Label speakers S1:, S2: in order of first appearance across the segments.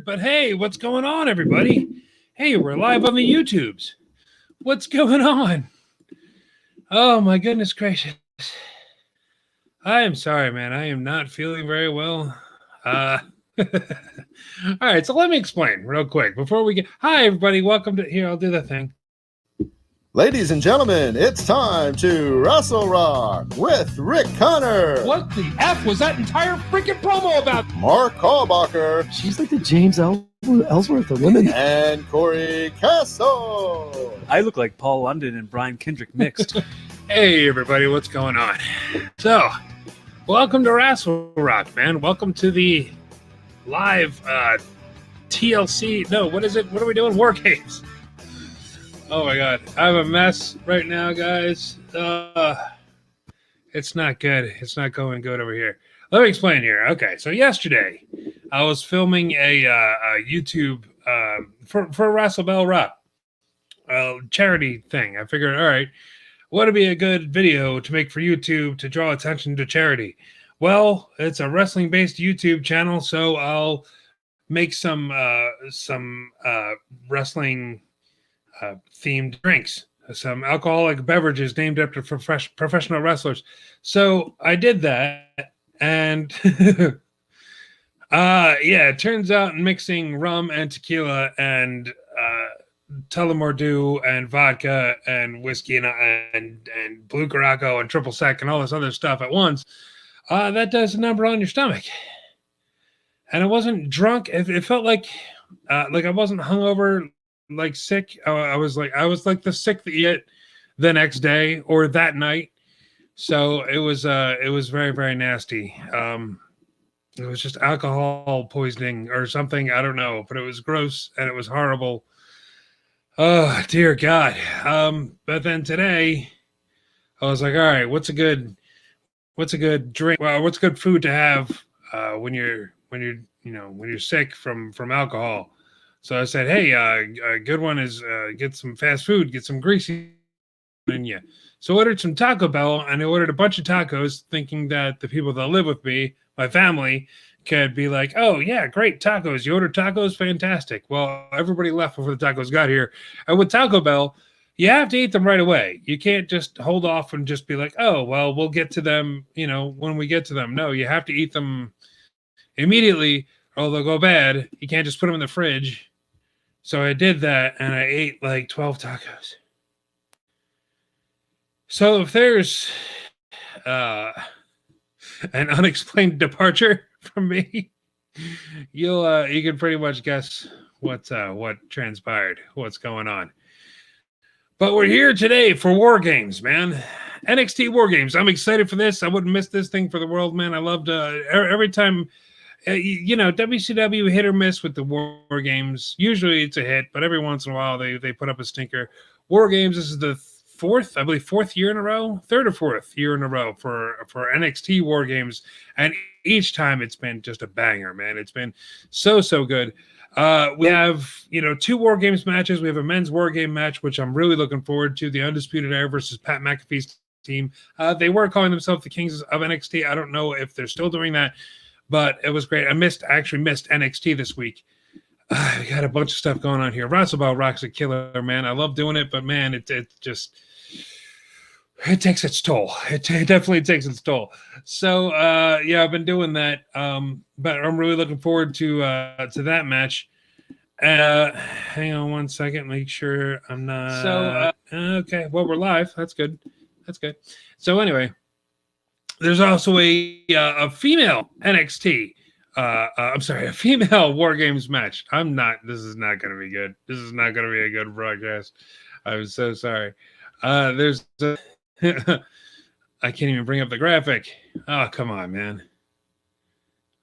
S1: weird, but hey, what's going on, everybody? Hey, we're live on the YouTubes. What's going on? Oh, my goodness gracious. I am sorry, man. I am not feeling very well. All right, so let me explain real quick before we get. Hi, everybody. Welcome to. Here, I'll do the thing.
S2: Ladies and gentlemen, it's time to Rassle Rock with Rick Connor.
S1: What the F was that entire freaking promo about?
S2: Mark Kalbacher.
S3: She's like the James Ellsworth of women.
S2: And Corey Castle.
S4: I look like Paul London and Brian Kendrick mixed.
S1: Hey, everybody. What's going on? So, welcome to Rassle Rock, man. Welcome to the live TLC. No, what is it? What are we doing? Wargames. Oh my God, I'm a mess right now, guys. It's not good. It's not going good over here. Let me explain here. Okay, so yesterday I was filming a YouTube for Rassle Rock charity thing. I figured, all right, what would be a good video to make for YouTube to draw attention to charity? Well, it's a wrestling-based YouTube channel, so I'll make some wrestling themed drinks, some alcoholic beverages named after professional wrestlers. So I did that, and it turns out mixing rum and tequila and Tullamore and vodka and whiskey and blue Caraco and triple sec and all this other stuff at once, that does a number on your stomach. And I wasn't drunk. It felt like I wasn't hungover, like sick. I was like the sick that you get the next day or that night. So it was very, very nasty. It was just alcohol poisoning or something. I don't know, but it was gross and it was horrible. Oh dear God. But then today I was like, all right, what's a good drink? Well, what's good food to have when you're sick from alcohol? So I said, hey, a good one is get some fast food, get some greasy in you. So I ordered some Taco Bell, and I ordered a bunch of tacos, thinking that the people that live with me, my family, could be like, oh, yeah, great, tacos. You ordered tacos? Fantastic. Well, everybody left before the tacos got here. And with Taco Bell, you have to eat them right away. You can't just hold off and just be like, oh, well, we'll get to them, when we get to them. No, you have to eat them immediately, or they'll go bad. You can't just put them in the fridge. So I did that, and I ate like 12 tacos. So if there's an unexplained departure from me, you can pretty much guess what transpired, what's going on. But we're here today for Wargames, man. NXT Wargames. I'm excited for this. I wouldn't miss this thing for the world, man. I loved every time. WCW hit or miss with the War Games. Usually it's a hit, but every once in a while they put up a stinker. War Games, this is the third or fourth year in a row for NXT War Games, and each time it's been just a banger, man. It's been so good. We have 2 War Games matches. We have a men's War Game match, which I'm really looking forward to. The Undisputed Era versus Pat McAfee's team. They were calling themselves the Kings of NXT. I don't know if they're still doing that. But it was great. I actually missed NXT this week. We got a bunch of stuff going on here. Rassle Rock's a killer, man. I love doing it, but man, it takes its toll. It definitely takes its toll. So I've been doing that. But I'm really looking forward to that match. Hang on one second. Make sure I'm not. So okay. Well, we're live. That's good. So anyway. There's also a female NXT. A female War Games match. This is not going to be good. This is not going to be a good broadcast. I'm so sorry. I can't even bring up the graphic. Oh, come on, man.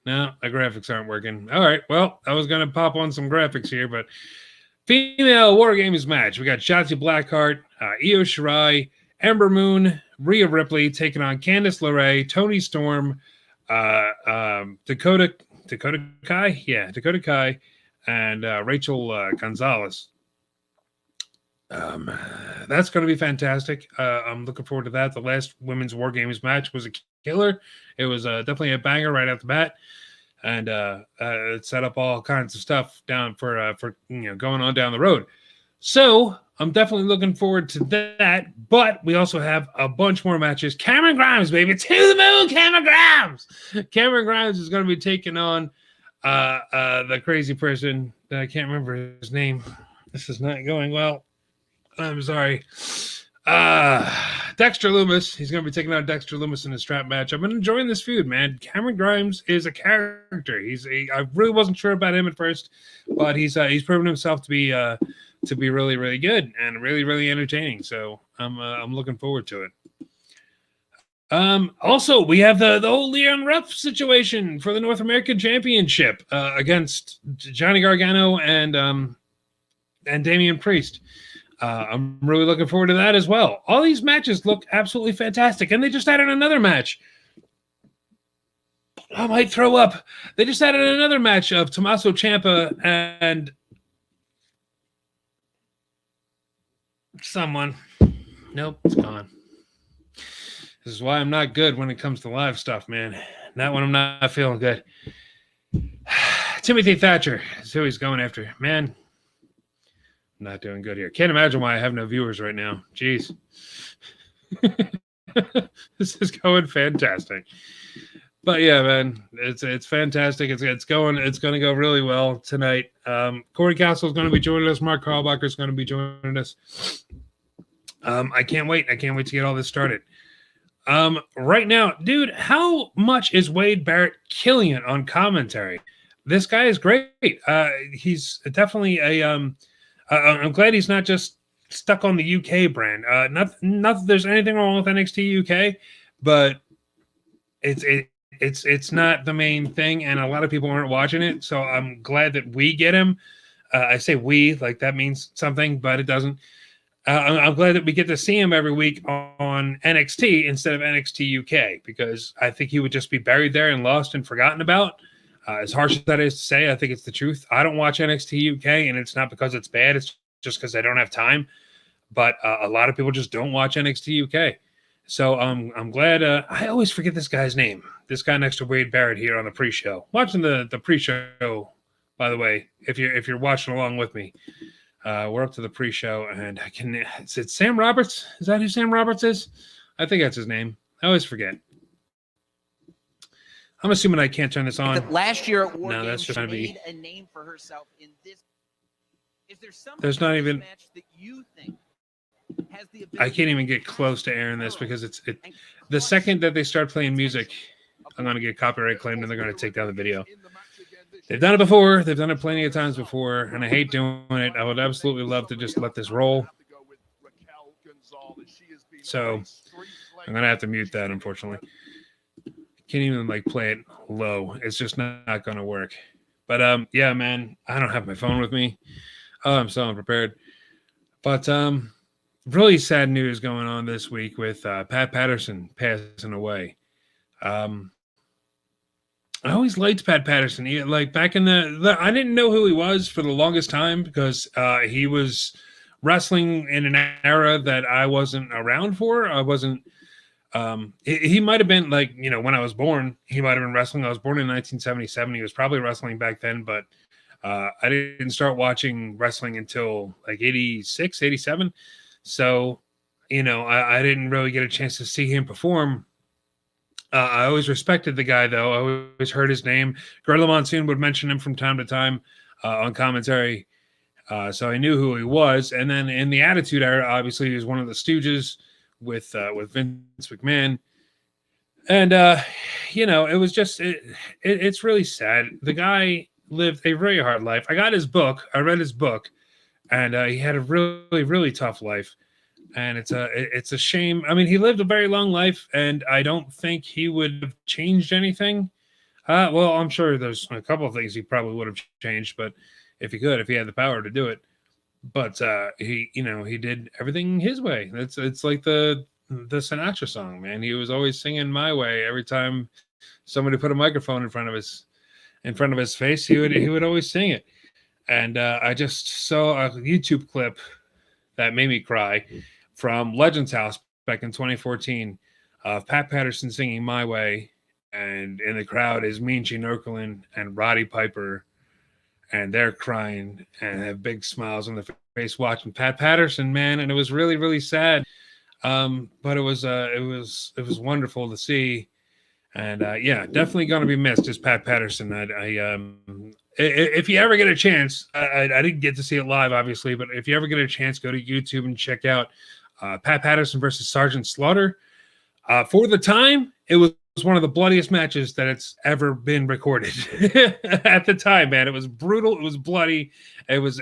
S1: No, the graphics aren't working. All right. Well, I was going to pop on some graphics here, but female War Games match. We got Shotzi Blackheart, Io Shirai, Ember Moon, Rhea Ripley taking on Candice LeRae, Toni Storm, Dakota Kai, and Rachel Gonzalez. That's going to be fantastic. I'm looking forward to that. The last women's War Games match was a killer. It was definitely a banger right off the bat. and set up all kinds of stuff down for going on down the road. So I'm definitely looking forward to that. But we also have a bunch more matches. Cameron Grimes, baby, to the moon, Cameron Grimes. Cameron Grimes is going to be taking on the crazy person that I can't remember his name. This is not going well. I'm sorry. Dexter Lumis. He's going to be taking on Dexter Lumis in a strap match. I've been enjoying this feud, man. Cameron Grimes is a character. I really wasn't sure about him at first, but he's proven himself to be really, really good and really, really entertaining. So I'm looking forward to it. Also, we have the whole Leon Ruff situation for the North American Championship against Johnny Gargano and Damian Priest. I'm really looking forward to that as well. All these matches look absolutely fantastic, and they just added another match. I might throw up. They just added another match of Tommaso Ciampa and someone. Nope, it's gone. This is why I'm not good when it comes to live stuff, man. Not when I'm not feeling good. Timothy Thatcher is who he's going after. Man, I'm not doing good here. Can't imagine why I have no viewers right now. Jeez. This is going fantastic. But yeah, man, it's fantastic. It's going to go really well tonight. Corey Castle is going to be joining us. Mark Karlbacher is going to be joining us. I can't wait. I can't wait to get all this started. Right now, dude, how much is Wade Barrett killing it on commentary? This guy is great. He's definitely I'm glad he's not just stuck on the UK brand. Not that there's anything wrong with NXT UK, but it's not the main thing, and a lot of people aren't watching it. So I'm glad that we get him. I say we like that means something, but it doesn't. I'm glad that we get to see him every week on NXT instead of NXT UK, because I think he would just be buried there and lost and forgotten about. As harsh as that is to say, I think it's the truth. I don't watch NXT UK, and it's not because it's bad. It's just because I don't have time. But a lot of people just don't watch NXT UK. So I'm glad. I always forget this guy's name. This guy next to Wade Barrett here on the pre-show. Watching the pre-show, by the way, if you're watching along with me. We're up to the pre-show, and is it Sam Roberts? Is that who Sam Roberts is? I think that's his name. I always forget. I'm assuming I can't turn this on.
S5: Last year at Wargames,
S1: no, that's just going to be
S5: a name for herself in this. Is there some
S1: there's not even
S5: match that you think has the
S1: I can't even get close to airing this because it's the second that they start playing music, I'm going to get copyright claimed and they're going to take down the video. They've done it before. They've done it plenty of times before, and I hate doing it. I would absolutely love to just let this roll. So I'm going to have to mute that, unfortunately. Can't even play it low. It's just not going to work. But yeah, man, I don't have my phone with me. Oh, I'm so unprepared. But really sad news going on this week with Pat Patterson passing away. I always liked Pat Patterson. He, back in I didn't know who he was for the longest time because he was wrestling in an era that I wasn't around for. I wasn't. He might have been when I was born. He might have been wrestling. I was born in 1977. He was probably wrestling back then, but I didn't start watching wrestling until 86, 87. So, I didn't really get a chance to see him perform. I always respected the guy, though. I always heard his name. Gorilla Monsoon would mention him from time to time on commentary. So I knew who he was. And then in the Attitude Era, obviously, he was one of the Stooges with Vince McMahon. And, it was just, it's really sad. The guy lived a very hard life. I got his book. I read his book. And he had a really, really tough life. And it's a shame. I mean, he lived a very long life, and I don't think he would have changed anything. Well, I'm sure there's a couple of things he probably would have changed, but if he had the power to do it. But he did everything his way. It's like the Sinatra song, man. He was always singing "My Way" every time somebody put a microphone in front of his face. He would always sing it. And I just saw a YouTube clip that made me cry from Legends House back in 2014 of Pat Patterson singing "My Way," and in the crowd is Mean Gene Okerlund and Roddy Piper, and they're crying and have big smiles on their face watching Pat Patterson, man, and it was really, really sad. But it was wonderful to see, and yeah, definitely going to be missed as Pat Patterson. If you ever get a chance, I didn't get to see it live, obviously, but if you ever get a chance, go to YouTube and check out Pat Patterson versus Sergeant Slaughter. For the time, it was one of the bloodiest matches that it's ever been recorded. At the time, man, it was brutal. It was bloody. It was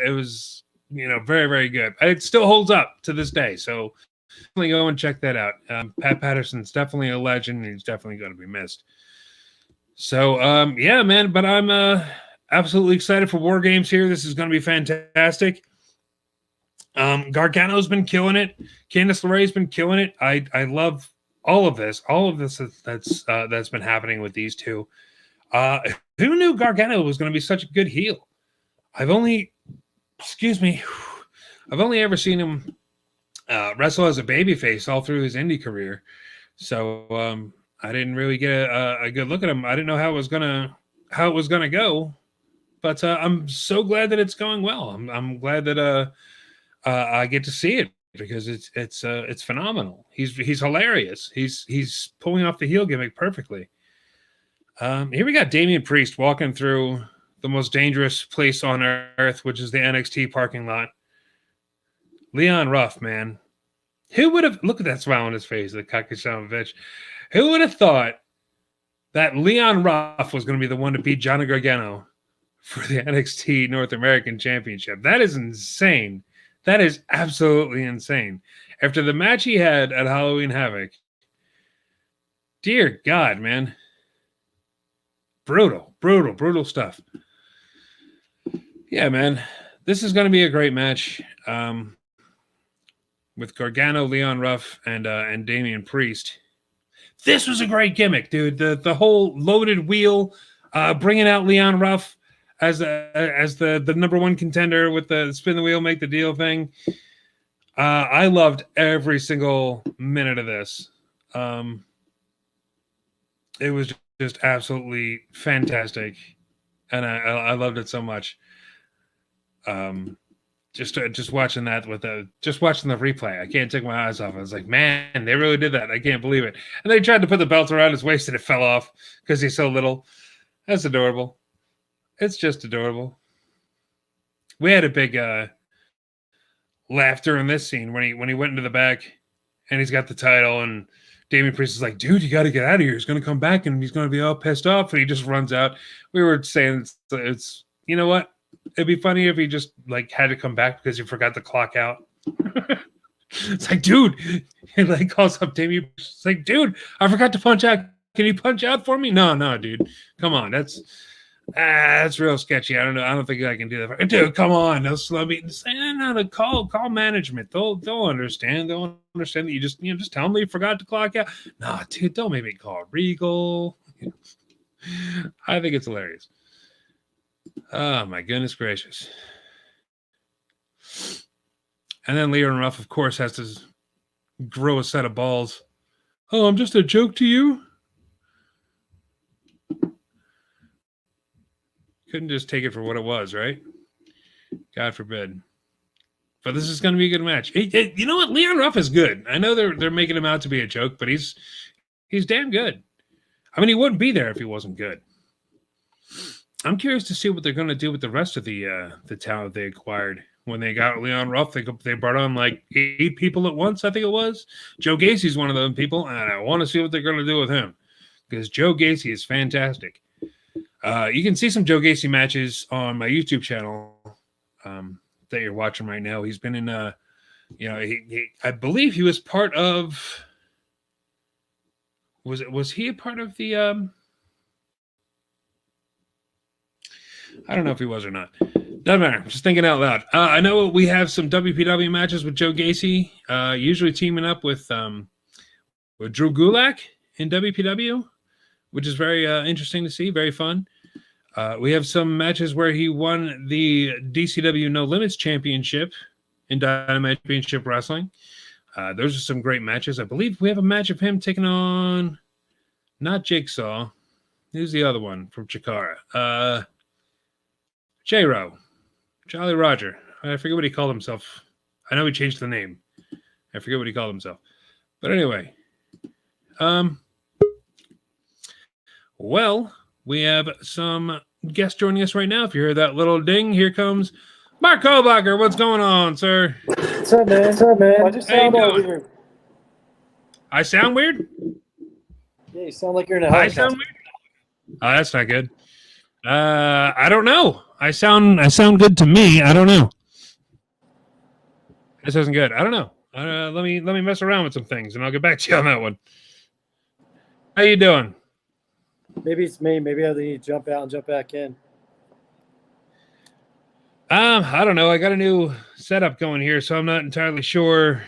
S1: very, very good. It still holds up to this day. So definitely go and check that out. Pat Patterson's definitely a legend, and he's definitely going to be missed. So yeah, man. But I'm absolutely excited for War Games here. This is going to be fantastic. Gargano's been killing it. Candice LeRae's been killing it. I love all of this that's been happening with these two. Who knew Gargano was going to be such a good heel? I've only ever seen him wrestle as a babyface all through his indie career. So I didn't really get a good look at him. I didn't know how it was gonna go, but I'm so glad that it's going well. I'm glad that I get to see it, because it's phenomenal. He's hilarious. He's pulling off the heel gimmick perfectly. Here we got Damian Priest walking through the most dangerous place on earth, which is the NXT parking lot. Leon Ruff, man. Who would have look at that smile on his face, the cocky son of a bitch. Who would have thought that Leon Ruff was going to be the one to beat Johnny Gargano for the NXT North American Championship? That is insane. That is absolutely insane. After the match he had at Halloween Havoc, dear God, man. Brutal stuff. Yeah, man. This is going to be a great match with Gargano, Leon Ruff, and Damian Priest. This was a great gimmick, dude. The whole loaded wheel, bringing out Leon Ruff as the number one contender with the spin the wheel, make the deal thing. I loved every single minute of this. It was just absolutely fantastic, and I loved it so much. Just watching that watching the replay, I can't take my eyes off. I was like, man, they really did that. I can't believe it. And they tried to put the belt around his waist and it fell off because he's so little. That's adorable. It's just adorable. We had a big laughter in this scene when he went into the back and he's got the title, and Damian Priest is like, dude, you got to get out of here. He's going to come back and he's going to be all pissed off, and he just runs out. We were saying it's you know what? It'd be funny if he just like had to come back because he forgot to clock out. It's like, dude, he like calls up Damian. It's like, dude, I forgot to punch out. Can you punch out for me? No, dude. Come on. That's real sketchy. I don't think I can do that. Dude, come on. They'll slow me. No, call management. They'll understand. They'll understand that you just tell them that you forgot to clock out. No, dude, don't make me call Regal. I think it's hilarious. Oh my goodness gracious. And then Leon Ruff, of course, has to grow a set of balls. Oh, I'm just a joke to you? Couldn't just take it for what it was, right? God forbid. But this is going to be a good match. You know what? Leon Ruff is good. I know they're making him out to be a joke, but he's damn good. I mean, he wouldn't be there if he wasn't good. I'm curious to see what they're going to do with the rest of the talent they acquired. When they got Leon Ruff, they brought on like 8 people at once, I think it was. Joe Gacy's one of them people, and I want to see what they're going to do with him, because Joe Gacy is fantastic. You can see some Joe Gacy matches on my YouTube channel that you're watching right now. He's been in, I believe he was part of. Was he a part of the? I don't know if he was or not. Doesn't matter. I'm just thinking out loud. I know we have some WPW matches with Joe Gacy, usually teaming up with Drew Gulak in WPW, which is very interesting to see. Very fun. We have some matches where he won the DCW No Limits Championship in Dynamite Championship Wrestling. Those are some great matches. I believe we have a match of him taking on not Jigsaw. Who's the other one from Chikara? J-Ro. Jolly Roger. I forget what he called himself. I know he changed the name. I forget what he called himself. But anyway. Well, we have some guests joining us right now. If you hear that little ding, here comes Mark Kohlbacher. What's going on, sir?
S3: What's up, man? What's up, man? I just
S1: How you
S3: sound
S1: doing?
S3: weird.
S1: I sound weird?
S3: Yeah, you sound like you're in a
S1: I
S3: helicopter.
S1: sound weird? Oh, that's not good. I don't know. I sound good to me. I don't know. This isn't good. I don't know. Let me mess around with some things, and I'll get back to you on that one. How you doing?
S3: Maybe it's me. Maybe I need to jump out and jump back in.
S1: I don't know. I got a new setup going here, so I'm not entirely sure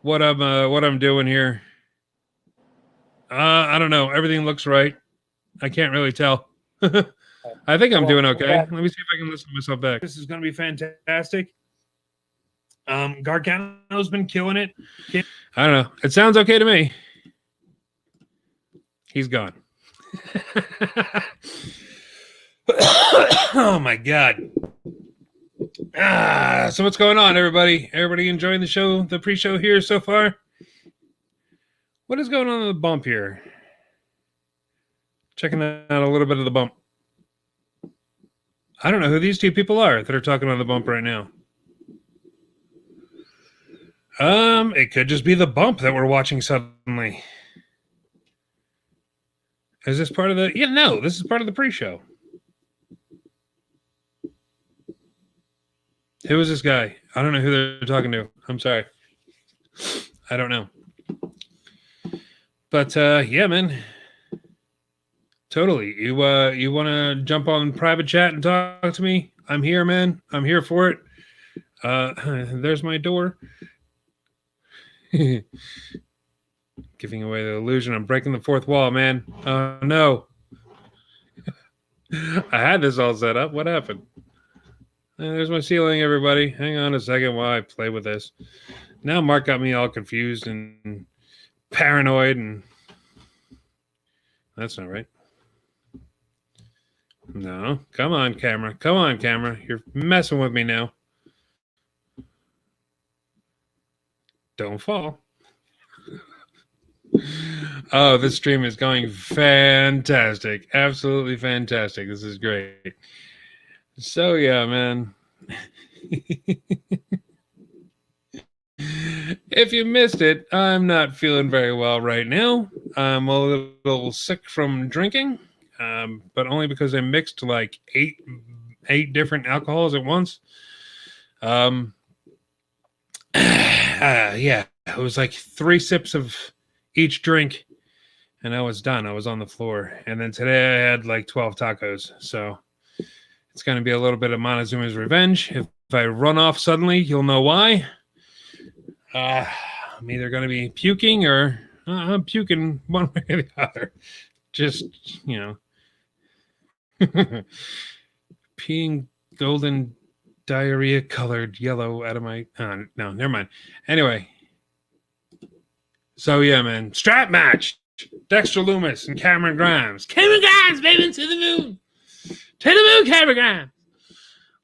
S1: what I'm doing here. I don't know. Everything looks right. I can't really tell. I think I'm doing okay. Let me see if I can listen to myself back. This is going to be fantastic. Gargano's been killing it. I don't know. It sounds okay to me. He's gone. Oh my God. So what's going on, everybody? Everybody enjoying the show, the pre-show here so far? What is going on in the bump here? Checking out a little bit of the bump. I don't know who these two people are that are talking on the bump right now. It could just be the bump that we're watching suddenly. Is this part of the... Yeah, no, this is part of the pre-show. Who is this guy? I don't know who they're talking to. I'm sorry. I don't know. But, yeah, man. Totally. You want to jump on private chat and talk to me? I'm here, man. I'm here for it. There's my door. Giving away the illusion. I'm breaking the fourth wall, man. Oh, no. I had this all set up. What happened? There's my ceiling, everybody. Hang on a second while I play with this. Now Mark got me all confused and paranoid, and that's not right. No. Come on, camera. Come on, camera. You're messing with me now. Don't fall. Oh, this stream is going fantastic. Absolutely fantastic. This is great. So, yeah, man. If you missed it, I'm not feeling very well right now. I'm a little sick from drinking, but only because I mixed like eight different alcohols at once. Yeah, it was like 3 sips of each drink, and I was done. I was on the floor. And then today I had like 12 tacos. So it's going to be a little bit of Montezuma's revenge. If I run off suddenly, you'll know why. I'm either going to be puking or I'm puking one way or the other. Just, you know, peeing golden diarrhea colored yellow out of my... no, never mind. Anyway. So, yeah, man. Strap match. Dexter Loomis and Cameron Grimes. Cameron Grimes, baby, to the moon. To the moon, Cameron Grimes.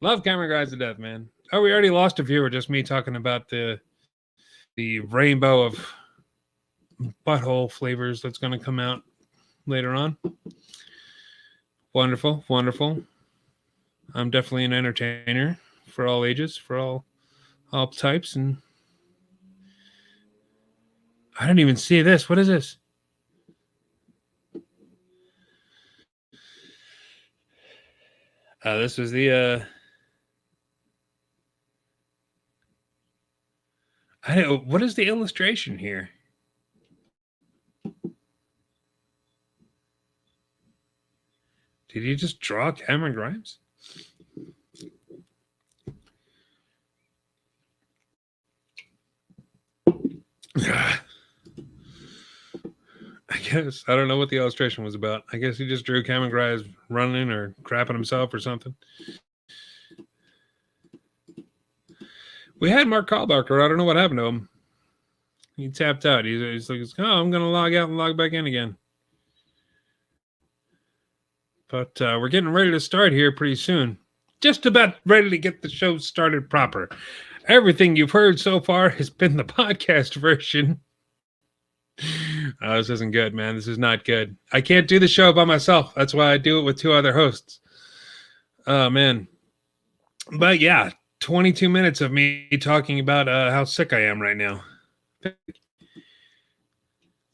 S1: Love Cameron Grimes to death, man. Oh, we already lost a viewer. Just me talking about the rainbow of butthole flavors that's going to come out later on. Wonderful, wonderful. I'm definitely an entertainer for all ages, for all types, and I didn't even see this. What is this? This was the what is the illustration here? Did you just draw Cameron Grimes? I guess. I don't know what the illustration was about. I guess he just drew Cameron Grimes running or crapping himself or something. We had Mark Kohlbacher. I don't know what happened to him. He tapped out. He's like, oh, I'm going to log out and log back in again. But we're getting ready to start here pretty soon. Just about ready to get the show started proper. Everything you've heard so far has been the podcast version. This isn't good, man. This is not good. I can't do the show by myself. That's why I do it with two other hosts. Oh, man. But yeah, 22 minutes of me talking about how sick I am right now. It's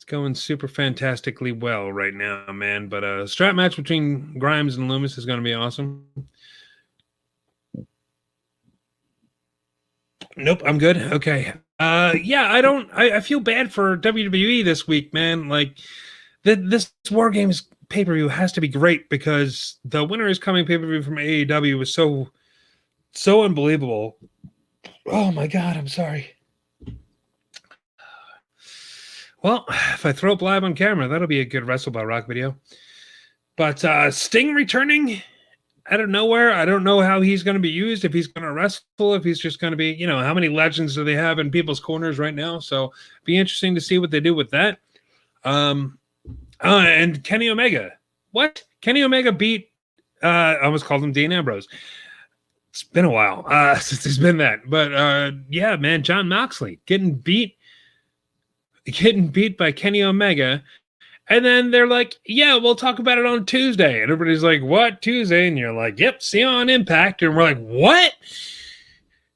S1: going super fantastically well right now, man. But a strap match between Grimes and Loomis is going to be awesome. Nope, I'm good. Okay. Yeah, I feel bad for WWE this week, man. Like this Wargames pay-per-view has to be great because the winner is coming pay-per-view from AEW was so unbelievable. Oh my god, I'm sorry. Well, if I throw up live on camera, that'll be a good Wrestle by Rock video. But Sting returning out of nowhere. I don't know how he's going to be used, if he's going to wrestle, if he's just going to be, how many legends do they have in people's corners right now? So be interesting to see what they do with that. And Kenny Omega. What? Kenny Omega beat, I almost called him Dean Ambrose. It's been a while since he's been that. But yeah, man, John Moxley getting beat by Kenny Omega. And then they're like, yeah, we'll talk about it on Tuesday. And everybody's like, what, Tuesday? And you're like, yep, see you on Impact. And we're like, what?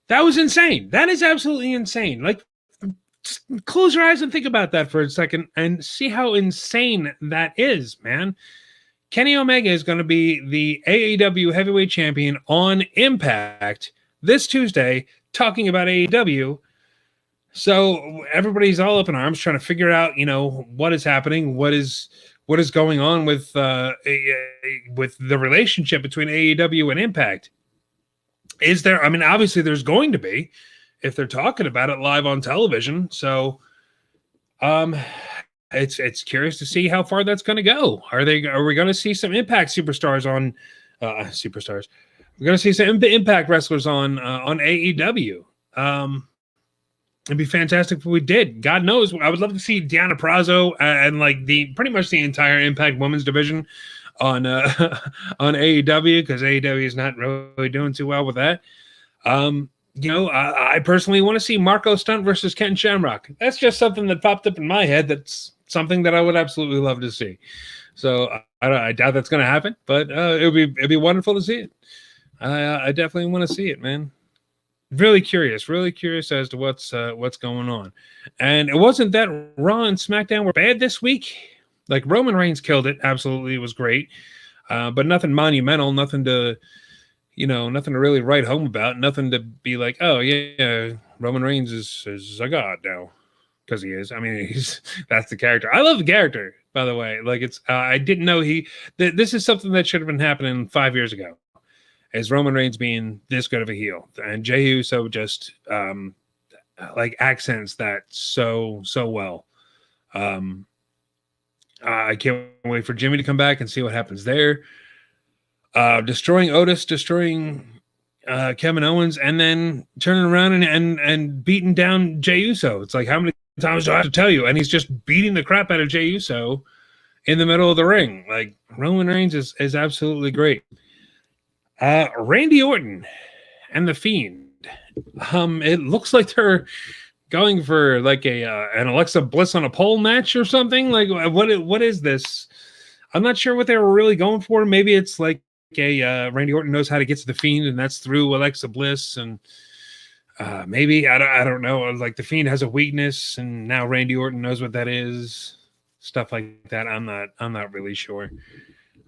S1: That was insane. That is absolutely insane. Like, just close your eyes and think about that for a second and see how insane that is, man. Kenny Omega is going to be the AEW heavyweight champion on Impact this Tuesday, talking about AEW. So everybody's all up in arms trying to figure out, what is happening, what is going on with the relationship between AEW and Impact. Is there? I mean, obviously there's going to be, if they're talking about it live on television. So, it's curious to see how far that's going to go. Are we going to see some Impact superstars on superstars? We're going to see some Impact wrestlers on AEW. It'd be fantastic if we did. God knows, I would love to see Deonna Purrazzo and like pretty much the entire Impact Women's division on AEW, because AEW is not really doing too well with that. I personally want to see Marco Stunt versus Ken Shamrock. That's just something that popped up in my head. That's something that I would absolutely love to see. So I doubt that's going to happen, but it'd be wonderful to see it. I definitely want to see it, man. Really curious as to what's going on. And it wasn't that Raw and SmackDown were bad this week. Like, Roman Reigns killed it. Absolutely, it was great. But nothing monumental, nothing to really write home about, nothing to be like, oh yeah, Roman Reigns is a god now, because he is. I mean, that's the character. I love the character, by the way. Like, it's I didn't know this is something that should have been happening 5 years ago. Is Roman Reigns being this good of a heel, and Jey Uso just accents that so well. I can't wait for Jimmy to come back and see what happens there. Destroying Otis, destroying Kevin Owens, and then turning around and beating down Jey Uso. It's like, how many times do I have to tell you? And he's just beating the crap out of Jey Uso in the middle of the ring. Like, Roman Reigns is absolutely great. Randy Orton and The Fiend. It looks like they're going for like an Alexa Bliss on a pole match or something. Like, what is this? I'm not sure what they were really going for. Maybe it's like Randy Orton knows how to get to The Fiend, and that's through Alexa Bliss. And maybe I don't know. Like, The Fiend has a weakness, and now Randy Orton knows what that is. Stuff like that. I'm not really sure.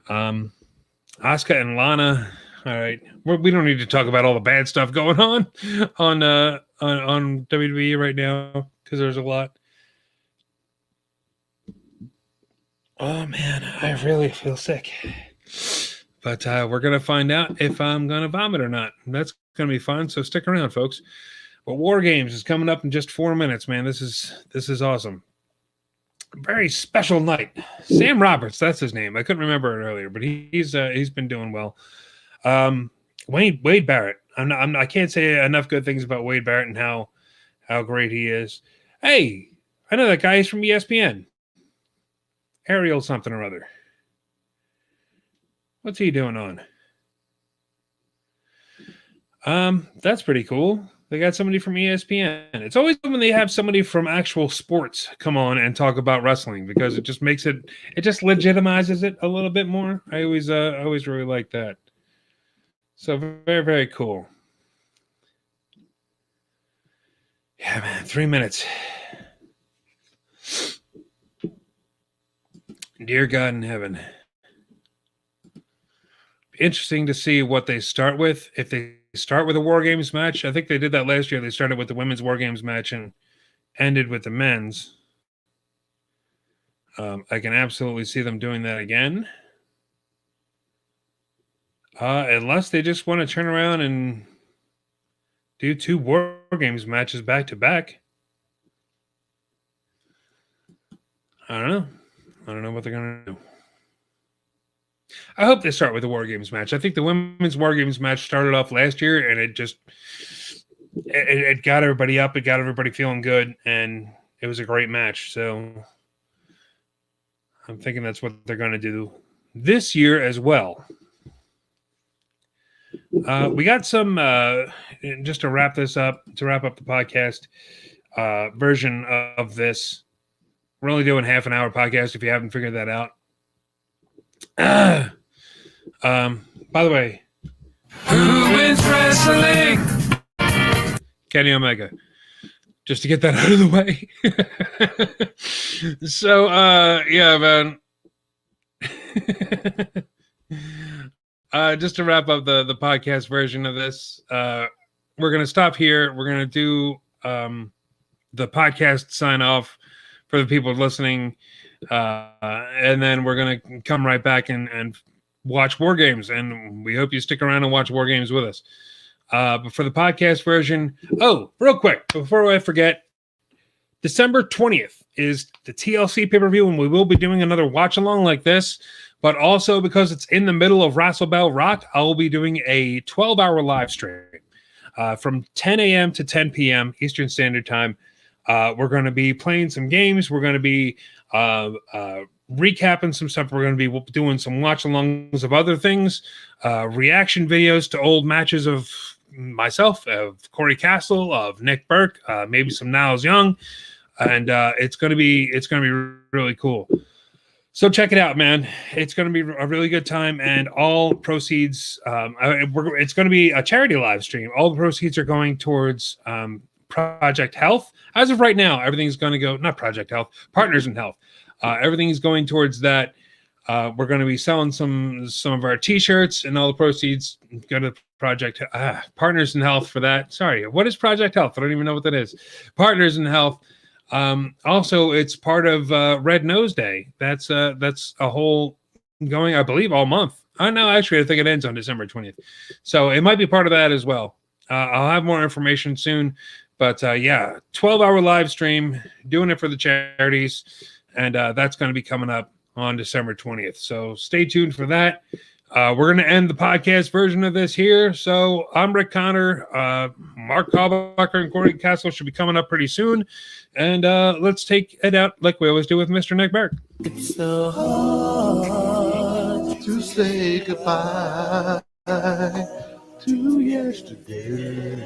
S1: Asuka and Lana. All right, we don't need to talk about all the bad stuff going on WWE right now, because there's a lot. Oh man, I really feel sick. But we're gonna find out if I'm gonna vomit or not. That's gonna be fun. So stick around, folks. But Wargames is coming up in just 4 minutes, man. This is awesome. Very special night. Sam Roberts, that's his name. I couldn't remember it earlier, but he's been doing well. Wade Barrett. I can't say enough good things about Wade Barrett and how great he is. Hey, I know that guy. He's from ESPN. Ariel something or other. What's he doing on? That's pretty cool. They got somebody from ESPN. It's always good when they have somebody from actual sports come on and talk about wrestling because it just makes it just legitimizes it a little bit more. I always really like that. So very, very cool. Yeah, man, 3 minutes. Dear God in heaven. Interesting to see what they start with. If they start with a Wargames match, I think they did that last year. They started with the women's Wargames match and ended with the men's. I can absolutely see them doing that again. Unless they just want to turn around and do 2 Wargames matches back to back. I don't know. I don't know what they're going to do. I hope they start with the Wargames match. I think the women's Wargames match started off last year, and it just it got everybody up. It got everybody feeling good, and it was a great match. So I'm thinking that's what they're going to do this year as well. We got some just to wrap up the podcast version of this. We're only doing half an hour podcast if you haven't figured that out. By the way, who wins wrestling? Kenny Omega. Just to get that out of the way. So, yeah, man. Just to wrap up the podcast version of this, we're going to stop here. We're going to do the podcast sign off for the people listening. And then we're going to come right back and watch Wargames. And we hope you stick around and watch Wargames with us. But for the podcast version, real quick, before I forget, December 20th is the TLC pay-per-view, and we will be doing another watch-along like this. But also, because it's in the middle of Rassle Rock, I will be doing a 12-hour live stream from 10 a.m. to 10 p.m. Eastern Standard Time. We're going to be playing some games. We're going to be recapping some stuff. We're going to be doing some watch-alongs of other things, reaction videos to old matches of myself, of Corey Castle, of Nick Burke, maybe some Niles Young, and it's going to be really cool. So check it out, man. It's going to be a really good time, and all proceeds. It's going to be a charity live stream. All the proceeds are going towards Project Health. As of right now, everything's going to go, not Project Health, Partners in Health. Everything is going towards that. We're going to be selling some of our T-shirts, and all the proceeds go to Project Partners in Health for that. Sorry, what is Project Health? I don't even know what that is. Partners in Health. Also, it's part of Red Nose Day. That's a whole going, I believe, all month. No, actually, I think it ends on December 20th. So it might be part of that as well. I'll have more information soon. But yeah, 12-hour live stream, doing it for the charities. And that's going to be coming up on December 20th. So stay tuned for that. We're going to end the podcast version of this here. So I'm Rick Connor. Mark Kalbacher and Corey Castle should be coming up pretty soon. And let's take it out like we always do with Mr. Nick Burke.
S2: It's so hard to say goodbye to yesterday.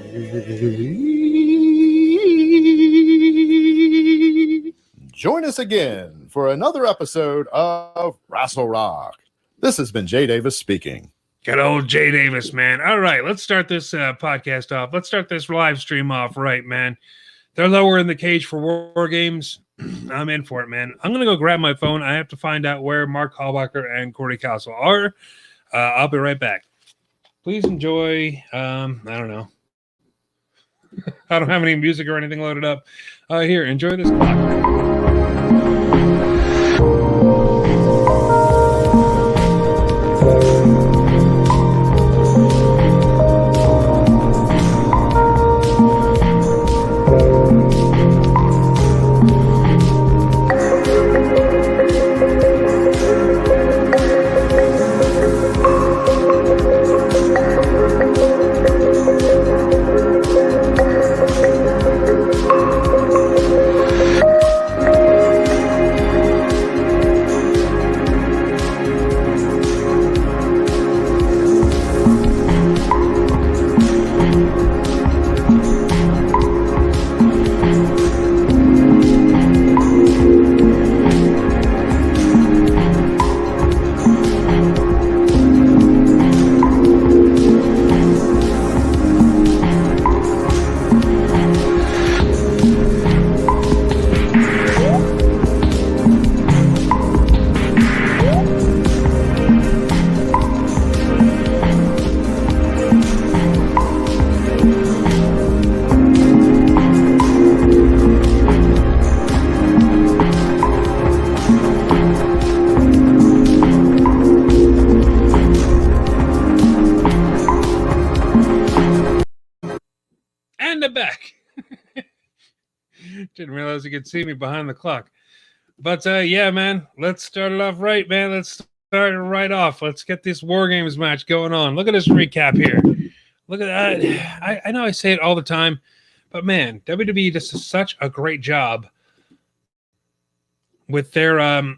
S2: Join us again for another episode of Rassle Rock. This has been Jay Davis speaking.
S1: Good old Jay Davis, man. All right, let's start this podcast off. Let's start this live stream off right, man. They're lower in the cage for Wargames. I'm in for it, man. I'm going to go grab my phone. I have to find out where Mark Kalbacher and Corey Castle are. I'll be right back. Please enjoy. I don't know. I don't have any music or anything loaded up. Here, enjoy this clock. it back. Didn't realize you could see me behind the clock. But yeah, man, let's start it off right, man. Let's start it right off. Let's get this War Games match going on. Look at this recap here. Look at that. I know I say it all the time, but man, WWE does such a great job with their video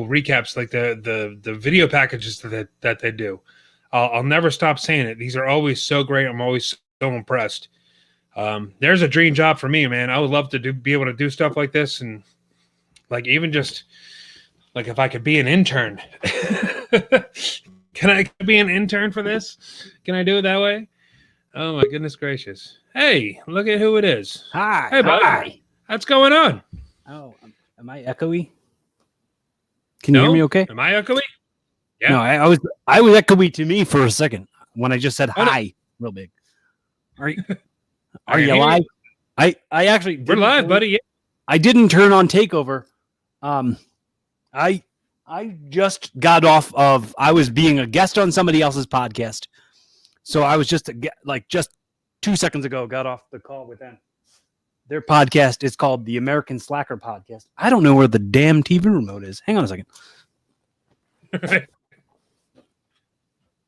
S1: recaps, like the video packages that they do. I'll never stop saying it. These are always so great. I'm always so impressed. There's a dream job for me, man. I would love to be able to do stuff like this, and like even just like if I could be an intern. Can I be an intern for this? Can I do it that way? Oh my goodness gracious! Hey, look at who it is.
S6: Hi.
S1: Hey, buddy.
S6: Hi.
S1: What's going on?
S6: Oh, am I echoey? Can you hear me okay?
S1: Am I echoey? Yeah.
S6: No, I was echoey to me for a second when I just said hi real big. Are you live? I actually
S1: We're live, buddy. Yeah.
S6: I didn't turn on takeover. I just got off of, I was being a guest on somebody else's podcast. So I was just 2 seconds ago, got off the call with them. Their podcast is called the American Slacker Podcast. I don't know where the damn TV remote is. Hang on a second.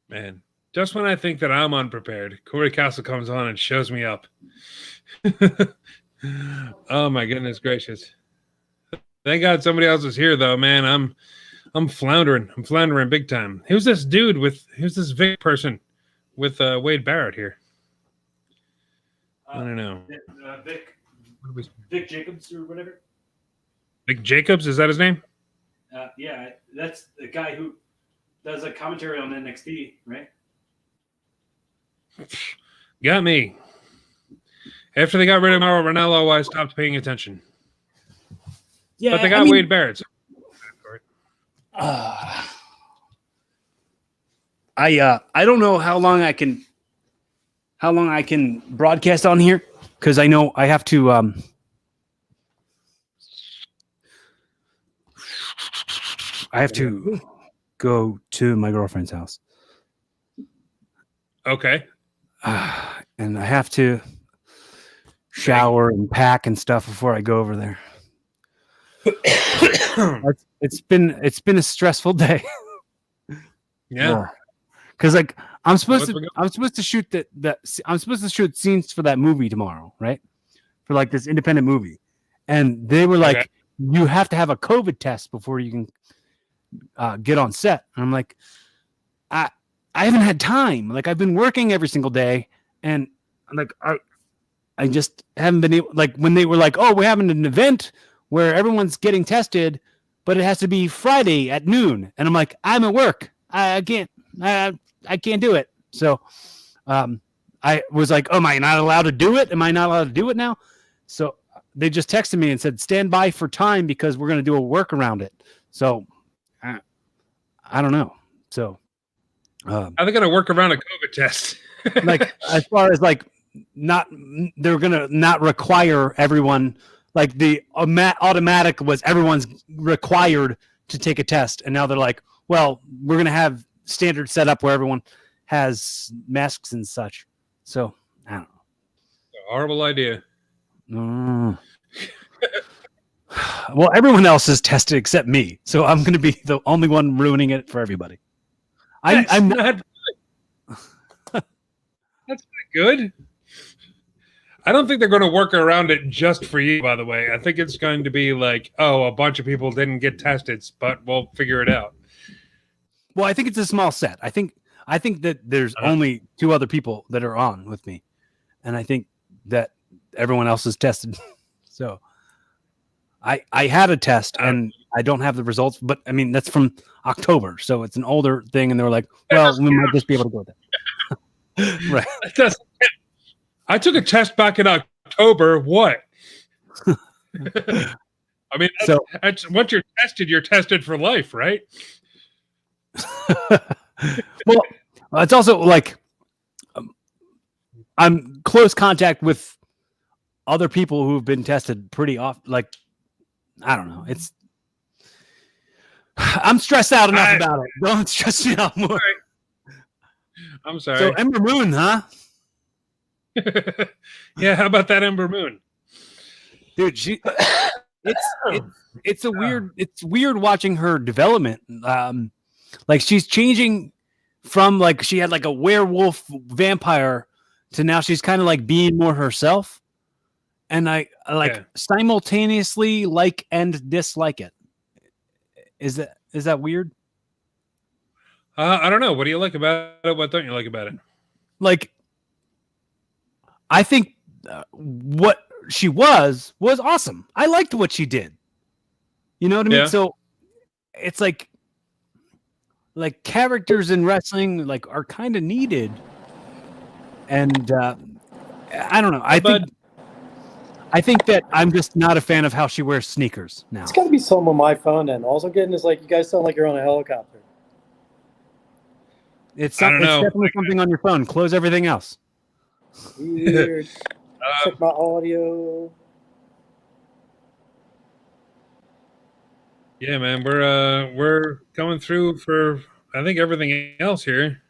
S1: Man, just when I think that I'm unprepared, Corey Castle comes on and shows me up. Oh my goodness gracious. Thank God somebody else is here though, man. I'm floundering. I'm floundering big time. Who's this Vic person with Wade Barrett here? I don't know.
S6: Vic Jacobs or whatever.
S1: Vic Jacobs, is that his name?
S6: Yeah, that's the guy who does a commentary on NXT, right?
S1: Got me. After they got rid of Mauro Ranallo, I stopped paying attention.
S6: Yeah,
S1: but they got Wade Barrett. So.
S6: I don't know how long I can broadcast on here because I know I have to go to my girlfriend's house.
S1: Okay.
S6: And I have to shower and pack and stuff before I go over there. It's been a stressful day.
S1: Yeah.
S6: Because like I'm supposed to shoot I'm supposed to shoot scenes for that movie tomorrow, right? For like this independent movie. And they were like, you have to have a COVID test before you can get on set. And I'm like, I haven't had time. Like I've been working every single day, and like I just haven't been able. Like when they were like, "Oh, we're having an event where everyone's getting tested, but it has to be Friday at noon," and I'm like, "I'm at work. I can't do it." So I was like, "Oh, am I not allowed to do it? Am I not allowed to do it now?" So they just texted me and said, "Stand by for time because we're going to do a work around it." So I don't know. So
S1: how are they going to work around a COVID test?
S6: like as far as like they're going to not require everyone, like the automatic was everyone's required to take a test. And now they're like, well, we're going to have standard setup where everyone has masks and such. So I don't know.
S1: Horrible idea.
S6: Well, everyone else is tested except me. So I'm going to be the only one ruining it for everybody. I'm not.
S1: That's not good. I don't think they're going to work around it just for you, by the way. I think it's going to be like, oh, a bunch of people didn't get tested, but we'll figure it out.
S6: Well, I think it's a small set. I think that there's only 2 other people that are on with me. And I think that everyone else is tested. So I had a test and I don't have the results, but I mean, that's from October. So it's an older thing. And they were like, well, we might just be able to go with that. Right.
S1: I took a test back in October. What? I mean, that's, once you're tested for life, right?
S6: Well, it's also like I'm close contact with other people who've been tested pretty often. Like, I don't know. I'm stressed out enough about it. Don't stress me out more.
S1: I'm sorry.
S6: So Ember Moon, huh?
S1: Yeah, how about that Ember Moon?
S6: Dude, it's weird watching her development. Like she's changing from like she had like a werewolf vampire to now she's kind of like being more herself. And I simultaneously like and dislike it. Is that weird?
S1: I don't know. What do you like about it? What don't you like about it?
S6: Like, I think what she was awesome. I liked what she did. You know what I mean?
S1: Yeah.
S6: So it's like characters in wrestling like are kind of needed. And I don't know. I think that I'm just not a fan of how she wears sneakers now.
S3: It's got to be something on my phone. And all I'm getting is like, you guys sound like you're on a helicopter.
S6: It's
S1: I don't know.
S6: definitely something on your phone. Close everything else.
S3: Weird. Check my audio.
S1: Yeah, man, we're coming through for I think everything else here.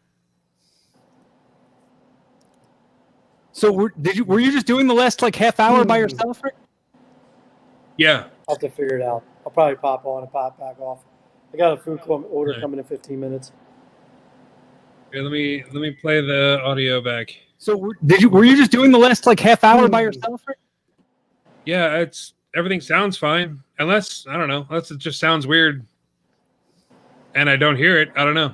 S6: So were you just doing the last like half hour by yourself, Rick?
S1: Yeah.
S3: I'll have to figure it out. I'll probably pop on and pop back off. I got a food order coming in 15 minutes.
S1: Here, let me play the audio back.
S6: So were you just doing the last like half hour by yourself, Rick?
S1: Yeah, everything sounds fine. Unless it just sounds weird and I don't hear it. I don't know.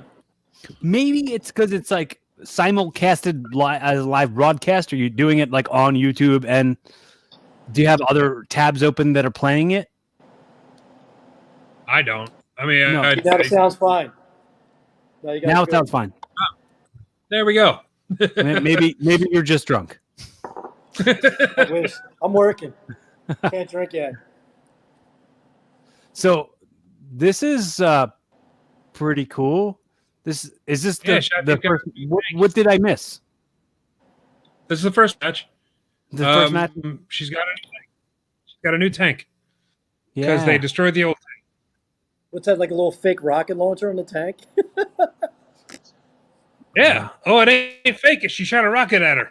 S6: Maybe it's because it's like simulcasted as a live broadcast. Are you doing it like on YouTube? And do you have other tabs open that are playing it?
S1: I don't. I mean,
S6: No.
S3: Now it sounds fine.
S6: Now it sounds fine.
S1: There we go.
S6: maybe you're just drunk.
S3: I wish. I'm working. Can't drink yet.
S6: So this is pretty cool. Is this the first? What did I miss?
S1: This is the first match.
S6: The first match.
S1: She's got a new tank because they destroyed the old tank.
S3: What's that? Like a little fake rocket launcher in the tank?
S1: Yeah. Oh, it ain't fake. She shot a rocket at her.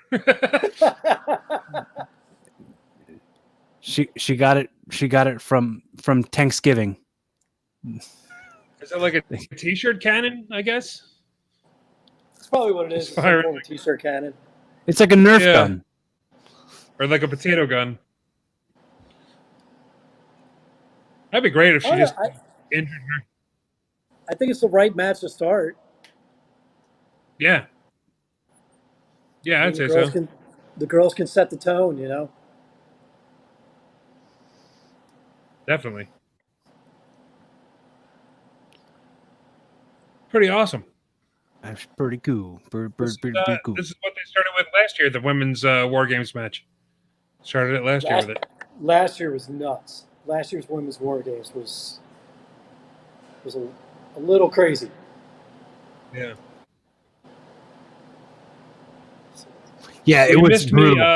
S6: She got it. She got it from Thanksgiving.
S1: Is it like a t-shirt cannon? I guess.
S3: That's probably what it is. It's a t-shirt cannon.
S6: It's like a Nerf gun,
S1: or like a potato gun. That'd be great if she just injured her.
S3: I think it's the right match to start.
S1: Yeah. Yeah, I'd say so.
S3: The girls can set the tone, you know?
S1: Definitely. Pretty awesome.
S6: That's pretty cool. Pretty cool.
S1: This is what they started with last year, the women's Wargames match. Started it last year with it.
S3: Last year was nuts. Last year's women's Wargames was a little crazy.
S1: Yeah.
S6: Yeah, it was brutal.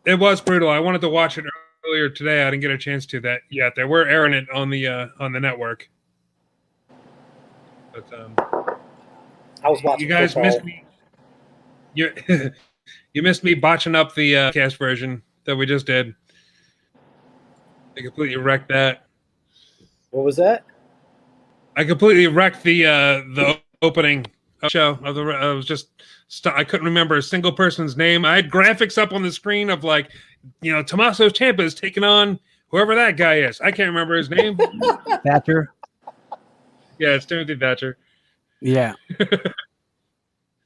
S1: It was brutal. I wanted to watch it earlier today. I didn't get a chance to that yet. They were airing it on the network. But
S3: I was watching.
S1: You guys missed me. You missed me botching up the cast version that we just did. I completely wrecked that.
S3: What was that?
S1: I completely wrecked the opening show. I was just I couldn't remember a single person's name. I had graphics up on the screen of like, Tommaso Ciampa is taking on whoever that guy is. I can't remember his name.
S6: Thatcher.
S1: Yeah, it's Timothy Thatcher.
S6: Yeah.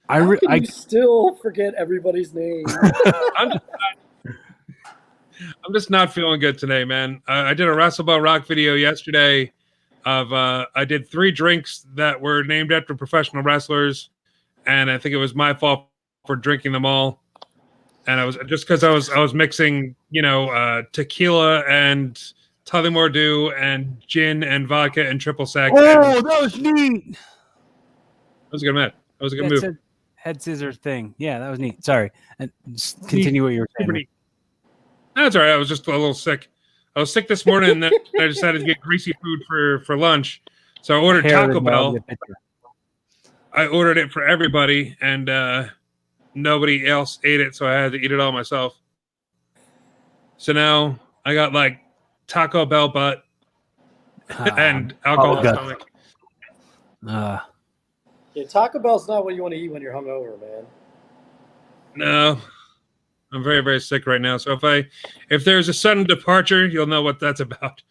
S3: How can you still forget everybody's name?
S1: I'm just not feeling good today, man. I did a Rassle Rock video yesterday of I did 3 drinks that were named after professional wrestlers, and I think it was my fault for drinking them all. And I was just because I was mixing, tequila and Tullamore Dew and gin and vodka and triple sec.
S6: Oh, that was neat.
S1: That was a good match. That was a good move.
S6: Head scissors thing. Yeah, that was neat. Sorry. And just continue what you were saying.
S1: That's all right. I was just a little sick. I was sick this morning, and then I decided to get greasy food for lunch. So I ordered Taco Bell. I ordered it for everybody, and nobody else ate it, so I had to eat it all myself. So now I got like Taco Bell butt and alcohol stomach.
S3: Yeah, Taco Bell's not what you want to eat when you're hungover, man.
S1: No, I'm very, very sick right now. So if there's a sudden departure, you'll know what that's about.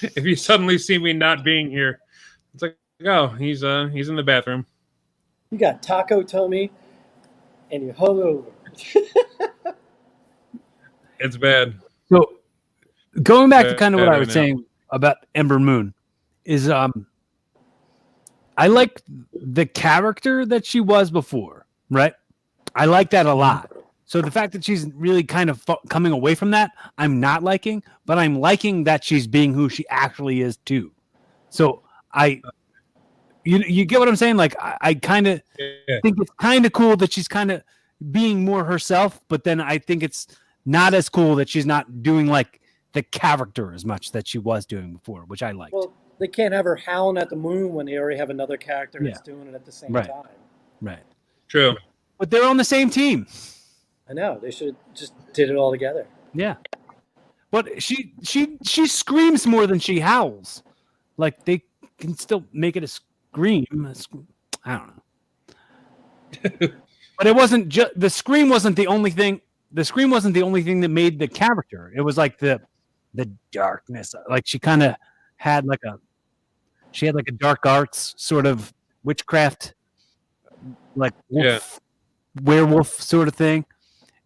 S1: If you suddenly see me not being here, it's like, oh, he's in the bathroom.
S3: You got taco tummy, and you're hungover.
S1: It's bad.
S6: So going back to kind of what I was saying about Ember Moon is I like the character that she was before, right? I like that a lot. So the fact that she's really kind of coming away from that, I'm not liking, but I'm liking that she's being who she actually is too. So you get what I'm saying? Like I kind of think it's kind of cool that she's kind of being more herself, but then I think it's not as cool that she's not doing like the character as much that she was doing before, which I liked.
S3: Well, they can't have her howling at the moon when they already have another character that's doing it at the same time. Right.
S1: True.
S6: But they're on the same team.
S3: I know. They should just did it all together.
S6: Yeah. But she screams more than she howls. Like they can still make it a scream. I don't know. But it wasn't just the scream wasn't the only thing. The scream wasn't the only thing that made the character. It was like the darkness. Like she kind of had like a dark arts sort of witchcraft, like werewolf sort of thing,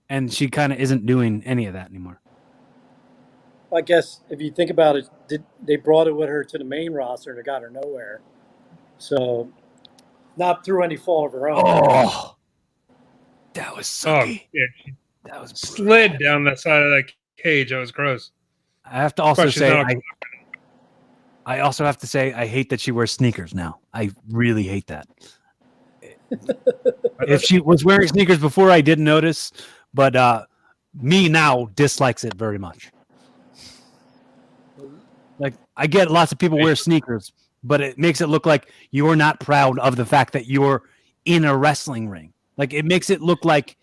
S6: and she kind of isn't doing any of that anymore.
S3: I guess if you think about it, they brought it with her to the main roster and it got her nowhere. So, not through any fault of her own.
S6: Oh, that was sucky.
S1: Oh, yeah.
S6: That was
S1: slid down that side of that cage. That was gross.
S6: I have to also say, I also have to say, I hate that she wears sneakers now. I really hate that. If she was wearing sneakers before, I didn't notice, but me now dislikes it very much. Like, I get lots of people wear sneakers, but it makes it look like you're not proud of the fact that you're in a wrestling ring. Like, it makes it look like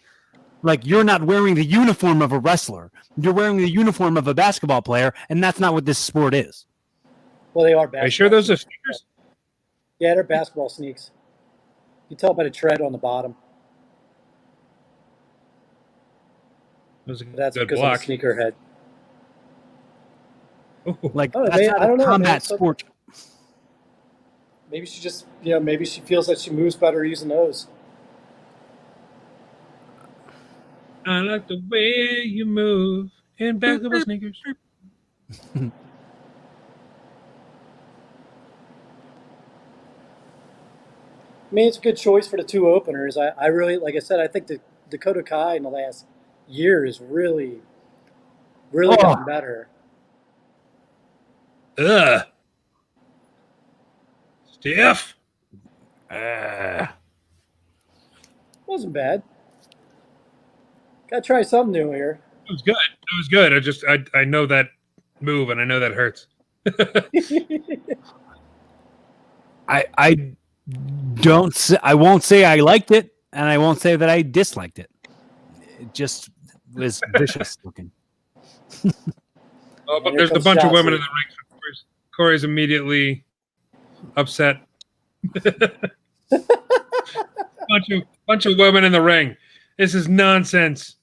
S6: you're not wearing the uniform of a wrestler. You're wearing the uniform of a basketball player, and that's not what this sport is.
S3: Well, they are basketball.
S1: Are you sure those are sneakers?
S3: Yeah, they're basketball sneaks. You tell by the tread on the bottom. That's because I'm a sneakerhead.
S6: Like, that's not a combat sport.
S3: Maybe she just, maybe she feels that she moves better using those.
S1: I like the way you move in basketball sneakers.
S3: I mean, it's a good choice for the two openers. I really, like I said, I think the Dakota Kai in the last year is really gotten better.
S1: Ugh. Stiff.
S3: Wasn't bad. Gotta try something new here.
S1: It was good. It was good. I know that move and I know that hurts.
S6: I won't say I liked it, and I won't say that I disliked it. It just was vicious looking.
S1: Oh, but there's a bunch of women in the ring. Corey's immediately upset. bunch of women in the ring. This is nonsense.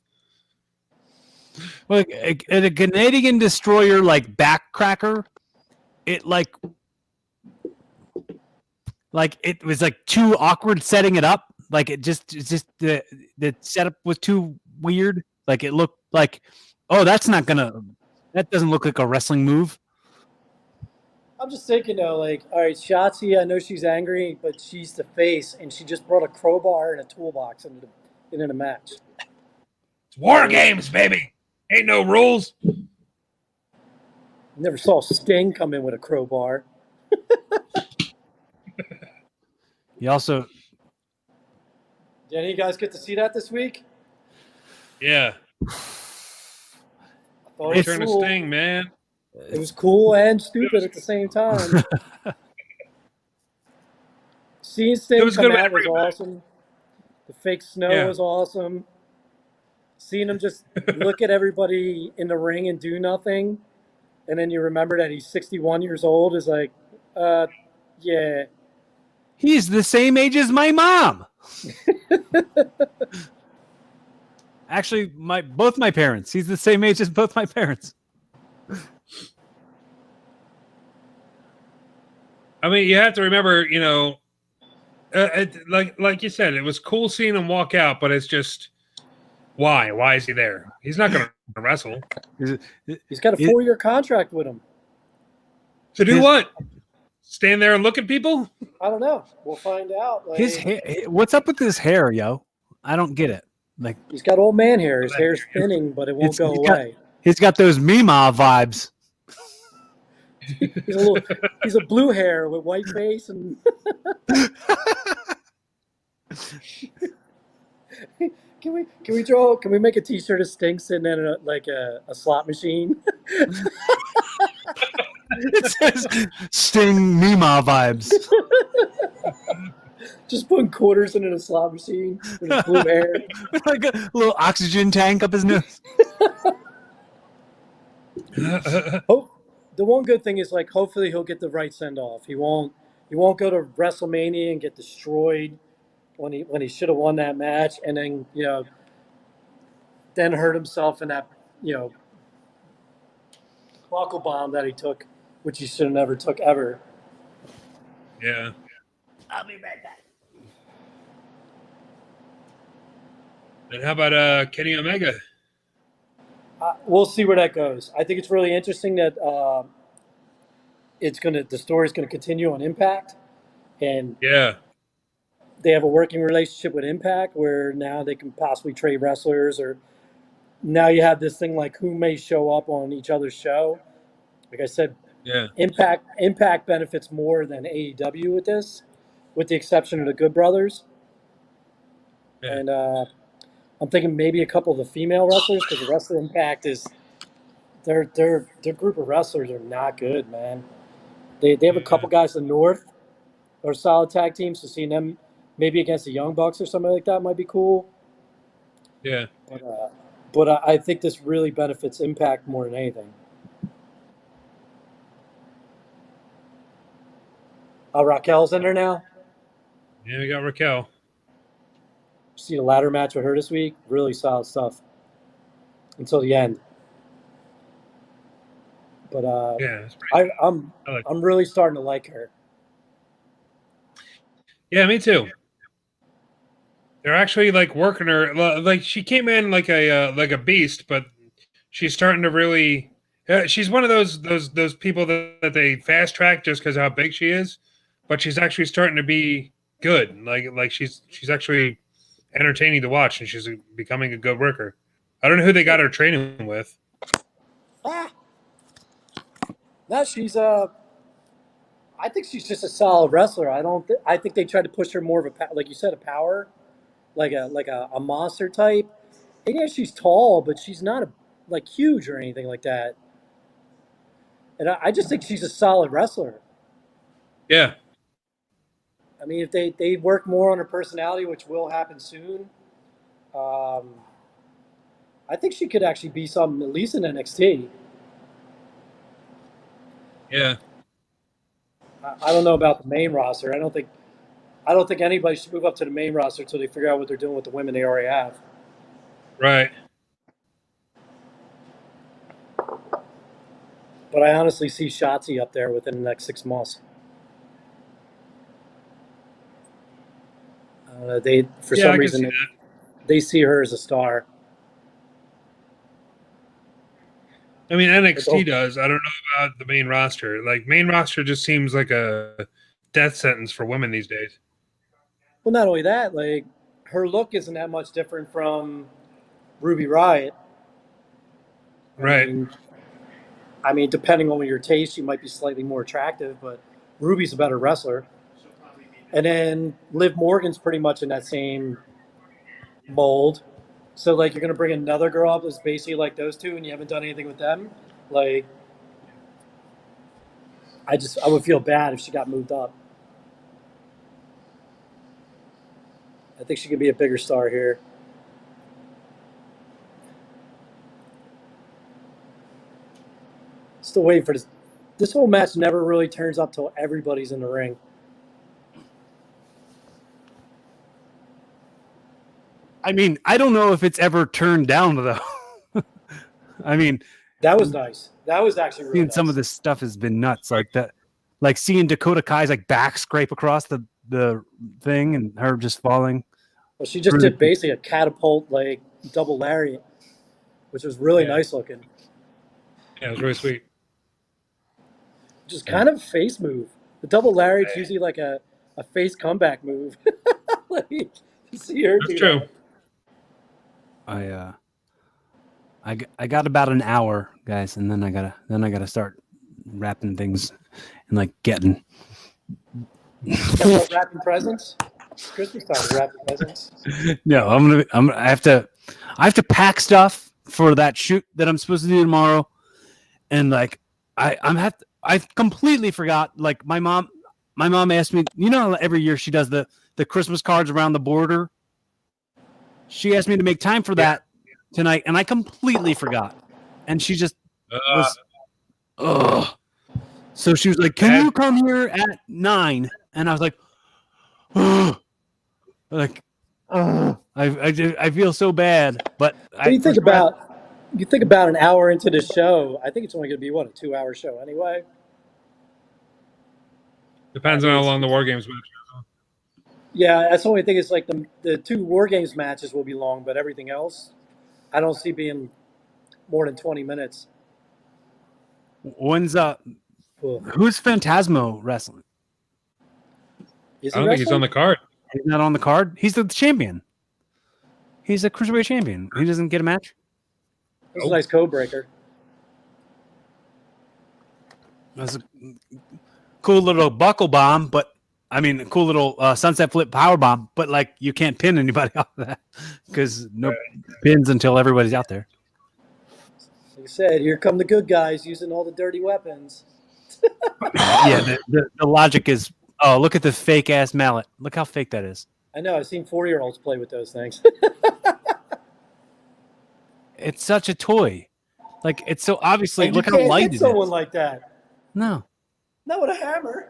S6: Look, a Canadian destroyer like backcracker, it it was like too awkward setting it up. Like it's just the setup was too weird. Like it looked like, that doesn't look like a wrestling move.
S3: I'm just thinking though, like, all right, Shotzi, I know she's angry, but she's the face, and she just brought a crowbar and a toolbox into the match.
S1: It's Wargames, baby. Ain't no rules.
S3: Never saw Sting come in with a crowbar.
S6: You also.
S3: Did any of you guys get to see that this week?
S1: Yeah. Return to Sting, man.
S3: It was cool and stupid at the same time. Seeing Sting come out was awesome. The fake snow
S1: Yeah.
S3: was awesome. Seeing him just look at everybody in the ring and do nothing, and then you remember that he's 61 years old is like, yeah.
S6: He's the same age as my mom. Actually, both my parents. He's the same age as both my parents.
S1: I mean, you have to remember, you know, like you said, it was cool seeing him walk out, but it's just why? Why is he there? He's not going to wrestle.
S3: He's got a 4-year contract with him.
S1: To do what? Stand there and look at people?
S3: I don't know. We'll find out. Like,
S6: His hair. What's up with his hair, yo? I don't get it. Like,
S3: he's got old man hair. His hair's thinning, but it won't go away.
S6: He's got those Mima vibes.
S3: He's a blue hair with white face and. Can we make a T-shirt of Sting sitting in a slot machine?
S6: It says Sting Mima vibes.
S3: Just putting quarters in a slot machine with his blue hair.
S6: Like a little oxygen tank up his nose.
S3: The one good thing is, like, hopefully he'll get the right send off. He won't go to WrestleMania and get destroyed when he should have won that match, and then then hurt himself in that buckle bomb that he took, which he should have never took ever.
S1: Yeah.
S3: I'll be right back.
S1: And how about Kenny Omega?
S3: We'll see where that goes. I think it's really interesting that the story's gonna continue on Impact, and they have a working relationship with Impact where now they can possibly trade wrestlers, or now you have this thing like who may show up on each other's show. Like I said, Impact benefits more than AEW with this, with the exception of the Good Brothers. Yeah. And I'm thinking maybe a couple of the female wrestlers, because the rest of Impact is their group of wrestlers are not good, man. They have a couple guys in the North or solid tag teams, so seeing them maybe against the Young Bucks or something like that might be cool.
S1: Yeah.
S3: But I think this really benefits Impact more than anything. Raquel's in there now.
S1: Yeah, we got Raquel.
S3: See the ladder match with her this week. Really solid stuff until the end. But I'm really starting to like her.
S1: Yeah, me too. They're actually like working her. Like she came in like a beast, but she's starting to really. She's one of those people that they fast track just because how big she is, but she's actually starting to be good. Like she's actually entertaining to watch, and she's becoming a good worker. I don't know who they got her training with.
S3: No, she's I think she's just a solid wrestler. I think they tried to push her more of a, like you said, a power, like a monster type. And yeah, she's tall, but she's not like huge or anything like that. And I just think she's a solid wrestler.
S1: Yeah.
S3: I mean, if they work more on her personality, which will happen soon, I think she could actually be something, at least in NXT.
S1: Yeah.
S3: I don't know about the main roster. I don't think anybody should move up to the main roster until they figure out what they're doing with the women they already have.
S1: Right.
S3: But I honestly see Shotzi up there within the next 6 months. For some reason they see her as a star.
S1: I mean, NXT does. I don't know about the main roster. Like, main roster just seems like a death sentence for women these days.
S3: Well, not only that, like, her look isn't that much different from Ruby Riott.
S1: Right.
S3: I mean, depending on your taste, she might be slightly more attractive, but Ruby's a better wrestler. And then Liv Morgan's pretty much in that same mold. So, like, you're going to bring another girl up that's basically like those two, and you haven't done anything with them? Like, I would feel bad if she got moved up. I think she could be a bigger star here. Still waiting for this. This whole match never really turns up till everybody's in the ring.
S6: I mean, I don't know if it's ever turned down though. I mean,
S3: that was nice. That was actually really nice.
S6: Some of this stuff has been nuts, like that, like seeing Dakota Kai's like back scrape across the thing and her just falling.
S3: Well, she just did basically a catapult like double lariat, which was really nice looking.
S1: Yeah, it was really sweet.
S3: Just kind of a face move. The double lariat's usually like a face comeback move. Like, see her
S1: That's true.
S3: That.
S6: I got about an hour, guys, and then I gotta start wrapping things and like getting
S3: wrapping presents. Christmas time, wrapping presents.
S6: No, I have to pack stuff for that shoot that I'm supposed to do tomorrow, and like I completely forgot. Like my mom asked me, every year she does the Christmas cards around the border. She asked me to make time for that tonight, and I completely forgot. And she just was, ugh. So she was like, "Can you come here at 9?" And I was like, ugh. Like, I feel so bad. But
S3: you think about an hour into the show. I think it's only going to be a 2-hour show anyway.
S1: Depends on how long the Wargames match is.
S3: Yeah, that's the only thing. Is like the 2 Wargames matches will be long, but everything else, I don't see being more than 20 minutes.
S6: When's who's Phantasmo wrestling?
S1: I don't think he's on the card.
S6: He's not on the card. He's the champion. He's a cruiserweight champion. He doesn't get a match.
S3: It's a nice code breaker.
S6: That's a cool little buckle bomb, but I mean, a cool little sunset flip power bomb. But like, you can't pin anybody off of that because no pins until everybody's out there.
S3: Like I said, here come the good guys using all the dirty weapons.
S6: Yeah, the logic is, oh, look at the fake ass mallet. Look how fake that is.
S3: I know. I've seen 4-year-olds play with those things.
S6: It's such a toy. Like, it's so obviously,
S3: and
S6: look how light it is.
S3: Someone like that.
S6: No.
S3: Not with a hammer.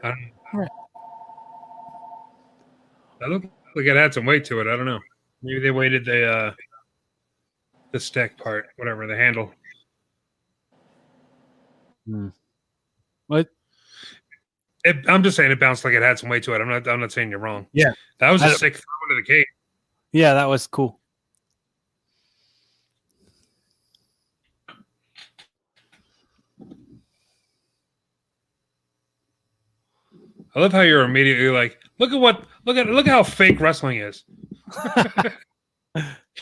S1: That looked like it had some weight to it. I don't know. Maybe they weighted the stick part, whatever, the handle.
S6: What?
S1: I'm just saying it bounced like it had some weight to it. I'm not saying you're wrong.
S6: Yeah.
S1: That was a sick throw into the cage.
S6: Yeah, that was cool.
S1: I love how you're immediately like, look how fake wrestling is.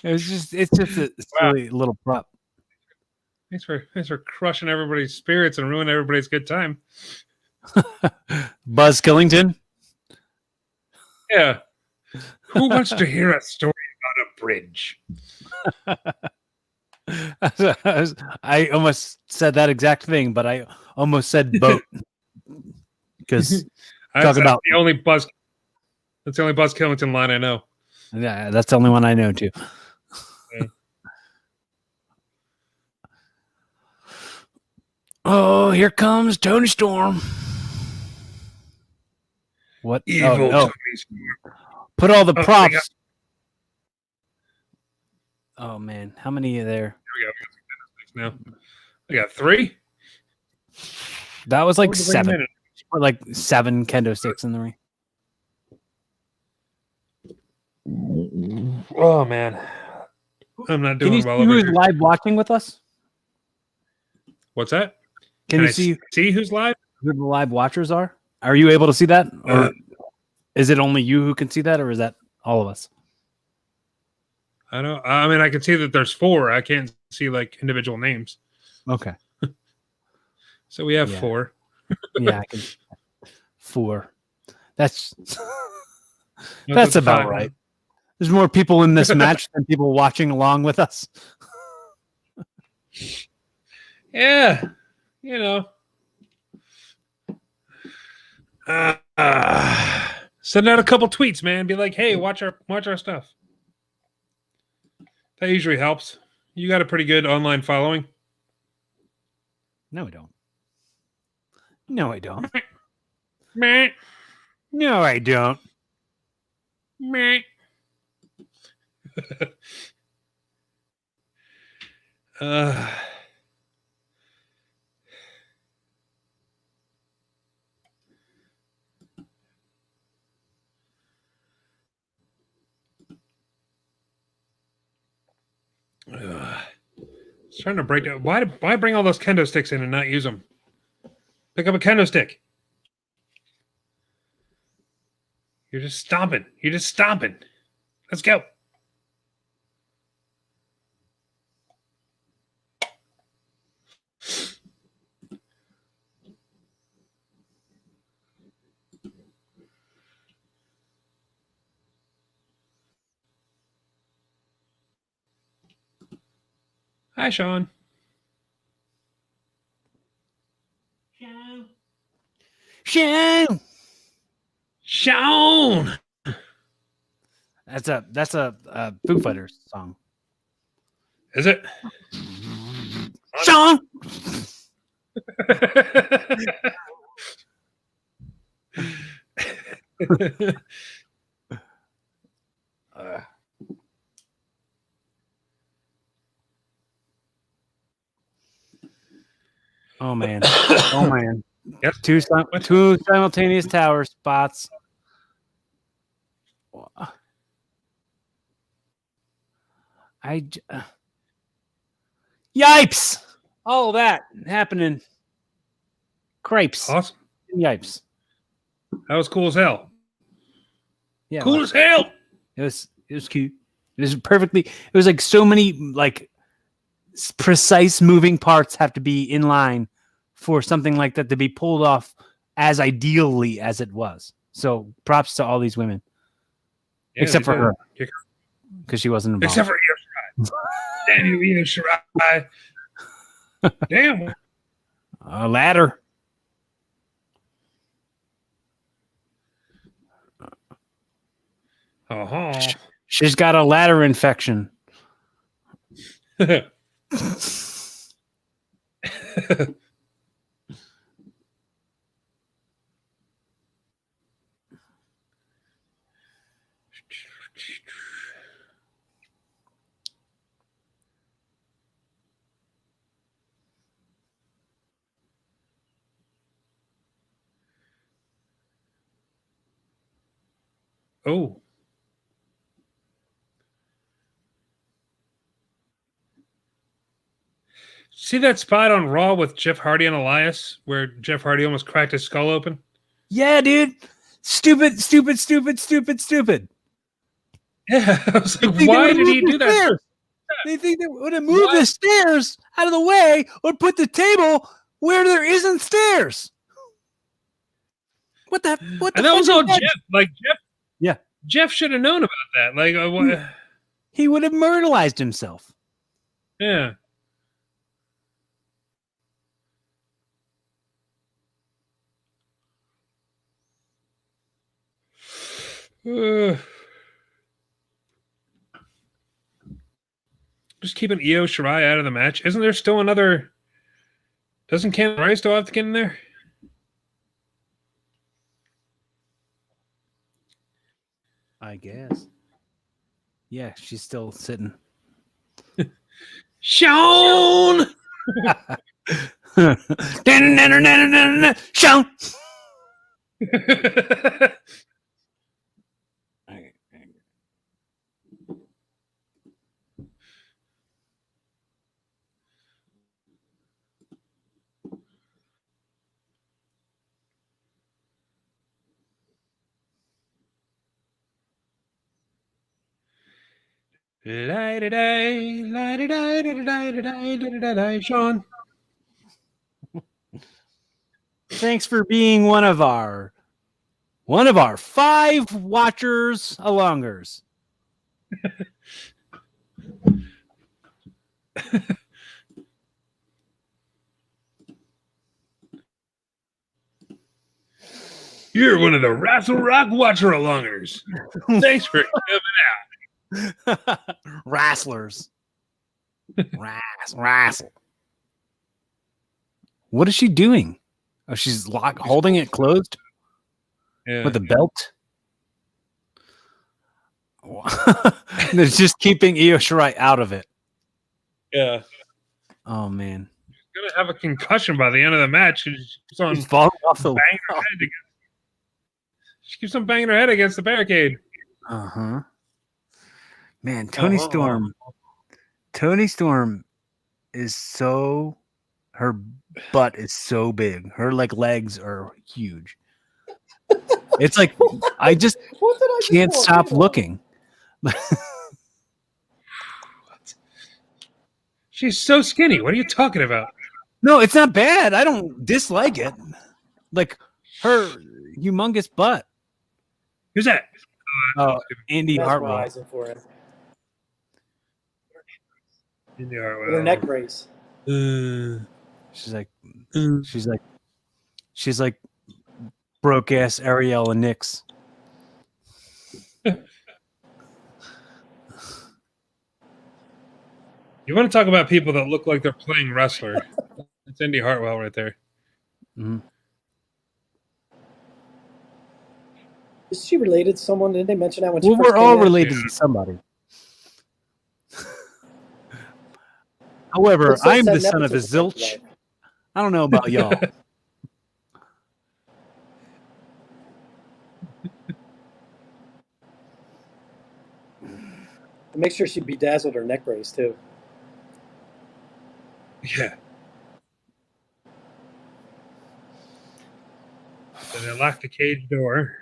S6: It's just a silly little prop.
S1: Thanks for crushing everybody's spirits and ruining everybody's good time.
S6: Buzz Killington?
S1: Yeah. Who wants to hear a story about a bridge?
S6: I almost said that exact thing, but I almost said boat. Because
S1: that's the only Buzz Killington line I know.
S6: Yeah, that's the only one I know too. Yeah. Oh, here comes Tony Storm. What?
S1: Evil Tony
S6: Storm. Put all the props. Oh man, how many are there?
S1: Here we go. Now we got 3.
S6: That was like 7. Or like 7 kendo sticks in the ring.
S1: Oh man, I'm not doing well.
S6: Can you see who's live watching with us?
S1: What's that?
S6: Can you see
S1: who's live?
S6: Who the live watchers are? Are you able to see that, or is it only you who can see that, or is that all of us?
S1: I don't. I mean, I can see that there's 4. I can't see like individual names.
S6: Okay.
S1: So we have 4.
S6: Yeah, I can. 4. That's about right. There's more people in this match than people watching along with us.
S1: Yeah, you know. Send out a couple tweets, man. Be like, hey, watch our stuff. That usually helps. You got a pretty good online following.
S6: No, I don't. No, I don't.
S1: Meh.
S6: No, I don't.
S1: Meh. It's trying to break down. Why bring all those kendo sticks in and not use them? Pick up a kendo stick. You're just stomping. Let's go. Hi, Sean. Sean.
S6: That's a Foo Fighters song.
S1: Is it?
S6: Sean. Oh man. Oh man.
S1: Yes.
S6: Two simultaneous tower spots. Yipes! All that happening. Crepes.
S1: Awesome.
S6: Yipes.
S1: That was cool as hell.
S6: Yeah.
S1: Cool as hell.
S6: It was cute. It was perfectly. It was like so many like precise moving parts have to be in line for something like that to be pulled off as ideally as it was. So props to all these women, except for her, because she wasn't involved.
S1: Except for Io Shirai. Damn you, Io Shirai. Damn.
S6: A ladder.
S1: Uh-huh.
S6: She's got a ladder infection.
S1: Oh. See that spot on Raw with Jeff Hardy and Elias where Jeff Hardy almost cracked his skull open?
S6: Yeah, dude. Stupid.
S1: Yeah. I was like, why did he do that?
S6: Stairs. They think they would have moved the stairs out of the way or put the table where there isn't stairs. What the?
S1: And that was all Jeff. Like Jeff.
S6: Yeah.
S1: Jeff should have known about that. Like,
S6: he would have myrtleized himself.
S1: Yeah. Just keeping Io Shirai out of the match. Isn't there still another? Doesn't Candice LeRae still have to get in there?
S6: I guess. Yeah, she's still sitting.
S1: Sean!
S6: Sean!
S1: Sean.
S6: Thanks for being one of our 5 watchers alongers.
S1: You're one of the Rassle Rock watcher-alongers. Thanks for coming out.
S6: Wrestlers. Rassle. What is she doing? Oh, she's holding it closed with a belt. It's just keeping Io Shirai out of it.
S1: Yeah.
S6: Oh man.
S1: She's gonna have a concussion by the end of the match. She's
S6: falling off the
S1: banging her head against. She keeps on banging her head against the barricade.
S6: Uh-huh. Man, Tony Storm. Tony Storm is so, her butt is so big. Her legs are huge. It's like I just can't stop looking.
S1: She's so skinny. What are you talking about?
S6: No, it's not bad. I don't dislike it. Like her humongous butt.
S1: Who's that?
S6: Andy Hartwell.
S1: Andy Hartwell.
S3: With her neck brace.
S6: She's like broke ass Ariel and Nix.
S1: You want to talk about people that look like they're playing wrestler? It's Andy Hartwell right there.
S6: Mm-hmm.
S3: Is she related to someone? Didn't they mention that when she
S6: Well,
S3: first
S6: we're all
S3: came in?
S6: related to somebody. However, I'm the son of a zilch. I don't know about y'all.
S3: Make sure she bedazzled her neck brace too.
S1: Yeah. So they locked the cage door.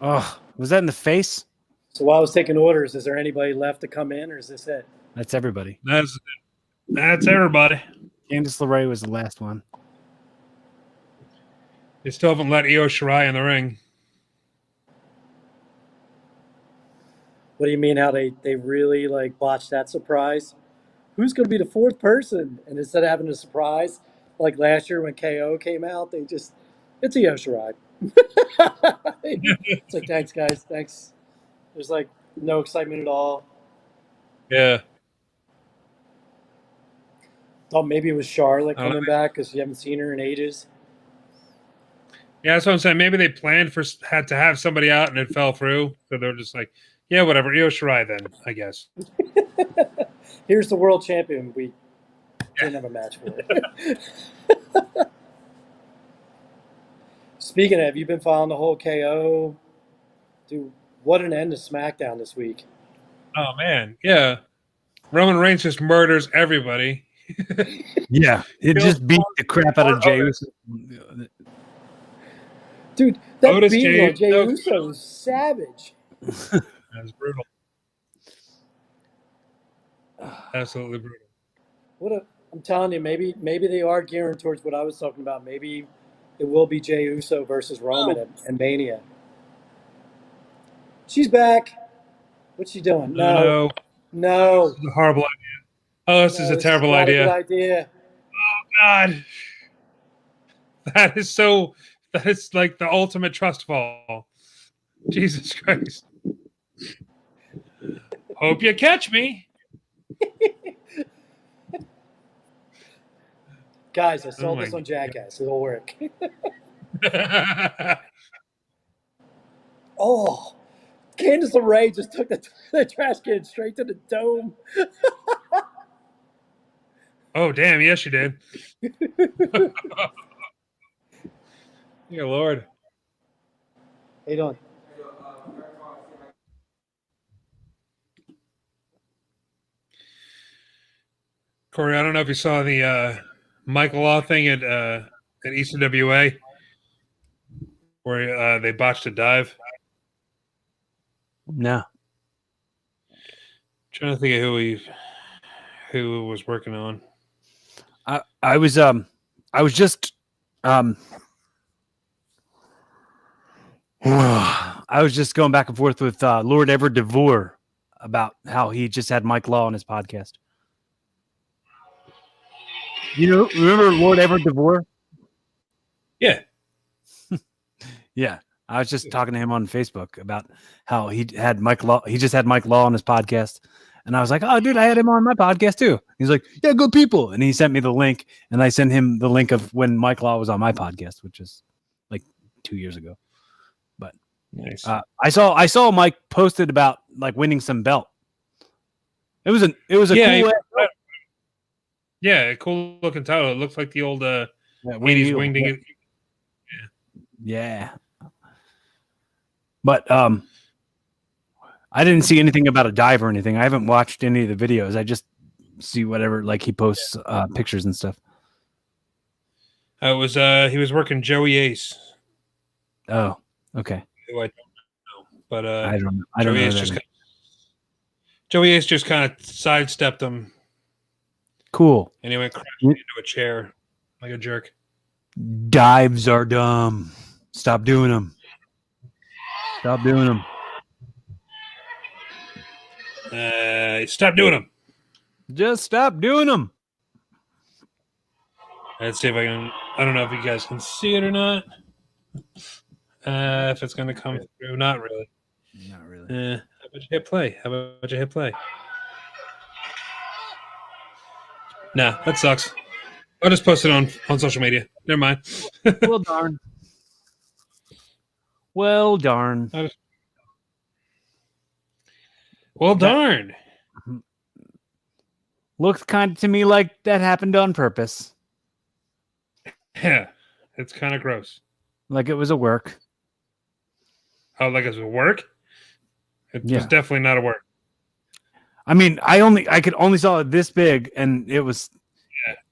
S6: Oh, was that in the face?
S3: So while I was taking orders, is there anybody left to come in, or is this it?
S6: That's everybody.
S1: That's everybody.
S6: Candice LeRae was the last one.
S1: They still haven't let Io Shirai in the ring.
S3: What do you mean? How they really botched that surprise? Who's going to be the fourth person? And instead of having a surprise like last year when KO came out, it's Io Shirai. It's like, thanks guys, thanks. There's no excitement at all.
S1: Yeah.
S3: Thought maybe it was Charlotte coming back because you haven't seen her in ages.
S1: Yeah, that's what I'm saying. Maybe they had to have somebody out and it fell through. So they're just like, yeah, whatever. Io Shirai then, I guess.
S3: Here's the world champion. We didn't have a match for it. Speaking of, have you been following the whole KO? Dude, what an end to SmackDown this week.
S1: Oh, man. Yeah. Roman Reigns just murders everybody.
S6: Yeah. It just beat the crap out of Jey Uso.
S3: Dude, that
S1: Otis
S3: beating on Jey Uso was savage.
S1: That was brutal. Absolutely brutal.
S3: I'm telling you, maybe they are gearing towards what I was talking about. Maybe it will be Jey Uso versus Roman and Mania. She's back. What's she doing? No.
S1: This is a horrible idea. Oh, this is a terrible idea.
S3: A good idea.
S1: Oh, God. That is like the ultimate trust fall. Jesus Christ. Hope you catch me.
S3: Guys, I saw this on Jackass. It'll work. Oh, Candice LeRae just took the trash can straight to the dome.
S1: Oh, damn. Yes, she did. Dear Lord.
S3: How you doing?
S1: Corey, I don't know if you saw the Michael Law thing at ECWA where they botched a dive.
S6: No.
S1: Trying to think of who was working on.
S6: I was just I was just going back and forth with Lord Everett DeVore about how he just had Mike Law on his podcast. You know, remember Lord Everett DeVore?
S1: Yeah.
S6: Yeah. I was just talking to him on Facebook about how he had Mike Law. He just had Mike Law on his podcast. And I was like, oh, dude, I had him on my podcast too. He's like, yeah, good people. And he sent me the link. And I sent him the link of when Mike Law was on my podcast, which is like 2 years ago. But
S1: nice.
S6: I saw Mike posted about like winning some belt. It was a cool
S1: a cool looking title. It looks like the old 80s wingding.
S6: Yeah. But I didn't see anything about a dive or anything. I haven't watched any of the videos. I just see whatever like he posts pictures and stuff.
S1: He was working Joey Ace.
S6: Oh, okay.
S1: Who I don't know, but
S6: I don't know.
S1: Joey Ace just kind of sidestepped him.
S6: Cool.
S1: And he went crashing into a chair like a jerk.
S6: Dives are dumb. Stop doing them. Stop doing them.
S1: Stop doing them.
S6: Just stop doing them.
S1: Let's see if I can. I don't know if you guys can see it or not. If it's going to come through. Not really.
S6: Not really.
S1: How about you hit play? Nah, that sucks. I'll just post it on social media. Never mind.
S6: Well, darn. Well, darn.
S1: Well, darn.
S6: Looks kind of to me like that happened on purpose.
S1: Yeah, it's kind of gross.
S6: Like it was a work.
S1: Oh, like it was a work? It was definitely not a work.
S6: I mean, I could only saw it this big, and it was.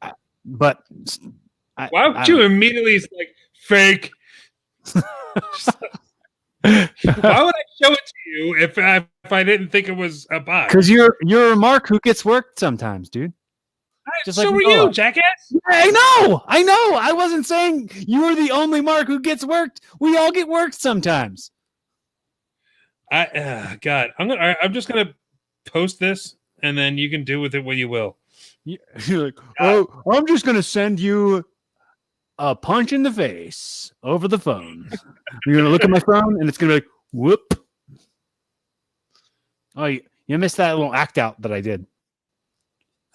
S1: Yeah.
S6: But
S1: why would you immediately like fake? Why would I show it to you if I didn't think it was a bot?
S6: Because you're a Mark who gets worked sometimes, dude.
S1: Just so like you, jackass.
S6: Yeah, I know. I wasn't saying you were the only Mark who gets worked. We all get worked sometimes.
S1: God, I'm just gonna post this, and then you can do with it what you will.
S6: You're like, oh, I'm just gonna send you a punch in the face over the phone. You're gonna look at my phone, and it's gonna be like, whoop. Oh, you missed that little act out that I did.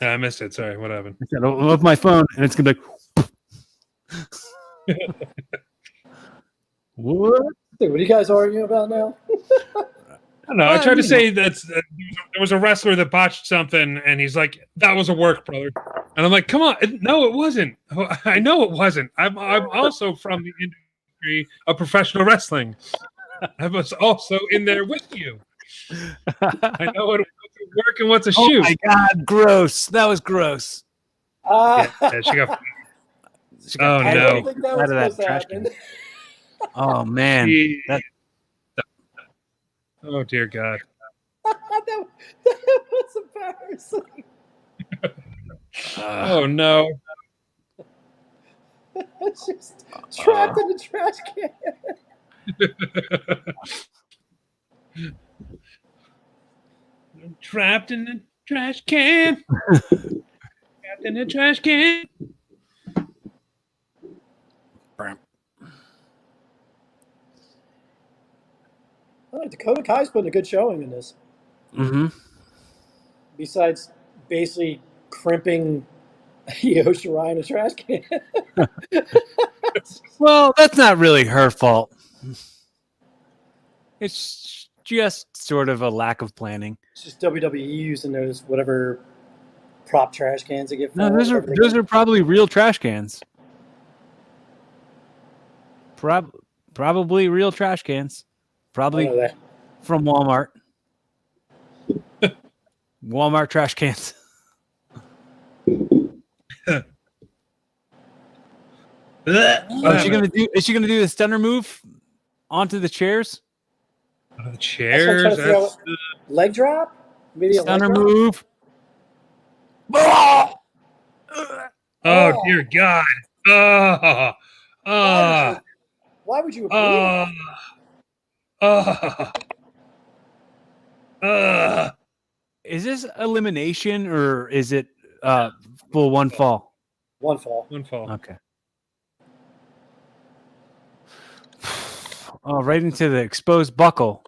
S1: I missed it. Sorry, what happened?
S6: I said, I'll open my phone, and it's gonna be like, what?
S3: Dude, what are you guys arguing about now?
S1: I don't know. I tried to say that there was a wrestler that botched something, and he's like, "That was a work, brother." And I'm like, "Come on, no, it wasn't. I know it wasn't. I'm also from the industry of professional wrestling. I was also in there with you. I know what's a work and what's a shoot."
S6: Oh my god, gross! That was gross.
S1: Yeah, she got. Oh
S3: I
S1: no!
S3: don't think that was
S6: Out of that
S3: supposed to
S6: trash
S3: happen.
S6: can. Oh man!
S1: Oh dear God!
S3: that was embarrassing.
S1: Oh no!
S3: It's just trapped in a trash can.
S1: Trapped in the trash can. Trapped in the trash can.
S3: Dakota Kai's putting a good showing in this.
S6: Mm-hmm.
S3: Besides basically crimping Io Shirai in a trash can.
S6: Well, that's not really her fault. It's just sort of a lack of planning.
S3: It's just WWE using those whatever prop trash cans they get.
S6: No, those are probably real trash cans. Probably real trash cans. Probably from Walmart. Walmart trash cans. Is she gonna do the stunner move onto the chairs?
S1: The chairs.
S3: Leg drop. Maybe
S6: stunner
S3: a leg drop?
S6: move.
S1: Oh dear God!
S3: Why would you?
S6: Is this elimination or is it full one fall?
S3: One fall.
S1: One fall.
S6: Okay. Oh, right into the exposed buckle.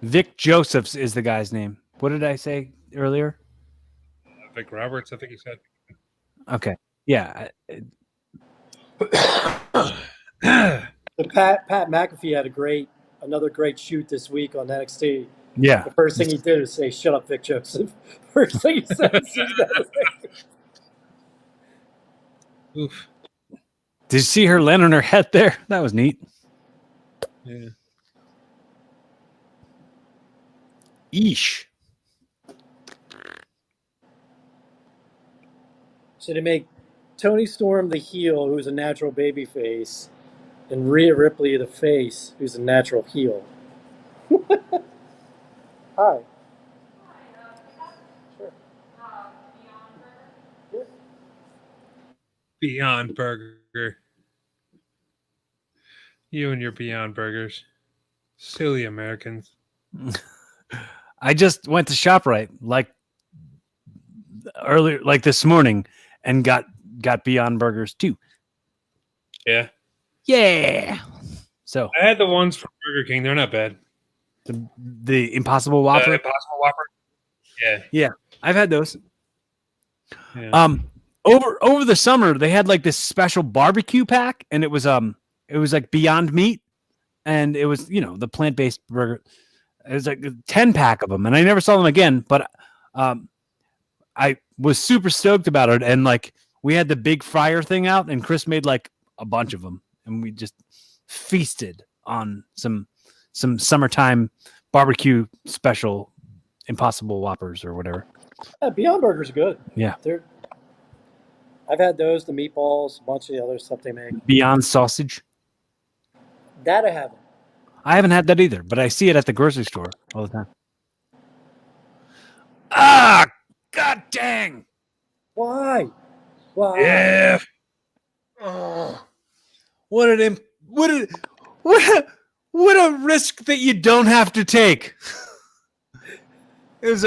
S6: Vic Josephs is the guy's name. What did I say earlier?
S1: Vic Roberts, I think he said.
S6: Okay. Yeah.
S3: The Pat McAfee had another great shoot this week on NXT.
S6: Yeah.
S3: The first thing he did was say, "Shut up, Vic Joseph." First thing he said.
S1: Oof.
S6: Did you see her land on her head there? That was neat.
S1: Yeah.
S6: Eesh.
S3: So to make Tony Storm the heel, who's a natural baby face, and Rhea Ripley the face, who's a natural heel. Hi. Sure.
S1: Beyond Burger. You and your Beyond Burgers. Silly Americans.
S6: I just went to ShopRite like earlier, like this morning, and got Beyond Burgers too.
S1: Yeah.
S6: Yeah. So
S1: I had the ones from Burger King. They're not bad.
S6: The Impossible Whopper.
S1: Impossible Whopper. Yeah.
S6: Yeah. I've had those.
S1: Yeah.
S6: Over the summer they had like this special barbecue pack, and it was like Beyond Meat, and it was, you know, the plant-based burger. It was like a 10-pack of them, and I never saw them again, but I was super stoked about it. And like, we had the big fryer thing out, and Chris made like a bunch of them, and we just feasted on some summertime barbecue special Impossible Whoppers or whatever.
S3: Yeah, Beyond Burger's good.
S6: Yeah.
S3: I've had those, the meatballs, a bunch of the other stuff they make.
S6: Beyond Sausage.
S3: That I haven't.
S6: I haven't had that either, but I see it at the grocery store all the time. Ah, god dang!
S3: Why?
S1: Yeah.
S6: Oh, what a risk that you don't have to take. It was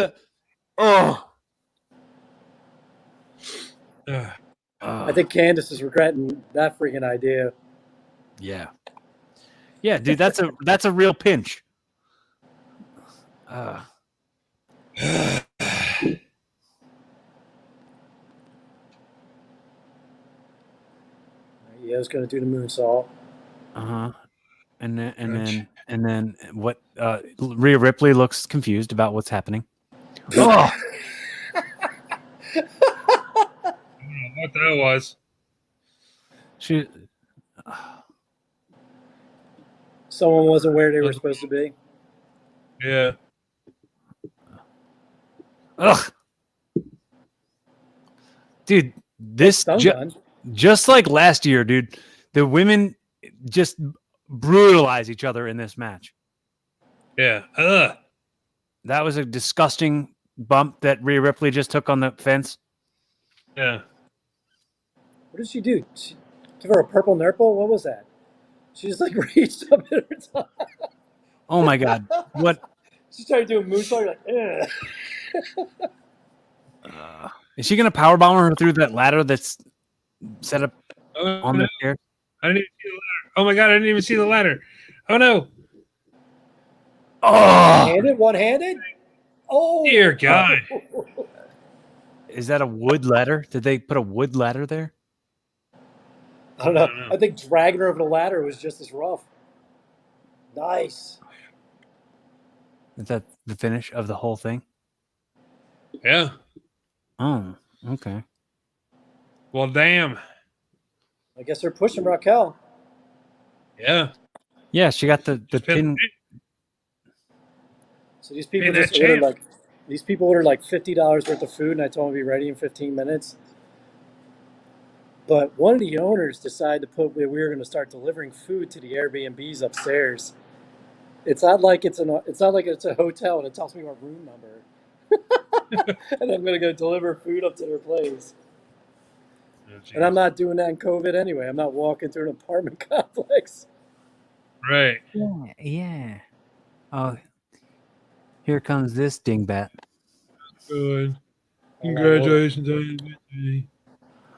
S3: I think Candace is regretting that freaking idea.
S6: Yeah. Yeah, dude, that's a real pinch.
S3: Yeah, I was going to do the moonsault.
S6: And then what? Rhea Ripley looks confused about what's happening. Oh!
S1: I don't know what that was.
S3: Someone wasn't where they were supposed to be.
S1: Yeah.
S6: Ugh. Dude, this just like last year, dude. The women just brutalize each other in this match.
S1: Yeah.
S6: That was a disgusting bump that Rhea Ripley just took on the fence.
S1: Yeah.
S3: What did she do? She give her a purple nurple? What was that? She just like reached up at her top.
S6: Oh my god! What?
S3: She started doing moonsault. Like,
S6: is she gonna powerbomb her through that ladder that's set up on the chair?
S1: I didn't even see the ladder. Oh my god! I didn't even see the ladder. Oh no!
S6: Oh!
S3: One-handed? Oh,
S1: dear God!
S6: Is that a wood ladder? Did they put a wood ladder there?
S3: I don't know. I think dragging her over the ladder was just as rough. Nice.
S6: Is that the finish of the whole thing?
S1: Yeah.
S6: Oh, okay.
S1: Well, damn.
S3: I guess they're pushing Raquel.
S1: Yeah.
S6: Yeah, she got the pin.
S3: So these people just ordered like $50 worth of food, and I told them to be ready in 15 minutes. But one of the owners decided to we were going to start delivering food to the Airbnbs upstairs. It's not like it's a hotel and it tells me my room number, and I'm going to go deliver food up to their place. Oh, and I'm not doing that in COVID anyway. I'm not walking through an apartment complex.
S1: Right.
S6: Yeah. Oh, here comes this dingbat.
S1: Good. Congratulations on your victory.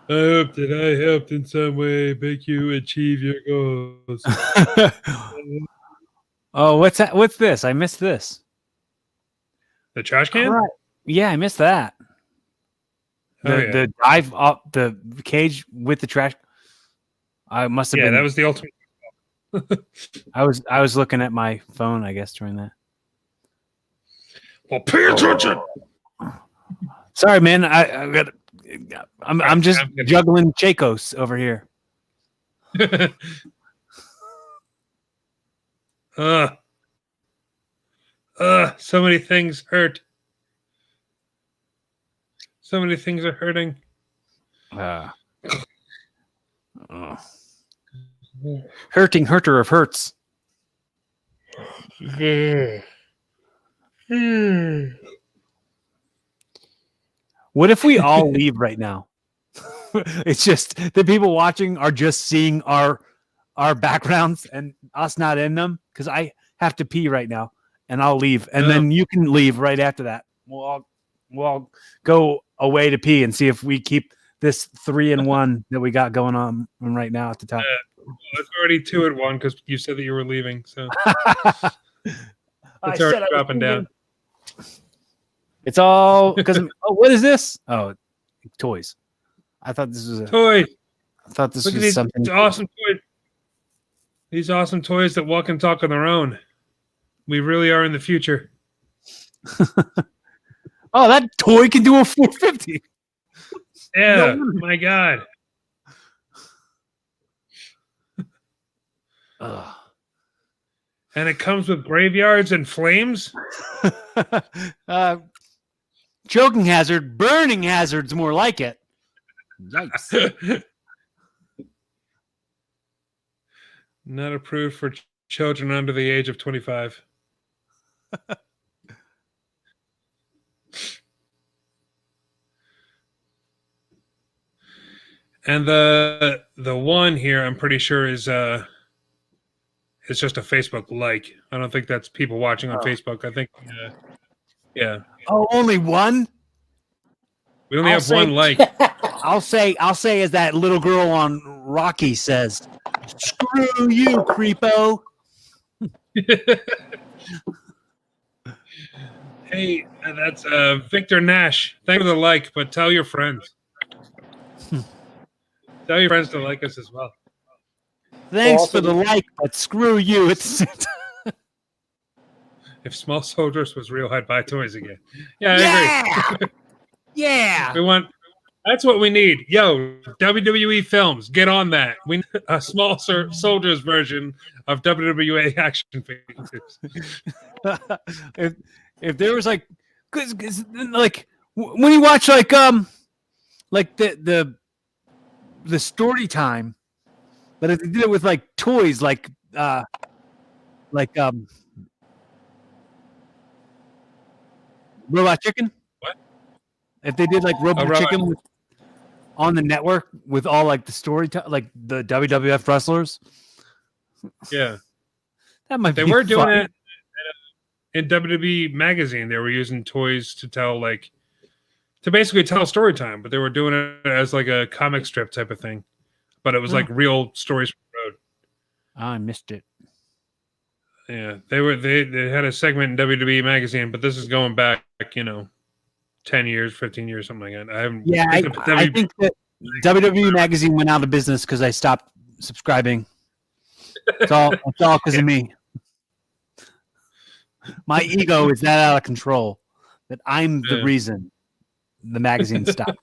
S1: I hope that I helped in some way make you achieve your goals.
S6: Oh, what's that? What's this? I missed this.
S1: The trash can?
S6: Right. Yeah, I missed that. The dive up the cage with the trash. I must have been.
S1: Yeah, that was the ultimate.
S6: I was looking at my phone, I guess, during that.
S1: Well, pay attention.
S6: Sorry, man. I'm just juggling Chacos over here.
S1: So many things hurt. So many things are hurting.
S6: Hurting hurter of hurts. What if we all leave right now? It's just the people watching are just seeing our backgrounds and us not in them, because I have to pee right now and I'll leave, and then you can leave right after that. We'll all go away to pee and see if we keep this 3-1 that we got going on right now at the top.
S1: It's already 2-1 because you said that you were leaving, so
S6: it's
S1: already dropping down.
S6: It's all because what is this? Oh, toys. I thought this was a
S1: toy.
S6: I thought this
S1: Look
S6: was
S1: at these
S6: something
S1: awesome toys. These awesome toys that walk and talk on their own. We really are in the future.
S6: Oh, that toy can do a 450.
S1: Yeah, no, my God. And it comes with graveyards and flames.
S6: Choking hazard, burning hazard's more like it. Yikes.
S1: Not approved for children under the age of 25. And the one here, I'm pretty sure is it's just a Facebook like. I don't think that's people watching on Facebook. I think, yeah.
S6: Oh, only one?
S1: We only have one like.
S6: I'll say as that little girl on Rocky says, "Screw you, creepo."
S1: Hey, that's Victor Nash. Thank you for the like, but tell your friends. Tell your friends to like us as well.
S6: Thanks for the like, but screw you. It's
S1: if Small Soldiers was real, I'd buy toys again. Yeah, I agree.
S6: Yeah.
S1: That's what we need. Yo, WWE Films, get on that. We need a Small Soldiers version of WWE action figures.
S6: if there was like, cause like when you watch like the story time, but if they did it with like toys, like Robot Chicken.
S1: What?
S6: If they did like Robot Chicken on the network with all like the story, like the WWF wrestlers.
S1: Yeah,
S6: that might.
S1: They were doing it in WWE magazine. They were using toys to basically tell story time, but they were doing it as like a comic strip type of thing. But it was like real stories from the road.
S6: I missed it.
S1: Yeah, they had a segment in WWE magazine, but this is going back, 10 years, 15 years, something like that. I haven't.
S6: Yeah, I think that WWE magazine went out of business because I stopped subscribing. It's all because of me. My ego is that out of control that I'm the reason the magazine stopped.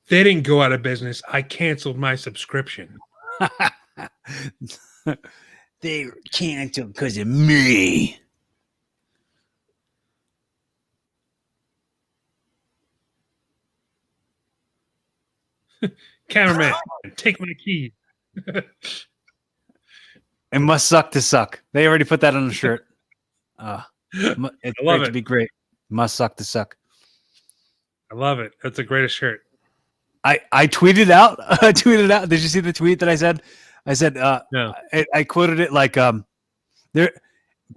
S1: They didn't go out of business. I canceled my subscription.
S6: They were canceled because of me.
S1: Cameraman, take my key.
S6: It must suck to suck. They already put that on the shirt. It's great to be great. Must suck to suck.
S1: I love it. That's the greatest shirt.
S6: I tweeted out. Did you see the tweet that I said? I said,
S1: No.
S6: I quoted it like, there.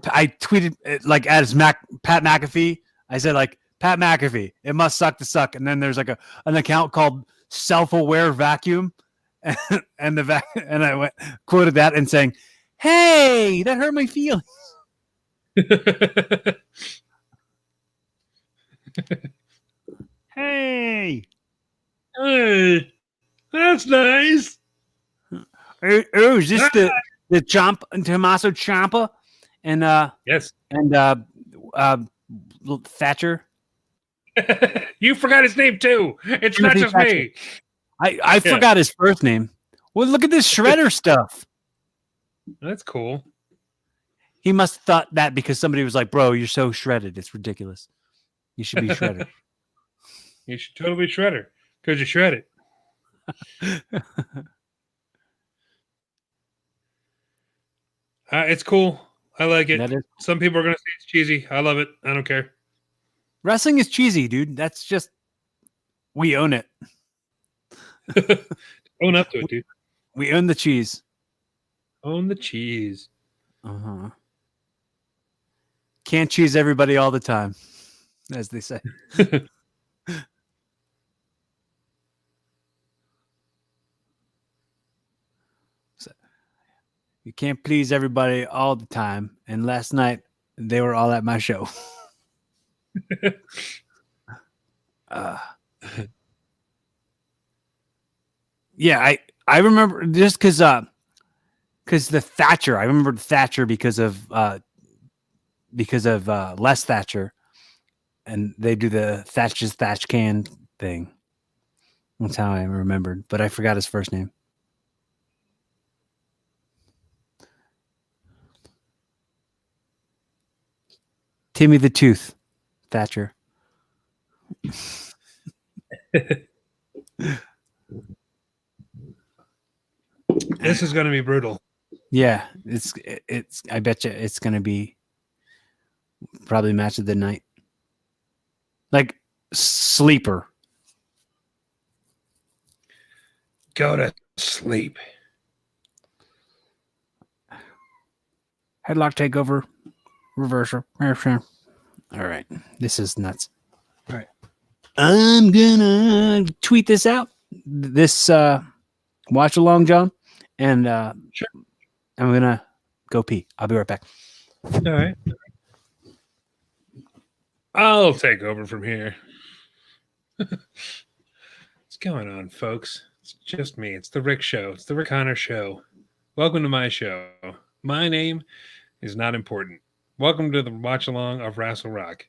S6: I tweeted it like as Pat McAfee. I said like Pat McAfee. It must suck to suck. And then there's like an account called Self-Aware Vacuum, and I quoted that and saying, "Hey, that hurt my feelings." Hey,
S1: that's nice.
S6: Oh, is this the Tommaso Ciampa and
S1: yes,
S6: and Thatcher?
S1: You forgot his name too. It's Timothy not just Thatcher. Me.
S6: I forgot his first name. Well, look at this Shredder stuff.
S1: That's cool.
S6: He must have thought that because somebody was like, "Bro, you're so shredded. It's ridiculous. You should be Shredder."
S1: You should totally be Shredder because you're shredded. It's cool. I like it. Some people are going to say it's cheesy. I love it. I don't care.
S6: Wrestling is cheesy, dude. That's just, we own it.
S1: Own up to it, dude.
S6: We own the cheese.
S1: Own the cheese.
S6: Uh-huh. Can't cheese everybody all the time, as they say. You can't please everybody all the time. And last night, they were all at my show. Yeah, I remember just because the Thatcher. I remember Thatcher because of Les Thatcher, and they do the Thatcher's Thatch Can thing. That's how I remembered, but I forgot his first name. Timmy the Tooth Thatcher.
S1: This is going to be brutal.
S6: Yeah, it's. I bet you it's going to be probably match of the night. Like sleeper.
S1: Go to sleep.
S6: Headlock takeover. Reversal. All right. This is nuts. All right. I'm gonna tweet this out. This watch along, John. And
S1: sure.
S6: I'm gonna go pee. I'll be right back.
S1: All right. I'll take over from here. What's going on, folks? It's just me. It's the Rick Show. It's the Rick Connor Show. Welcome to my show. My name is not important. Welcome to the watch along of Rassle Rock.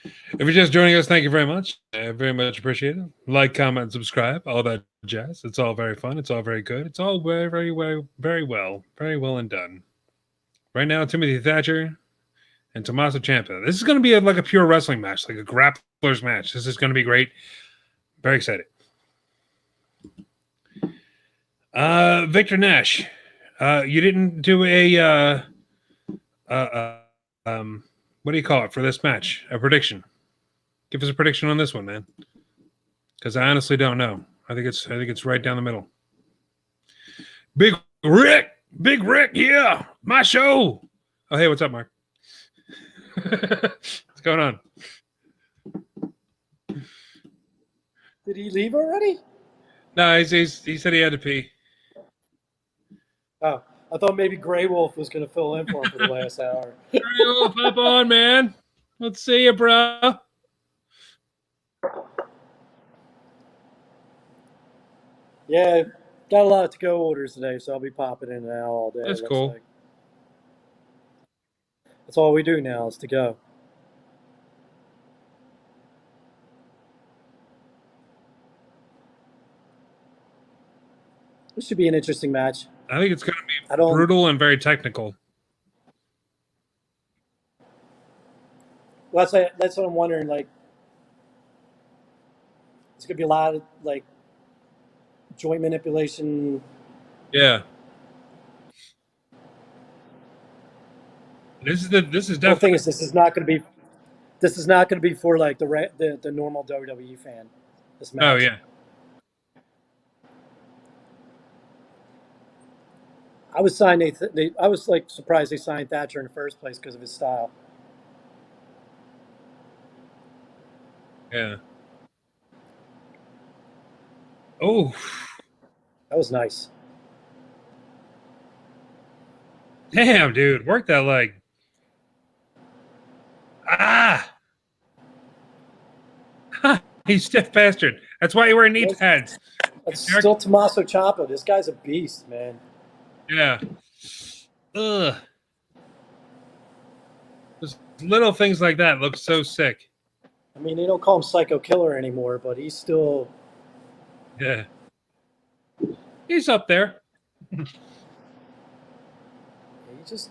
S1: If you're just joining us, thank you very much. I very much appreciate it. Like, comment, subscribe, all that jazz. It's all very fun. It's all very good. It's all very, very well and done. Right now, Timothy Thatcher and Tommaso Ciampa. This is going to be like a pure wrestling match, like a grappler's match. This is going to be great. Very excited. Victor Nash, you didn't do a what do you call it for this match? A prediction. Give us a prediction on this one, man. Because I honestly don't know. I think it's right down the middle. Big Rick, yeah, my show. Oh, hey, what's up, Mark? What's going on?
S3: Did he leave already?
S1: No, he said he had to pee.
S3: Oh, I thought maybe Grey Wolf was going to fill in for him for the last hour.
S1: Grey Wolf, up on, man. Let's see you, bro.
S3: Yeah, got a lot of to-go orders today, so I'll be popping in and out all day.
S1: That's cool.
S3: Like. That's all we do now is to go. This should be an interesting match.
S1: I think it's going to be brutal and very technical.
S3: Well, that's what I'm wondering. Like, it's going to be a lot of like joint manipulation.
S1: Yeah. This is definitely.
S3: The thing is, this is not going to be for like the normal WWE fan. This match.
S1: Oh yeah.
S3: I was signed. I was like surprised they signed Thatcher in the first place because of his style.
S1: Yeah. Oh,
S3: that was nice.
S1: Damn, dude, work that leg. Ah, he's stiff bastard. That's why you wear knee pads.
S3: That's still Tommaso Ciampa. This guy's a beast, man.
S1: Yeah. Ugh. Just little things like that look so sick.
S3: I mean, they don't call him Psycho Killer anymore, but he's still.
S1: Yeah. He's up there.
S3: He just.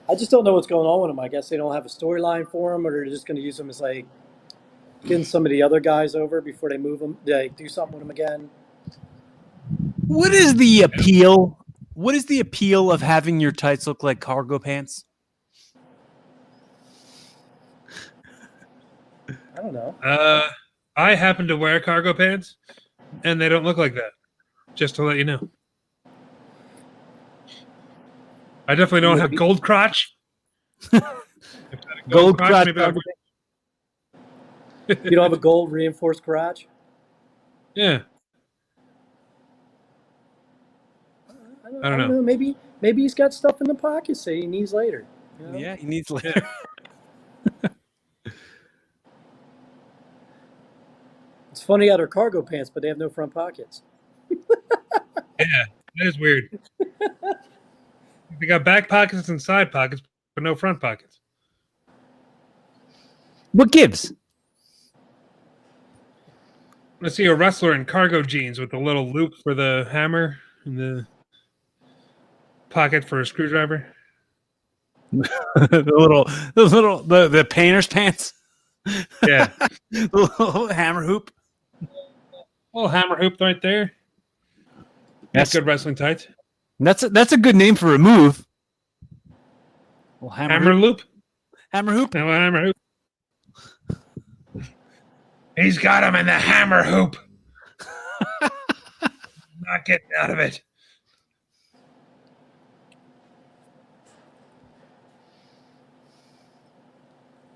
S3: I just don't know what's going on with him. I guess they don't have a storyline for him, or they're just going to use him as like getting some of the other guys over before they move him. They do something with him again.
S6: What is the appeal? What is the appeal of having your tights look like cargo pants?
S3: I don't know.
S1: I happen to wear cargo pants, and they don't look like that. Just to let you know. I definitely don't have gold crotch.
S6: Gold crotch.
S3: You don't have a gold reinforced crotch?
S1: Yeah. I don't know.
S3: Maybe he's got stuff in the pocket say he needs later. You know?
S6: Yeah, he needs later.
S3: It's funny how they're cargo pants, but they have no front pockets.
S1: Yeah, that is weird. They got back pockets and side pockets, but no front pockets.
S6: What gives?
S1: I see a wrestler in cargo jeans with a little loop for the hammer and the pocket for a screwdriver.
S6: the painter's pants.
S1: Yeah.
S6: The little hammer hoop.
S1: Little hammer hoop right there. That's good wrestling tights.
S6: That's a good name for a move. Well,
S1: hammer loop.
S6: Hammer hoop.
S1: No, hammer hoop. He's got him in the hammer hoop. Not getting out of it.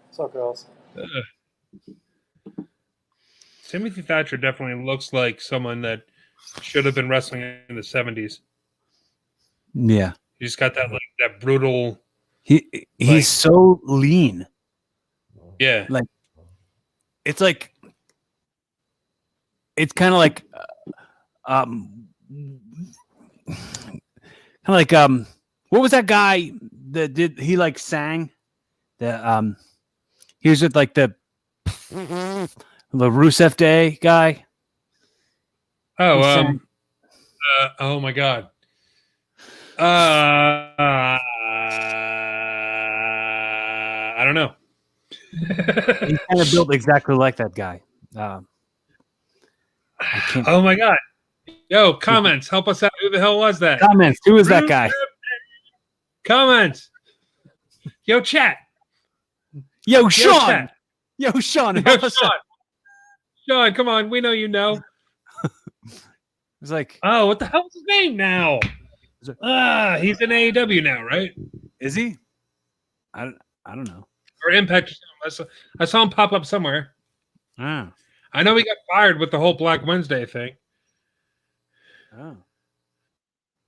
S3: What's up, girls?
S1: Timothy Thatcher definitely looks like someone that should have been wrestling in the 70s.
S6: Yeah.
S1: He just got that that brutal.
S6: He's so lean.
S1: Yeah.
S6: It's kind of like what was that guy that did he sang the he was with the Rusev Day guy.
S1: Oh oh my god. I don't know.
S6: He's kind of built exactly like that guy.
S1: Oh my god. Yo, comments. Help us out. Who the hell was that?
S6: Comments. Who is that guy?
S1: Comments. Yo, chat.
S6: Yo, Sean.
S1: Chat.
S6: Yo, Sean.
S1: Yo, Sean. Sean, come on. We know you know.
S6: It's like,
S1: oh, what the hell is his name now? He's in AEW now, right?
S6: Is he? I don't know.
S1: Or Impact. I saw him pop up somewhere.
S6: Oh.
S1: I know he got fired with the whole Black Wednesday thing.
S6: Oh.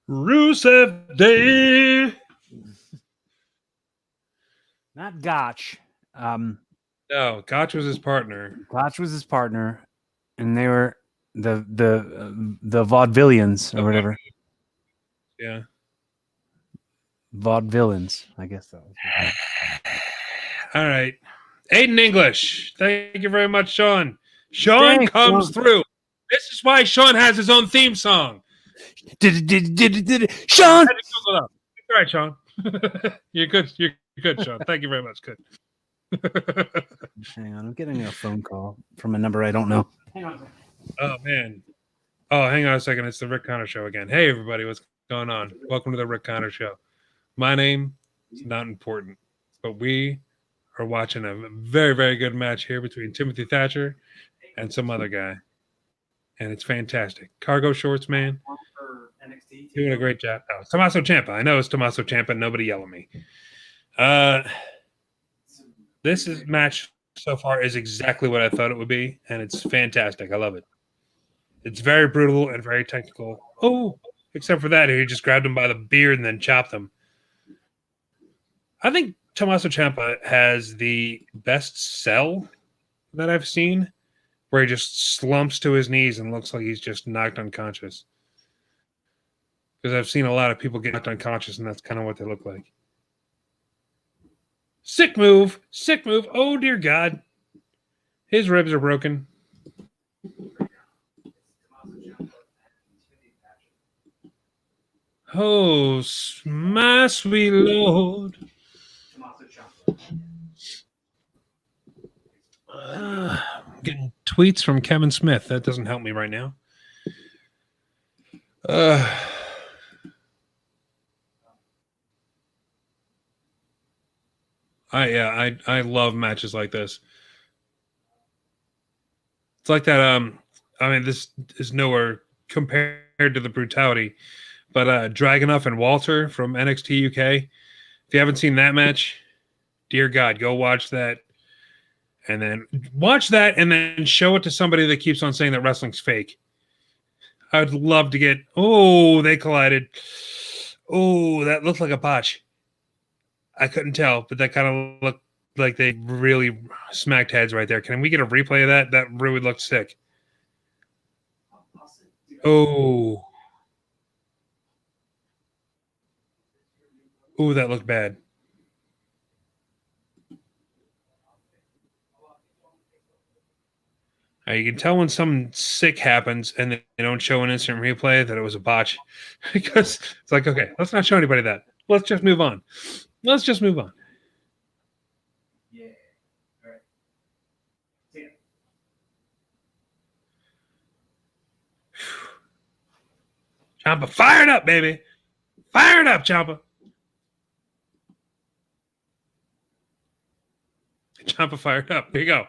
S1: Rusev Day.
S6: Not Gotch.
S1: No, Gotch was his partner.
S6: Gotch was his partner, and they were the vaudevillians or whatever.
S1: Yeah.
S6: Vaudevillains, I guess that was.
S1: All right. Aiden English. Thank you very much, Sean. Sean comes through. This is why Sean has his own theme song.
S6: Sean!
S1: All right, Sean. You're good. You're good, Sean. Thank you very much. Good.
S6: Hang on. I'm getting a phone call from a number I don't know. Hang on.
S1: Oh, man. Oh, hang on a second. It's the Rick Connor Show again. Hey, everybody. What's going on? Welcome to the Rick Connor Show. My name is not important, but we are watching a very, very good match here between Timothy Thatcher and some other guy. and it's fantastic. Cargo shorts, man. Doing a great job. Oh, Tommaso Ciampa. I know it's Tommaso Ciampa. Nobody yell at me. This match so far is exactly what I thought it would be, and it's fantastic. I love it. It's very brutal and very technical. Oh, except for that, he just grabbed him by the beard and then chopped him. I think Tommaso Ciampa has the best sell that I've seen, where he just slumps to his knees and looks like he's just knocked unconscious. Because I've seen a lot of people get knocked unconscious, and that's kind of what they look like. Sick move. Sick move. Oh, dear God. His ribs are broken. Oh, my sweet Lord. Getting tweets from Kevin Smith. That doesn't help me right now. I love matches like this. It's like that. I mean, this is nowhere compared to the brutality, but Dragunov and Walter from NXT UK. If you haven't seen that match, dear God, go watch that, and then show it to somebody that keeps on saying that wrestling's fake. I'd love to get. Oh, they collided. Oh, that looked like a botch. I couldn't tell, but that kind of looked like they really smacked heads right there. Can we get a replay of that? That really looked sick. Oh. Oh, that looked bad. You can tell when something sick happens and they don't show an instant replay that it was a botch. Because it's like, okay, let's not show anybody that. Let's just move on. Yeah. All right. See ya. Ciampa, fire it up, baby. Fire it up, Ciampa. Ciampa fired up. There you go.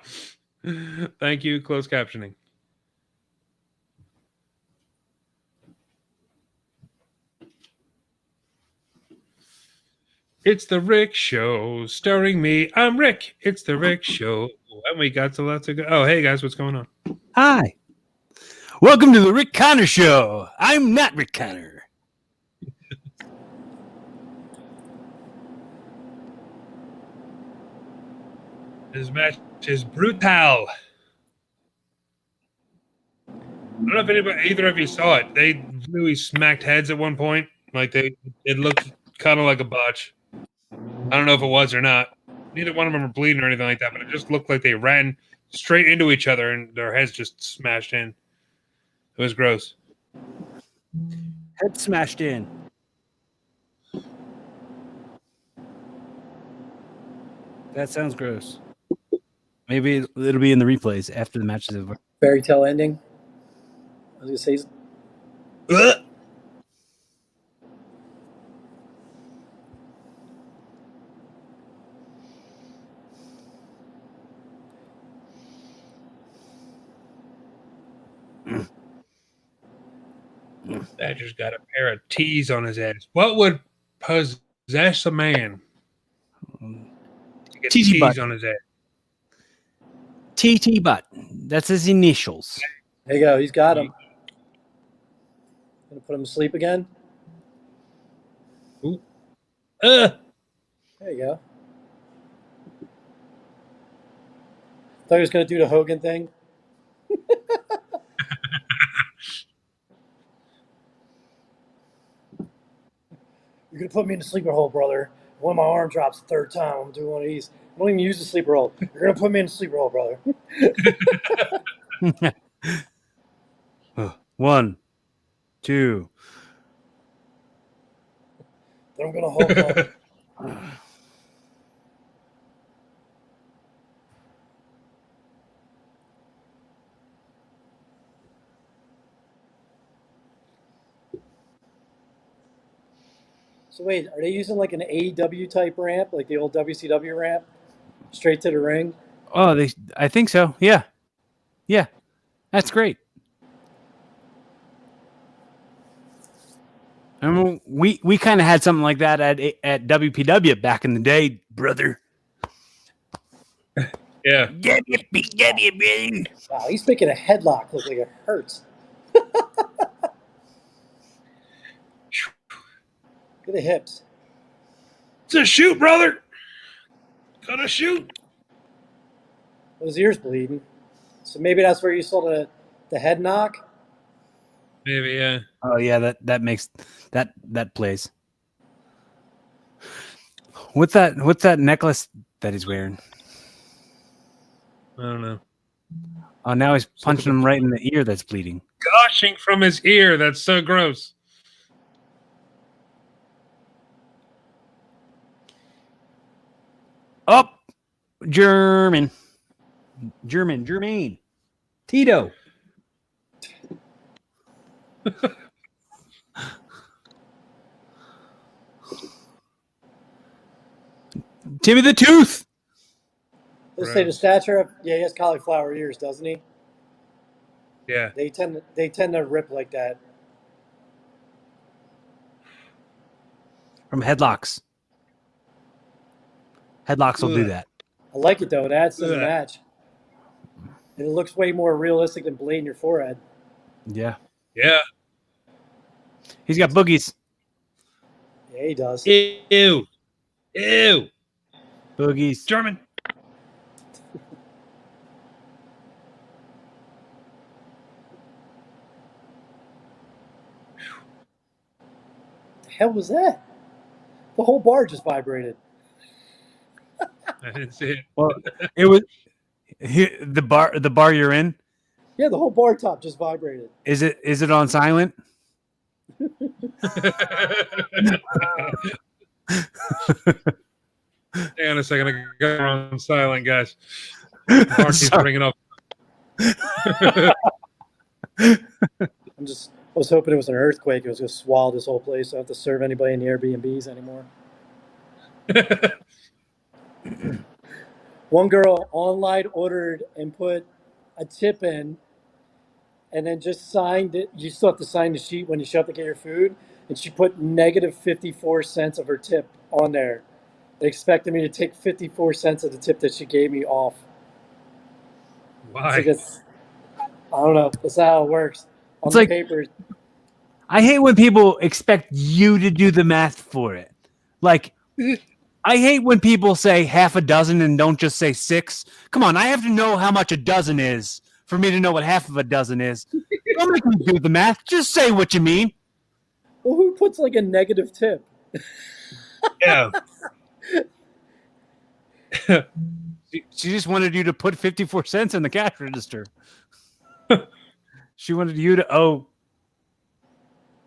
S1: Thank you. Closed captioning. It's the Rick Show, starring me. I'm Rick. It's the Rick Show. And we got to lots of go. Oh, hey guys, what's going on?
S6: Hi. Welcome to the Rick Connor Show. I'm not Rick Connor.
S1: This match is brutal. I don't know if either of you saw it. They really smacked heads at one point. Like it looked kind of like a botch. I don't know if it was or not. Neither one of them were bleeding or anything like that, but it just looked like they ran straight into each other and their heads just smashed in. It was gross.
S6: Head smashed in. That sounds gross. Maybe it'll be in the replays after the match is over.
S3: Fairy tale ending. I was going to say.
S1: Badger's got a pair of T's on his ass. What would possess a man to get
S6: TT
S1: T's
S6: butt.
S1: on his ass?
S6: TT butt. That's his initials.
S3: There you go. He's got him. Gonna put him to sleep again.
S1: Ooh.
S3: There you go. Thought he was gonna do the Hogan thing. You're going to put me in the sleeper hole, brother. When my arm drops the third time, I'm doing one of these. I don't even use the sleeper hole. You're going to put me in the sleeper hole, brother.
S6: 1, 2.
S3: Then I'm going to hold up. So wait, are they using like an AEW type ramp, like the old WCW ramp, straight to the ring?
S6: Oh, I think so. Yeah. That's great. I mean, we kind of had something like that at WPW back in the day, brother.
S1: Yeah.
S6: WPW, brother.
S3: Wow, he's making a headlock look like it hurts. Look at the hips.
S1: It's a shoot, brother. Gotta shoot.
S3: His ears bleeding. So maybe that's where you saw the head knock.
S1: Maybe, yeah.
S6: Oh yeah, that makes that plays. What's that necklace that he's wearing?
S1: I don't know.
S6: Oh, now he's punching him right in the ear that's bleeding.
S1: Gushing from his ear. That's so gross.
S6: Up, Germain. Tito. Timmy the Tooth.
S3: Let's say the stature of he has cauliflower ears, doesn't he?
S1: Yeah.
S3: They tend to rip like that.
S6: From headlocks. Headlocks will do that.
S3: I like it though. It adds to the match. And it looks way more realistic than bleeding your forehead.
S6: Yeah.
S1: Yeah.
S6: He's got boogies.
S3: Yeah, he does.
S1: Ew.
S6: Boogies.
S1: German.
S3: What the hell was that? The whole bar just vibrated.
S1: I didn't see it.
S6: Well, it was the bar you're in.
S3: Yeah, the whole bar top just vibrated.
S6: Is it on silent?
S1: Hang on a second. I got it on silent, guys. Marky's bringing up.
S3: I was hoping it was an earthquake. It was going to swallow this whole place. So I don't have to serve anybody in the Airbnbs anymore. One girl online ordered and put a tip in and then just signed it. You still have to sign the sheet when you show up to get your food. And she put negative 54 cents of her tip on there. They expected me to take 54 cents of the tip that she gave me off.
S1: Why?
S3: I don't know. That's how it works. On the paper.
S6: I hate when people expect you to do the math for it. Like, I hate when people say half a dozen and don't just say 6. Come on, I have to know how much a dozen is for me to know what half of a dozen is. Don't make me do the math. Just say what you mean.
S3: Well, who puts like a negative tip?
S1: Yeah.
S6: She just wanted you to put 54 cents in the cash register. She wanted you to owe.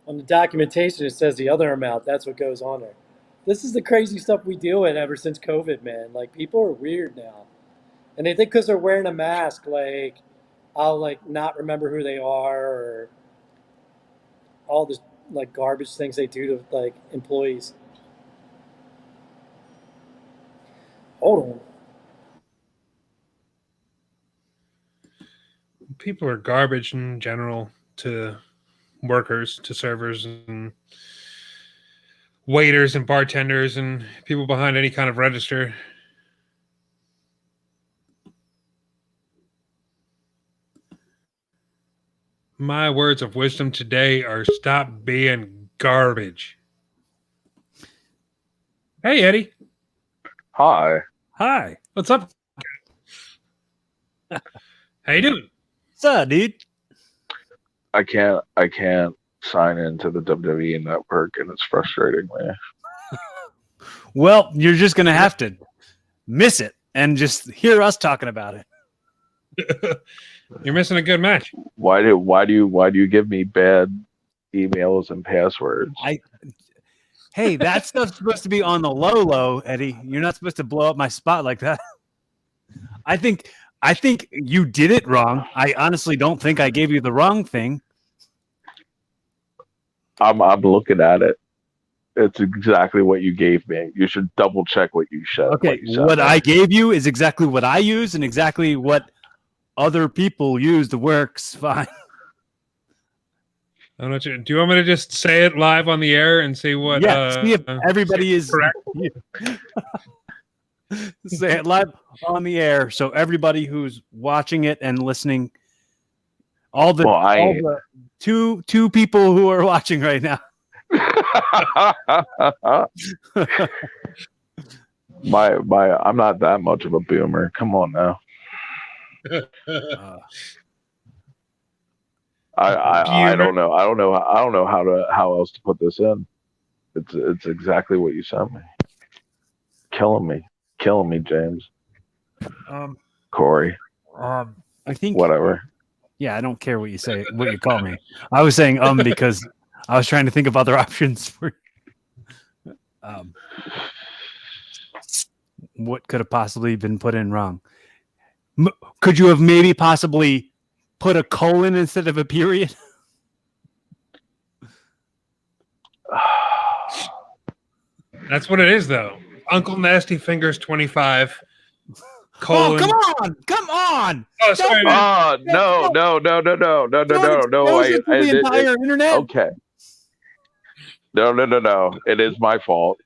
S3: On the documentation, it says the other amount. That's what goes on there. This is the crazy stuff we deal with ever since COVID, man. Like, people are weird now. And they think because they're wearing a mask, like, I'll, like, not remember who they are or all this, like, garbage things they do to, like, employees. Hold on.
S1: People are garbage in general to workers, to servers and waiters and bartenders and people behind any kind of register. My words of wisdom today are stop being garbage. Hey, Eddie.
S7: Hi.
S6: Hi.
S1: What's up? How you doing?
S6: What's up, dude?
S7: I can't sign into the WWE network, and it's frustrating me.
S6: Well, you're just gonna have to miss it and just hear us talking about it.
S1: You're missing a good match.
S7: Why do you give me bad emails and passwords?
S6: Hey, that stuff's supposed to be on the low, Eddie. You're not supposed to blow up my spot like that. I think you did it wrong. I honestly don't think I gave you the wrong thing.
S7: I'm looking at it. It's exactly what you gave me. You should double check what you said.
S6: Okay, what I gave you is exactly what I use and exactly what other people use. The works fine.
S1: I'm not sure. Do you want me to just say it live on the air and see what?
S6: Yeah, see if everybody is
S1: correct.
S6: Say it live on the air, so everybody who's watching it and listening, all the two people who are watching right now.
S7: I'm not that much of a boomer. Come on now. I don't know. I don't know how else to put this in. It's exactly what you sent me. Killing me, James. Corey.
S6: I think
S7: whatever.
S6: Yeah, I don't care what you say, what you call me. I was saying because I was trying to think of other options for what could have possibly been put in wrong. Could you have maybe possibly put a colon instead of a period?
S1: That's what it is, though. Uncle Nasty Fingers 25. Colon.
S6: Oh, come on!
S1: Oh, sorry.
S7: No.
S6: The entire internet.
S7: Okay. No. It is my fault.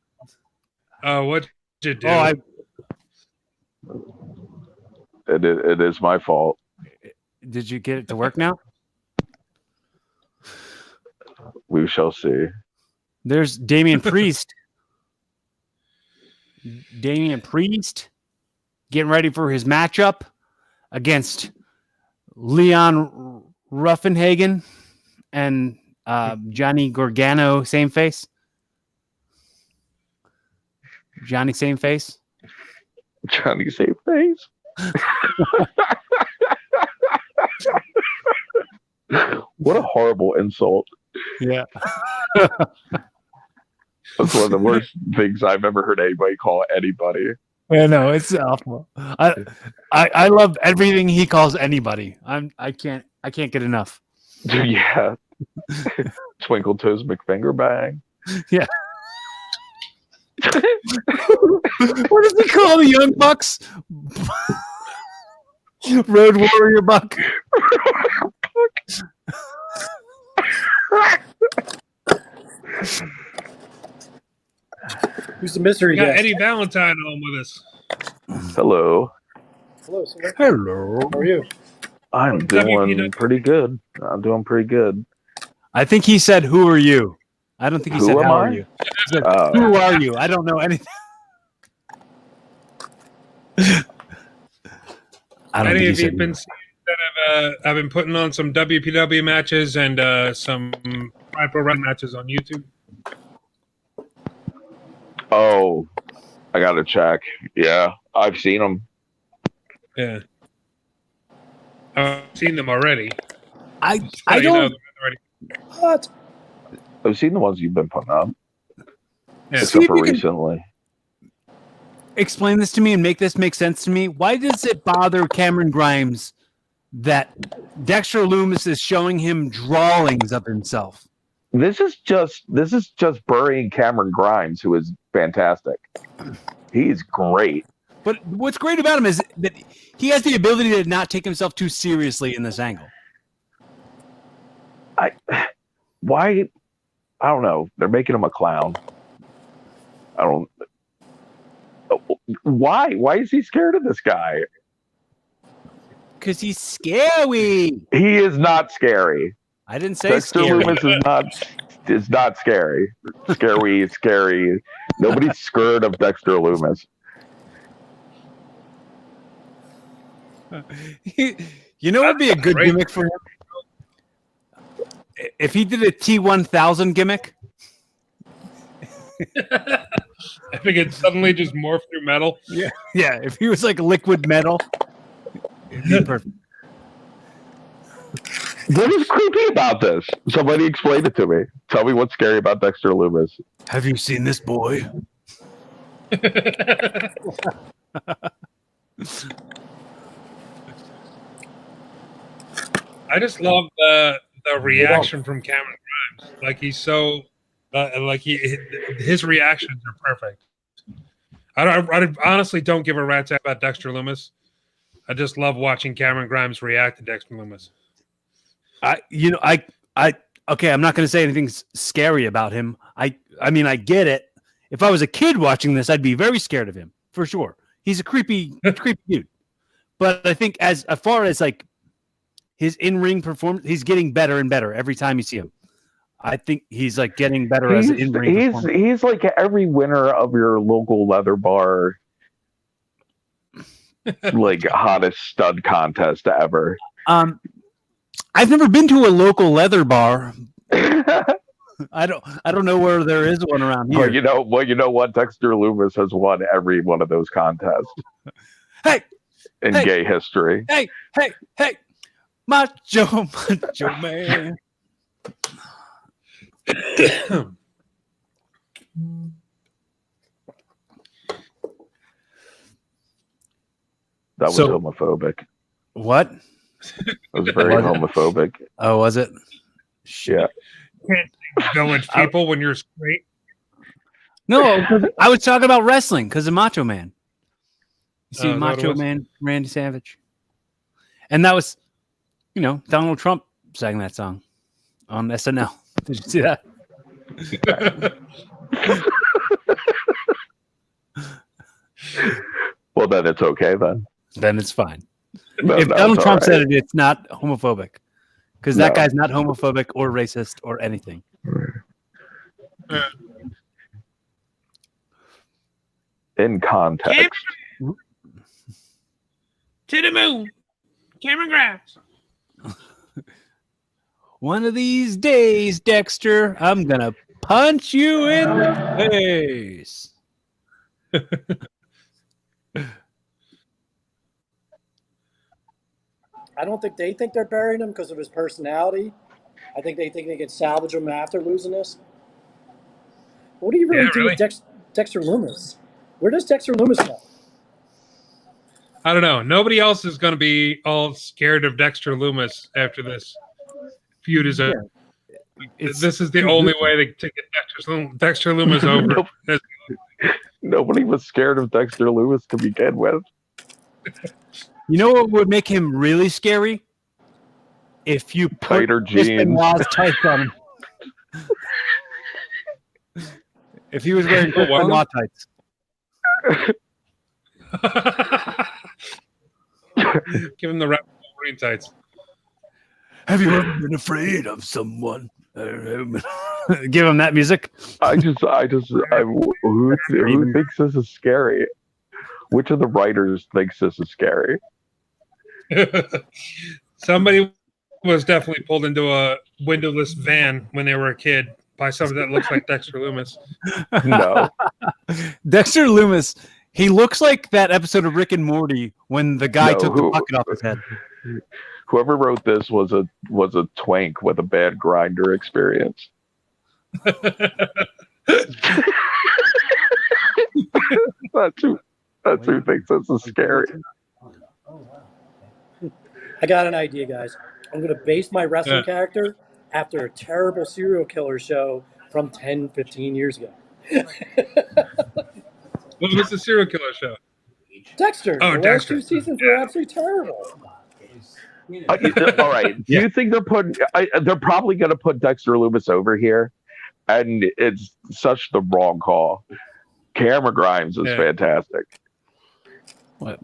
S1: What did you do?
S7: It is my fault.
S6: Did you get it to work now?
S7: We shall see.
S6: There's Damian Priest. Damian Priest getting ready for his matchup against Leon Ruffenhagen and Johnny Gargano, same face. Johnny, same face.
S7: Johnny, same face. What a horrible insult.
S6: Yeah.
S7: That's one of the worst things I've ever heard anybody call anybody.
S6: I know, it's awful. I love everything he calls anybody. I can't get enough.
S7: Yeah. Twinkle Toes McFingerbang.
S6: Yeah. What does he call the Young Bucks? Road Warrior Buck.
S3: Who's the mystery
S1: We got
S3: guest?
S1: Eddie Valentine on with us.
S7: Hello.
S3: Hello, sir.
S6: Hello.
S3: How are you?
S7: I'm doing pretty good.
S6: I think he said, "Who are you?" I don't think he said,
S7: Who am
S6: "How
S7: I?"
S6: are you?" He said, "Who are you?" I don't know anything.
S1: Any of you have been seeing that I've been putting on some WPW matches and some Pro Wrestling matches on YouTube?
S7: Oh, I gotta check. Yeah, I've seen them.
S1: Yeah, I've seen them already.
S6: I
S1: don't.
S6: don't.
S3: What?
S7: I've seen the ones you've been putting up.
S1: Yeah.
S7: Except for recently.
S6: Explain this to me and make this make sense to me. Why does it bother Cameron Grimes that Dexter Lumis is showing him drawings of himself?
S7: This is just burying Cameron Grimes, who is fantastic. He's great.
S6: But what's great about him is that he has the ability to not take himself too seriously in this angle.
S7: Why? I don't know. They're making him a clown. Why? Why is he scared of this guy?
S6: Because he's scary.
S7: He is not scary.
S6: I didn't say
S7: Dexter
S6: scary.
S7: Lumis is not scary. Scary. Nobody's scared of Dexter Lumis.
S6: You know what would be a good gimmick for him? If he did a T1000 gimmick.
S1: I think it suddenly just morphed through metal.
S6: Yeah. If he was like liquid metal, it'd be perfect.
S7: What is creepy about this? Somebody explain it to me. Tell me what's scary about Dexter Lumis.
S6: Have you seen this boy?
S1: I just love the reaction from Cameron Grimes. Like he's so his reactions are perfect. I honestly don't give a rat's ass about Dexter Lumis. I just love watching Cameron Grimes react to Dexter Lumis.
S6: I okay, I'm not going to say anything scary about him. I mean, I get it. If I was a kid watching this, I'd be very scared of him for sure. He's a creepy dude. But I think as far as like his in-ring performance, he's getting better and better every time you see him. I think he's like getting better as an in-ring performer.
S7: He's like every winner of your local leather bar, like hottest stud contest ever.
S6: I've never been to a local leather bar. I don't know where there is one around here.
S7: Well, you know what? Dexter Lumis has won every one of those contests.
S6: Hey,
S7: in gay history.
S6: Hey, macho man.
S7: That was homophobic.
S6: What?
S7: It was very homophobic.
S6: Oh, was it?
S7: Yeah.
S1: Can't village people when you're straight.
S6: No, I was talking about wrestling because of Macho Man. You see, Macho Man, Randy Savage, and that was, Donald Trump sang that song on SNL. Did you see that?
S7: Well, then it's okay then.
S6: Then it's fine. If Donald Trump said it, it's not homophobic. Because that guy's not homophobic or racist or anything.
S7: In context.
S1: To the moon. Cameron Grimes.
S6: One of these days, Dexter, I'm going to punch you in the face.
S3: I don't think they think they're burying him because of his personality. I think they can salvage him after losing this. What do you really do with Dexter Lumis? Where does Dexter Lumis go?
S1: I don't know. Nobody else is going to be all scared of Dexter Lumis after this feud is over. This is the only way to get Dexter Lumis over.
S7: Nobody was scared of Dexter Lumis to begin with.
S6: You know what would make him really scary? If you put
S7: tighter jeans,
S6: tights on him. If he was wearing Benoit tights.
S1: Give him the rap Wolverine tights.
S6: Have you ever been afraid of someone? Give him that music.
S7: Who thinks this is scary? Which of the writers thinks this is scary?
S1: Somebody was definitely pulled into a windowless van when they were a kid by somebody that looks like Dexter Lumis.
S7: No.
S6: Dexter Lumis, he looks like that episode of Rick and Morty when the guy took the bucket off his head.
S7: Whoever wrote this was a twank with a bad grinder experience. That's who thinks this is scary.
S3: I got an idea, guys. I'm going to base my wrestling character after a terrible serial killer show from 10, 15 years ago.
S1: What was the serial killer show?
S3: Dexter.
S1: Oh,
S3: the
S1: Dexter.
S3: last 2 seasons were absolutely terrible.
S7: All right. Do you think they're probably going to put Dexter Lumis over here? And it's such the wrong call. Cameron Grimes is fantastic.
S6: What?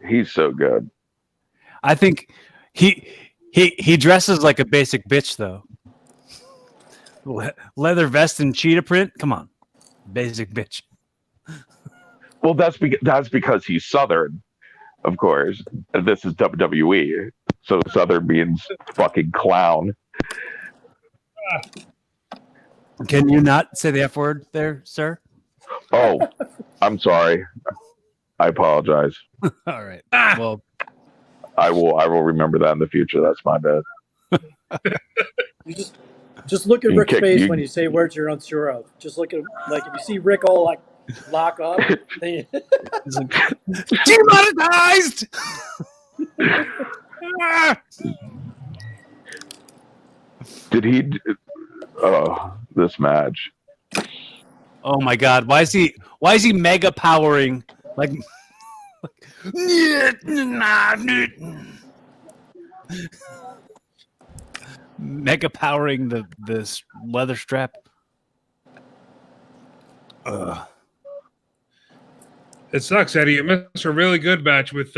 S7: He's so good.
S6: I think he dresses like a basic bitch though. Leather vest and cheetah print. Come on, basic bitch.
S7: Well, that's because he's Southern, of course. And this is WWE, so Southern means fucking clown.
S6: Can you not say the F word there, sir?
S7: Oh, I'm sorry. I apologize.
S6: All right. Well,
S7: I will remember that in the future. That's my bad.
S3: You just look at Rick's face when you say words you're unsure of. Just look at if you see Rick all like lock up. Then
S6: demonetized.
S7: Did he? This match.
S6: Oh my God! Why is he mega powering like? mega powering this leather strap.
S1: It sucks, Eddie. You missed a really good match with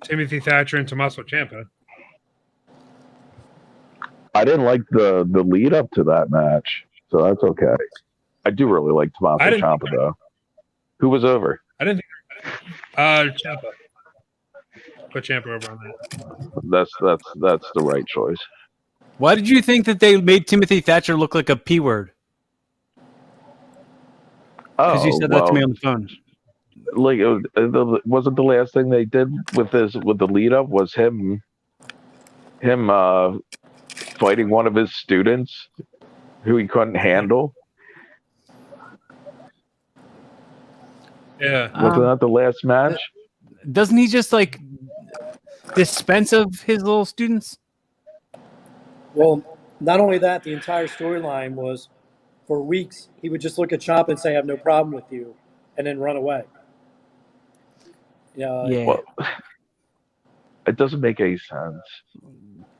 S1: Timothy Thatcher and Tommaso Ciampa.
S7: I didn't like the lead up to that match, so that's okay. I do really like Tommaso Ciampa though. Who was over?
S1: I didn't think Ciampa. Put Ciampa over on
S7: that. That's the right choice.
S6: Why did you think that they made Timothy Thatcher look like a P word? Because you said that to me on the phone.
S7: Like, wasn't the last thing they did with the lead up was him fighting one of his students who he couldn't handle?
S1: Yeah.
S7: Wasn't that the last match?
S6: Doesn't he just like dispense of his little students?
S3: Well, not only that, the entire storyline was for weeks he would just look at Ciampa and say, "I have no problem with you," and then run away.
S6: Yeah.
S7: Well, it doesn't make any sense.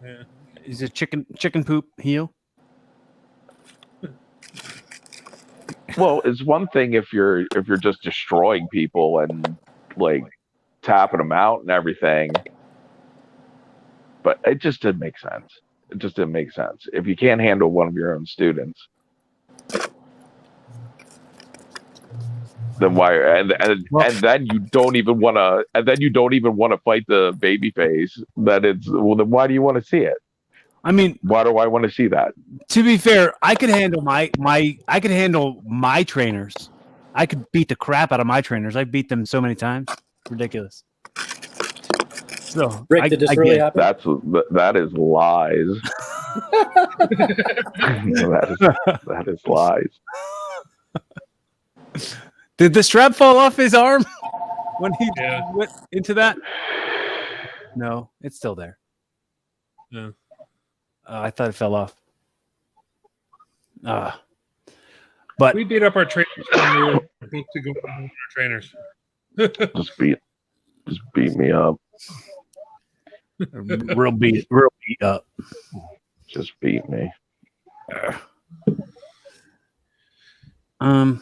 S1: Yeah.
S6: Is it chicken poop heel?
S7: Well, it's one thing if you're just destroying people and like tapping them out and everything, but it just didn't make sense. It just didn't make sense. If you can't handle one of your own students, then why? And then you don't even want to. And then you don't even want to fight the baby face. Then then why do you want to see it?
S6: I mean,
S7: why do I want to see that?
S6: To be fair, I could handle my trainers. I could beat the crap out of my trainers. I beat them so many times. Ridiculous. So,
S3: Rick, did this really happen?
S7: That is lies. that is lies.
S6: Did the strap fall off his arm when he went into that? No, it's still there.
S1: Yeah.
S6: I thought it fell off. But
S1: we beat up our trainers when we were supposed to go with our trainers.
S7: just beat me up.
S6: real beat up.
S7: Just beat me.
S1: I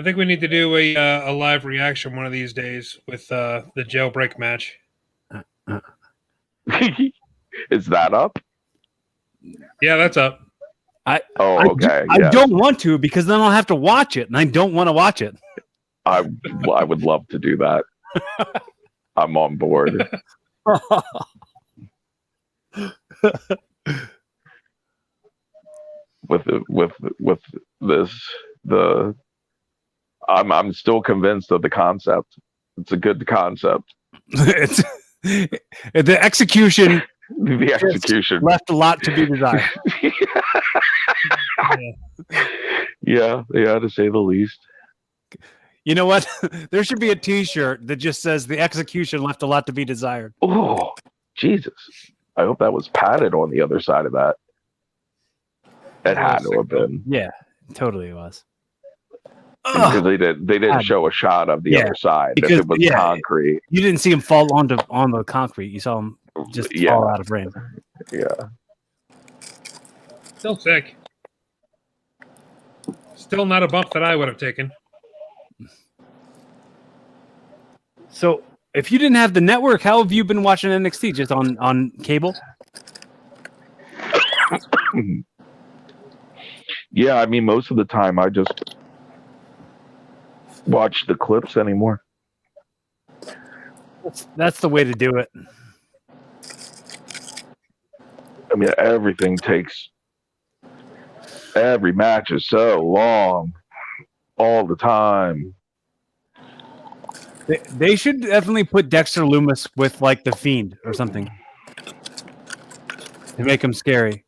S1: think we need to do a live reaction one of these days with the jailbreak match.
S7: Is that up?
S1: Yeah, that's up.
S7: Okay.
S6: I don't want to because then I'll have to watch it, and I don't want to watch it.
S7: I would love to do that. I'm on board. with this, I'm still convinced of the concept. It's a good concept.
S6: It's the execution.
S7: The execution
S6: left a lot to be desired.
S7: Yeah, to say the least.
S6: You know what? There should be a T-shirt that just says "The execution left a lot to be desired."
S7: Oh, Jesus! I hope that was padded on the other side of that. It had to have been.
S6: Yeah, totally it was.
S7: Because they didn't show a shot of the other side. Because, if it was concrete,
S6: you didn't see him fall on the concrete. You saw him just fall out of frame.
S7: Yeah.
S1: Still sick. Still not a bump that I would have taken.
S6: So, if you didn't have the network, how have you been watching NXT? Just on cable?
S7: Yeah, I mean, most of the time I just watch the clips anymore.
S6: That's the way to do it.
S7: I mean, every match is so long all the time.
S6: They should definitely put Dexter Lumis with like the Fiend or something to make him scary.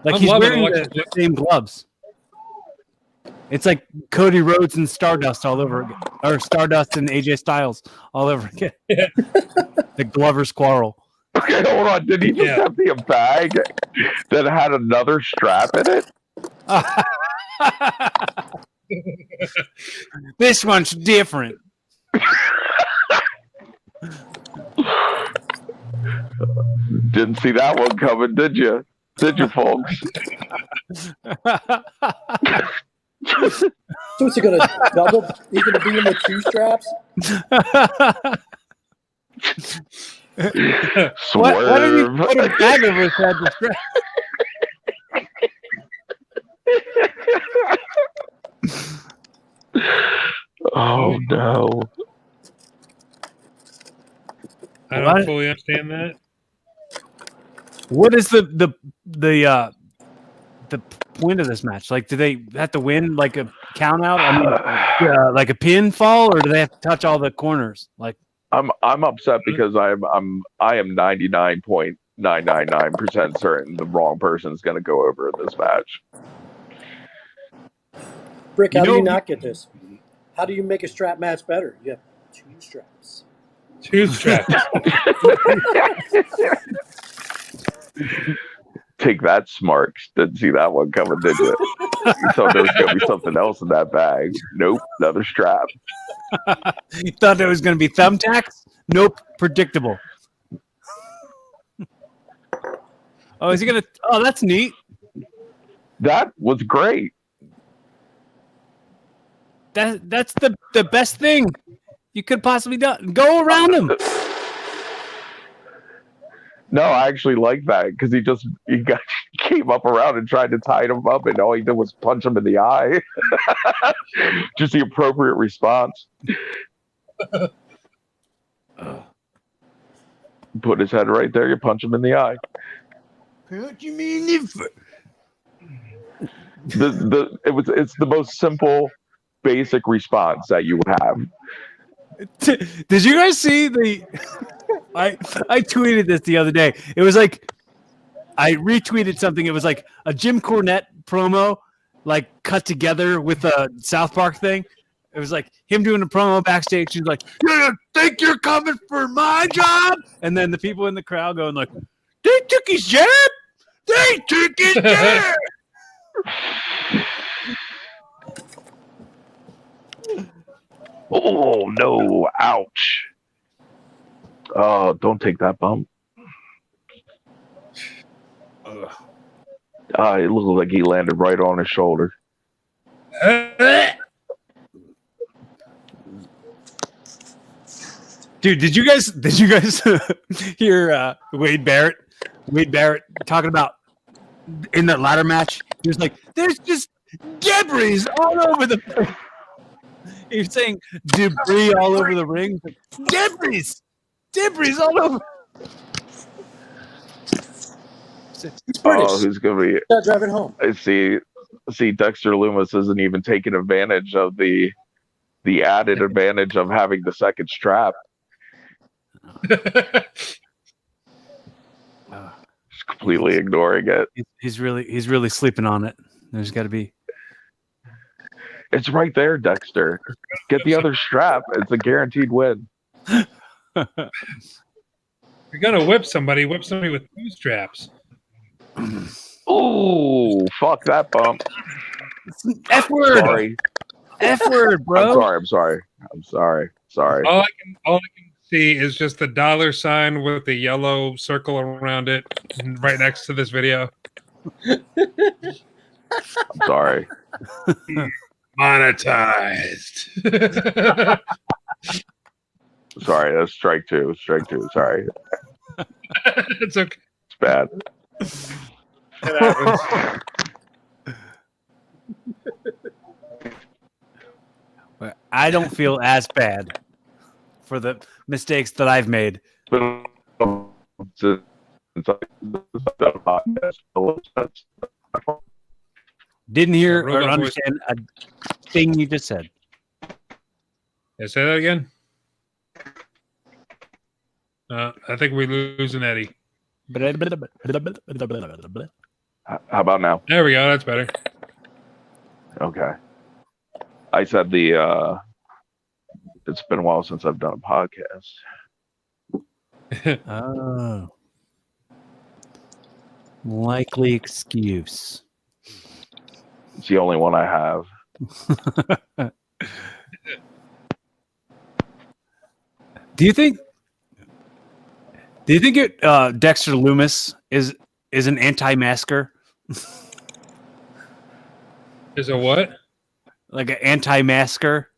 S6: Like he's wearing the same gloves. It's like Cody Rhodes and Stardust all over again, or Stardust and AJ Styles all over again. The Glover's quarrel.
S7: Okay, hold on. Did he just have me a bag that had another strap in it?
S6: This one's different.
S7: Didn't see that one coming, did you? Did you, folks?
S3: So is he going to double? He's going to beat him with 2 straps?
S6: Why don't you put a bag over his head to strap?
S7: Oh no!
S1: I don't fully understand that.
S6: What is the point of this match? Like, do they have to win like a count out? I mean, like a pinfall, or do they have to touch all the corners? Like,
S7: I'm upset because I am 99.999% certain the wrong person's going to go over in this match.
S3: Rick, how do you not get this? How do you make a strap match better? You have 2 straps.
S1: 2 straps.
S7: Take that, Smarks. Didn't see that one coming, did you? You thought there was going to be something else in that bag. Nope, another strap.
S6: You thought there was going to be thumbtacks? Nope, predictable. Oh, is he going to? Oh, that's neat.
S7: That was great.
S6: That's the best thing you could possibly do. Go around him.
S7: No, I actually like that because he came up around and tried to tie him up, and all he did was punch him in the eye. Just the appropriate response. Put his head right there. You punch him in the eye.
S6: What do you mean if?
S7: It's the most simple, basic response that you would have.
S6: Did you guys see the? I tweeted this the other day. It was like I retweeted something. It was like a Jim Cornette promo, like cut together with a South Park thing. It was like him doing a promo backstage. He's like, "You think you're coming for my job?" And then the people in the crowd going like, "They took his jab. They took his jab."
S7: Oh no! Ouch! Oh, don't take that bump. It looked like he landed right on his shoulder.
S6: Dude, did you guys hear Wade Barrett talking about in that ladder match? He was like, "There's just debris all over the place." He was saying debris all over the ring. Debris all over.
S7: Oh, who's gonna be
S3: driving home?
S7: I see Dexter Loomis isn't even taking advantage of the added advantage of having the second strap. Just completely ignoring it.
S6: He's really sleeping on it. There's got to be.
S7: It's right there, Dexter. Get the other strap. It's a guaranteed win.
S1: You're gonna whip somebody with 2 straps.
S7: Ooh, fuck that bump.
S6: F word.
S7: Sorry.
S6: F word, bro.
S7: I'm sorry.
S1: All I can see is just the $sign with the yellow circle around it, right next to this video.
S7: I'm sorry.
S1: Monetized.
S7: Sorry, that's strike two. Sorry.
S1: It's okay.
S7: It's bad.
S1: It happens.
S6: I don't feel as bad for the mistakes that I've made. Didn't hear or understand a thing you just said.
S1: Yeah, say that again. I think we're losing Eddie.
S7: How about now?
S1: There we go. That's better.
S7: Okay. I said it's been a while since I've done a podcast.
S6: Oh. Likely excuse.
S7: It's the only one I have.
S6: Do you think Do you think Dexter Loomis is an anti-masker?
S1: Is a what?
S6: Like an anti-masker?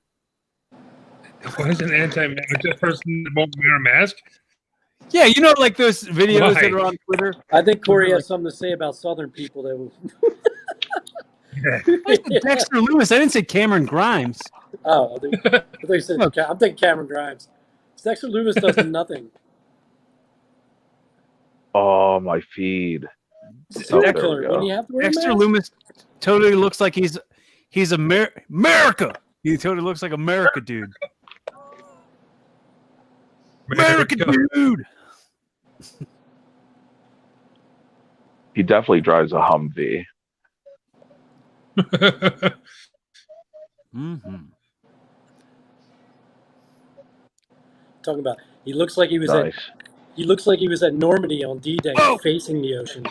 S1: What is an anti-masker? Person that won't wear a mask?
S6: Yeah, you know, like those videos that are on Twitter.
S3: I think Corey has something to say about Southern people that will.
S6: I said Dexter Loomis. I didn't say Cameron Grimes.
S3: Oh, I thought you said. I'm thinking Cameron Grimes. Dexter Loomis does nothing.
S7: Oh, my feed.
S6: Dexter Loomis totally looks like he's America. He totally looks like America, dude. America, dude.
S7: He definitely drives a Humvee.
S3: Talking about, he looks like he was
S7: Nice.
S3: he looks like he was at Normandy on D-Day, facing the ocean.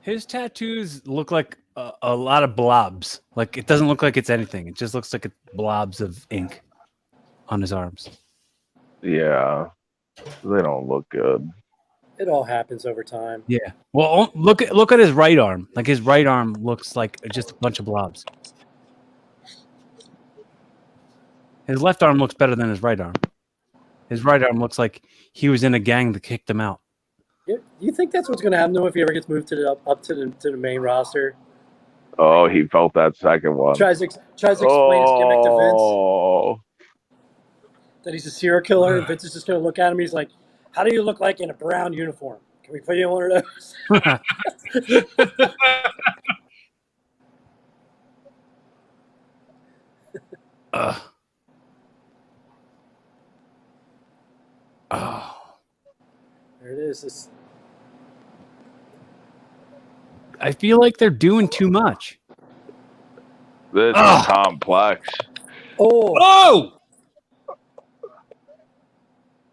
S6: His tattoos look like a lot of blobs. Like it doesn't look like it's anything. It just looks like blobs of ink on his arms.
S7: Yeah, they don't look good.
S3: It all happens over time.
S6: Yeah. Well, look at his right arm. Like his right arm looks like just a bunch of blobs. His left arm looks better than his right arm. His right arm looks like he was in a gang that kicked him out.
S3: You think that's what's going to happen though if he ever gets moved to up to the main roster?
S7: Oh, he felt that second one.
S3: Tries to explain his gimmick to Vince. That he's a serial killer, and Vince is just going to look at him. He's like, "How do you look like in a brown uniform? Can we put you in one of those?" There it is.
S6: I feel like they're doing too much.
S7: This is complex.
S3: Oh!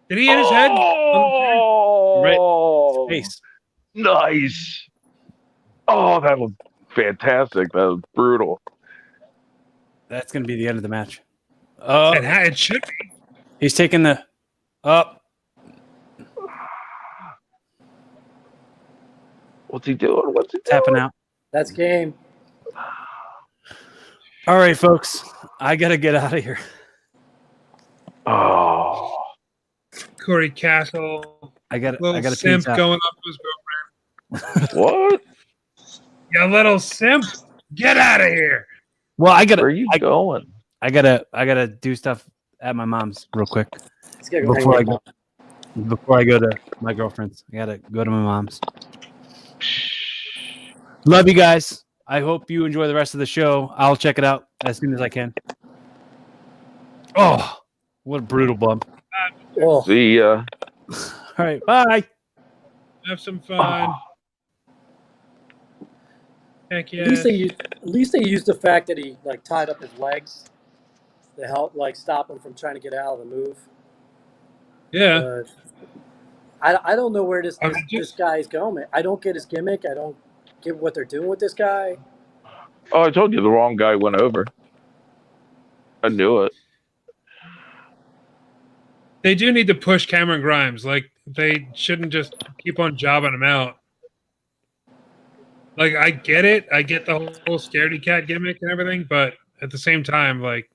S1: Did he hit his head?
S7: Oh,
S6: right face.
S7: Nice. Oh, that was fantastic. That was brutal.
S6: That's going to be the end of the match.
S1: It should be.
S6: He's taking the up.
S7: What's he doing?
S6: Tapping out.
S3: That's game.
S6: All right, folks. I got to get out of here.
S7: Oh.
S1: Corey Castle.
S6: I got
S1: a simp going up to his girlfriend.
S7: What?
S1: You little simp. Get out of here.
S6: Well,
S7: Where are you going?
S6: I gotta do stuff at my mom's real quick before I go to my girlfriend's. I gotta go to my mom's. Love you guys. I hope you enjoy the rest of the show. I'll check it out as soon as I can. Oh, what a brutal bump.
S7: See ya.
S6: All right, bye.
S1: Have some fun. Heck yeah.
S3: At least they used the fact that he like tied up his legs to help like stop him from trying to get out of the move.
S1: Yeah.
S3: I don't know where this guy's going. I don't get his gimmick. I don't get what they're doing with this guy.
S7: Oh, I told you the wrong guy went over. I knew it.
S1: They do need to push Cameron Grimes. Like, they shouldn't just keep on jobbing him out. Like, I get it. I get the whole scaredy cat gimmick and everything, but at the same time, like,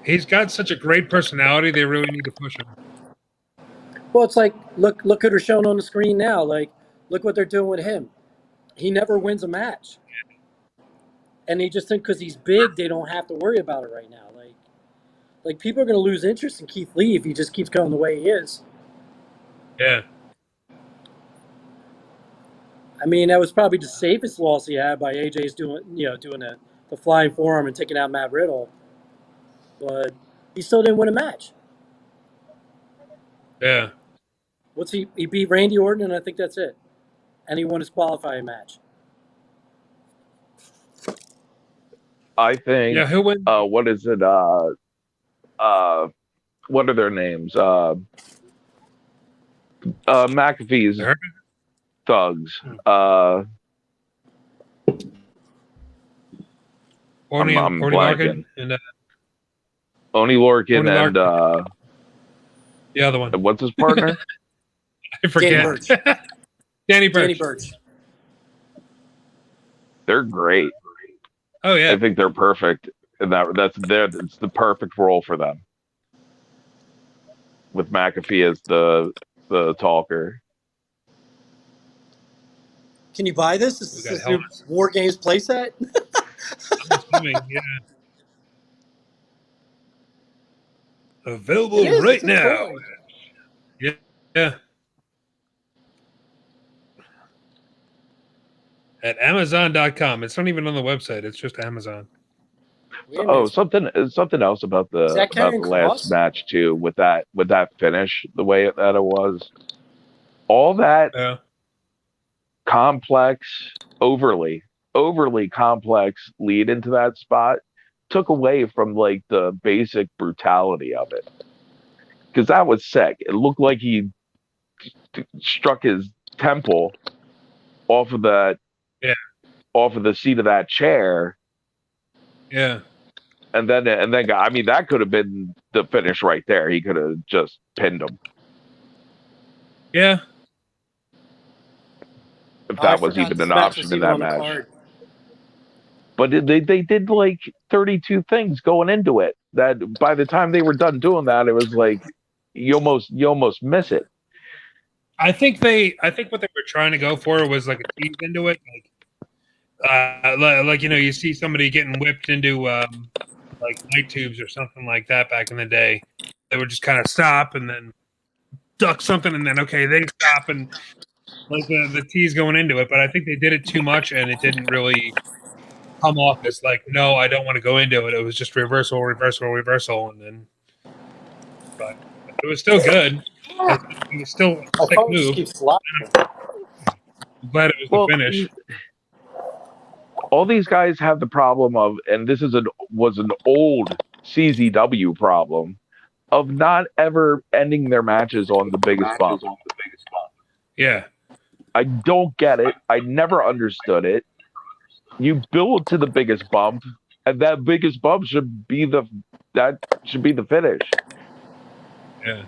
S1: he's got such a great personality, they really need to push him.
S3: Well, it's like, look at her shown on the screen now. Like, look what they're doing with him. He never wins a match. And they just think because he's big, they don't have to worry about it right now. Like people are going to lose interest in Keith Lee if he just keeps going the way he is.
S1: Yeah.
S3: I mean, that was probably the safest loss he had by AJ's doing the flying forearm and taking out Matt Riddle. But he still didn't win a match.
S1: Yeah.
S3: He beat Randy Orton, and I think that's it. And he won his qualifying match.
S7: I think.
S1: Yeah, who went?
S7: What is it? What are their names? McAfee's thugs.
S1: Oni
S7: blanking.
S1: Lorcan and
S7: Oni Lorcan
S1: Oni
S7: and
S1: the other one.
S7: What's his partner?
S1: I forget. Danny Burch.
S7: They're great.
S1: Oh yeah.
S7: I think they're perfect. And it's the perfect role for them. With McAfee as the talker.
S3: Can you buy this? Is this your Wargames playset?
S1: I'm assuming, yeah. Available right now. Yeah. At Amazon.com. It's not even on the website. It's just Amazon.
S7: Something else about the last match too, with that finish, the way that it was. All that complex, overly complex lead into that spot took away from like the basic brutality of it. Because that was sick. It looked like he struck his temple off of the seat of that chair.
S1: Yeah.
S7: And then I mean, that could have been the finish right there. He could have just pinned him.
S1: Yeah.
S7: If that was even an option in that match. But they did like 32 things going into it. That by the time they were done doing that, it was like you almost miss it.
S1: I think what they were trying to go for was like a tease into it, like you see somebody getting whipped into like light tubes or something like that back in the day. They would just kind of stop and then duck something, and then they stop and like the tease going into it. But I think they did it too much, and it didn't really come off as like, no, I don't want to go into it. It was just reversal, and then. But it was still good. It was still a sick move. I'm glad it was the finish.
S7: All these guys have the problem of, and this was an old CZW problem, of not ever ending their matches on the biggest bump.
S1: Yeah.
S7: I don't get it. I never understood it. You build to the biggest bump, and that biggest bump should be the finish.
S1: Yeah.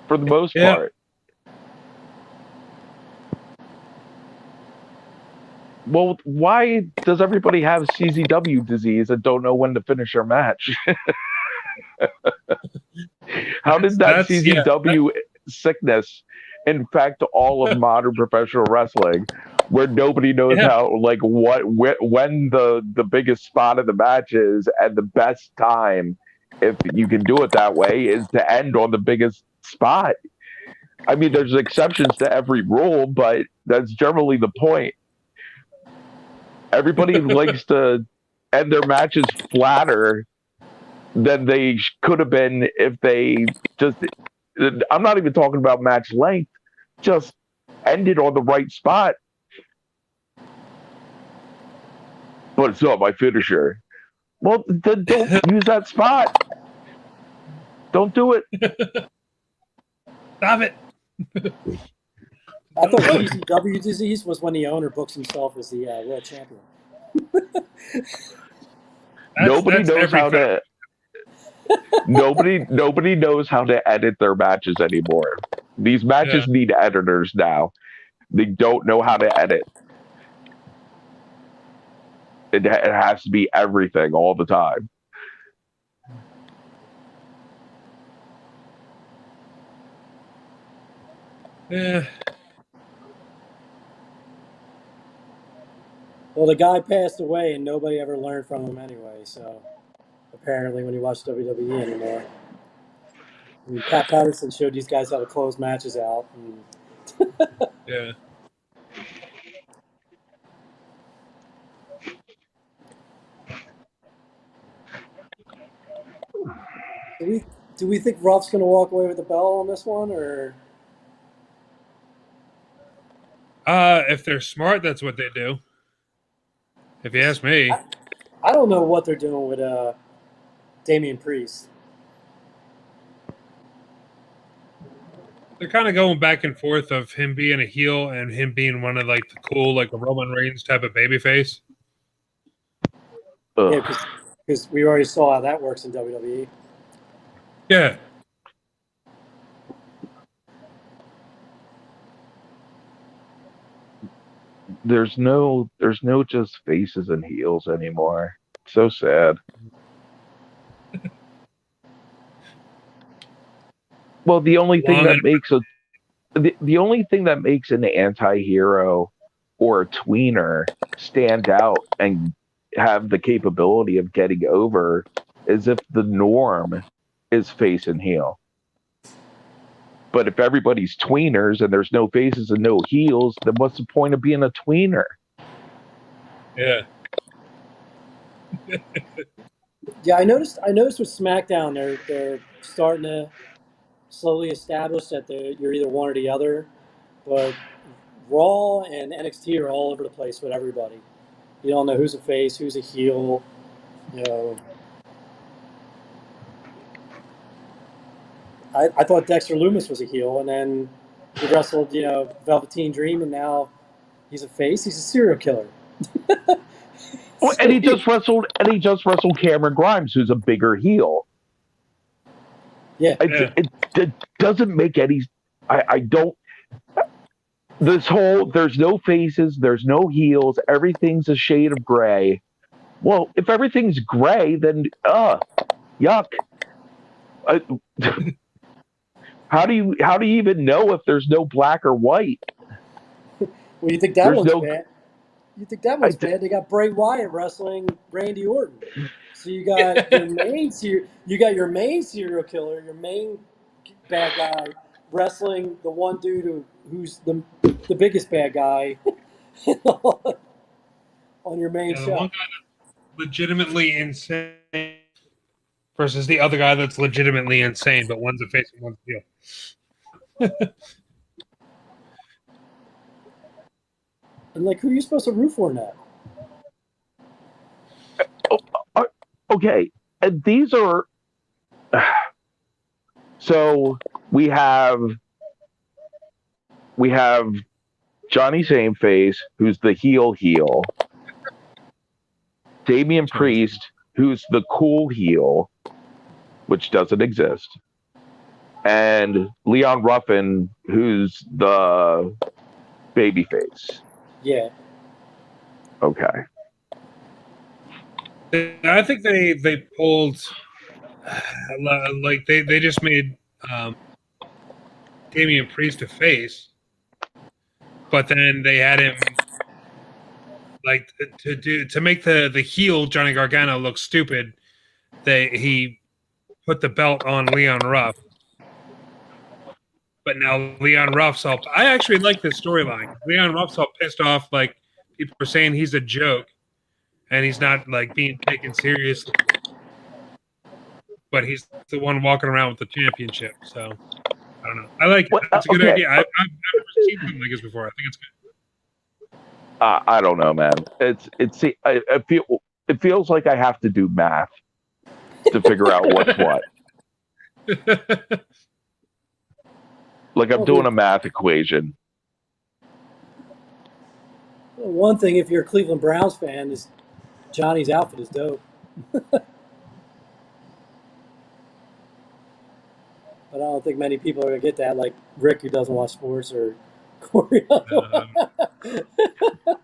S7: For the most part. Well, why does everybody have CZW disease and don't know when to finish their match? How did that CZW sickness infect all of modern professional wrestling, where nobody knows how, like, when the biggest spot of the match is, and the best time, if you can do it that way, is to end on the biggest spot? I mean, there's exceptions to every rule, but that's generally the point. Everybody likes to end their matches flatter than they could have been if they just. I'm not even talking about match length. Just ended on the right spot. But it's not my finisher. Well, then don't use that spot. Don't do it.
S1: Stop it.
S3: I thought CZW disease was when the owner books himself as the world champion.
S7: Nobody knows how to. Nobody knows how to edit their matches anymore. These matches need editors now. They don't know how to edit. It has to be everything all the time.
S1: Yeah.
S3: Well, the guy passed away, and nobody ever learned from him anyway. So, apparently, when you watch WWE anymore, I mean, Pat Patterson showed these guys how to close matches out.
S1: Yeah.
S3: Do we think Ruff's going to walk away with the belt on this one, or?
S1: If they're smart, that's what they do. If you ask me,
S3: I don't know what they're doing with Damian Priest.
S1: They're kind of going back and forth of him being a heel and him being one of like the cool, like a Roman Reigns type of babyface.
S3: Yeah, because we already saw how that works in WWE.
S1: Yeah.
S7: There's no just faces and heels anymore. So sad. Well, the only thing that makes an anti-hero or a tweener stand out and have the capability of getting over is if the norm is face and heel. But if everybody's tweeners and there's no faces and no heels, then what's the point of being a tweener?
S1: Yeah.
S3: Yeah, I noticed with SmackDown they're starting to slowly establish that you're either one or the other, but Raw and NXT are all over the place with everybody. You don't know who's a face, who's a heel. You know, I thought Dexter Lumis was a heel, and then he wrestled, Velveteen Dream, and now he's a face. He's a serial killer.
S7: Well, and he just wrestled Cameron Grimes, who's a bigger heel.
S3: Yeah.
S7: It doesn't make any. I don't. This whole there's no faces, there's no heels, everything's a shade of gray. Well, if everything's gray, then yuck. How do you even know if there's no black or white?
S3: Well, you think that one's bad? You think that one's bad? They got Bray Wyatt wrestling Randy Orton. So you got your main serial killer, your main bad guy wrestling the one dude who's the biggest bad guy on your main show.
S1: The one guy that's legitimately insane versus the other guy that's legitimately insane, but one's a face and one's a heel.
S3: And who are you supposed to root for now?
S7: Okay, and these are. So we have Johnny Sameface, who's the heel. Damian Priest, who's the cool heel, which doesn't exist, and Leon Ruffin, who's the babyface.
S3: Yeah.
S7: Okay.
S1: I think they pulled they just made Damian Priest a face, but then they had him to make the heel Johnny Gargano look stupid. He put the belt on Leon Ruff, but now Leon Ruff's all. I actually like this storyline. Leon Ruff's all pissed off, like people are saying he's a joke, and he's not being taken seriously. But he's the one walking around with the championship. So I don't know. I like it. It's a good idea. I've never seen something like this before. I think it's good.
S7: I don't know, man. It feels like I have to do math to figure out what's what. Like I'm doing a math equation.
S3: One thing, if you're a Cleveland Browns fan, is Johnny's outfit is dope. But I don't think many people are going to get that, like Rick, who doesn't watch sports, or Corey.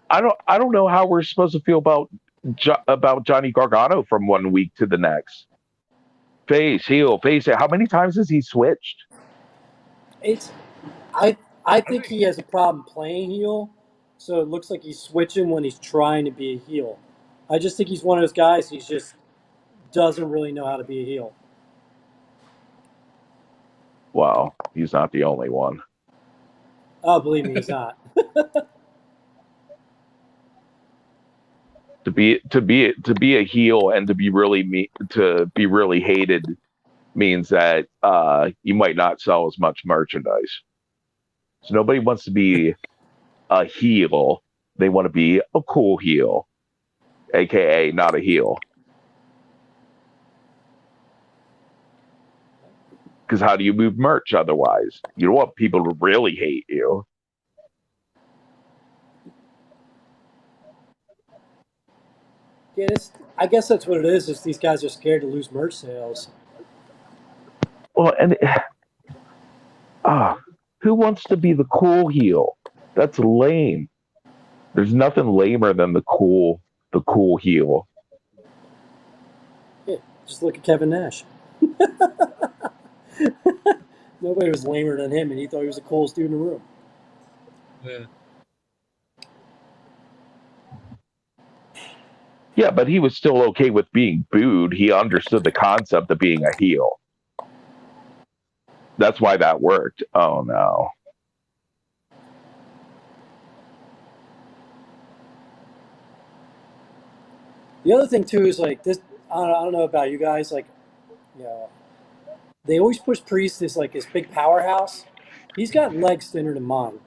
S7: I don't know how we're supposed to feel about Johnny Gargano from one week to the next. Face, heel, face. How many times has he switched?
S3: I think he has a problem playing heel, so it looks like he's switching when he's trying to be a heel. I just think he's one of those guys. He just doesn't really know how to be a heel.
S7: Well, he's not the only one.
S3: Oh, believe me, he's not.
S7: To be a heel and to be really hated means that you might not sell as much merchandise. So nobody wants to be a heel. They want to be a cool heel, aka not a heel. Because how do you move merch otherwise? You don't want people to really hate you.
S3: Yeah, I guess that's what it is. Is these guys are scared to lose merch sales.
S7: Well, and who wants to be the cool heel? That's lame. There's nothing lamer than the cool heel.
S3: Yeah, just look at Kevin Nash. Nobody was lamer than him, and he thought he was the coolest dude in the room.
S1: Yeah.
S7: Yeah, but he was still okay with being booed. He understood the concept of being a heel. That's why that worked. Oh, no.
S3: The other thing, too, is like this. I don't know about you guys. Like, you know, they always push Priest as like this big powerhouse. He's got legs thinner than mine.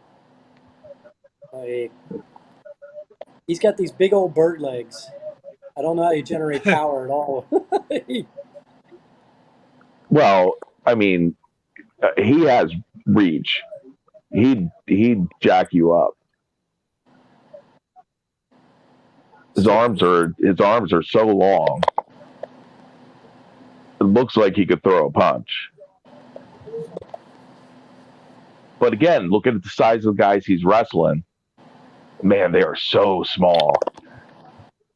S3: Like, he's got these big old bird legs. I don't know how you generate power at all.
S7: Well, I mean, he has reach. He'd jack you up. His arms are so long. It looks like he could throw a punch. But again, look at the size of the guys he's wrestling. Man, they are so small.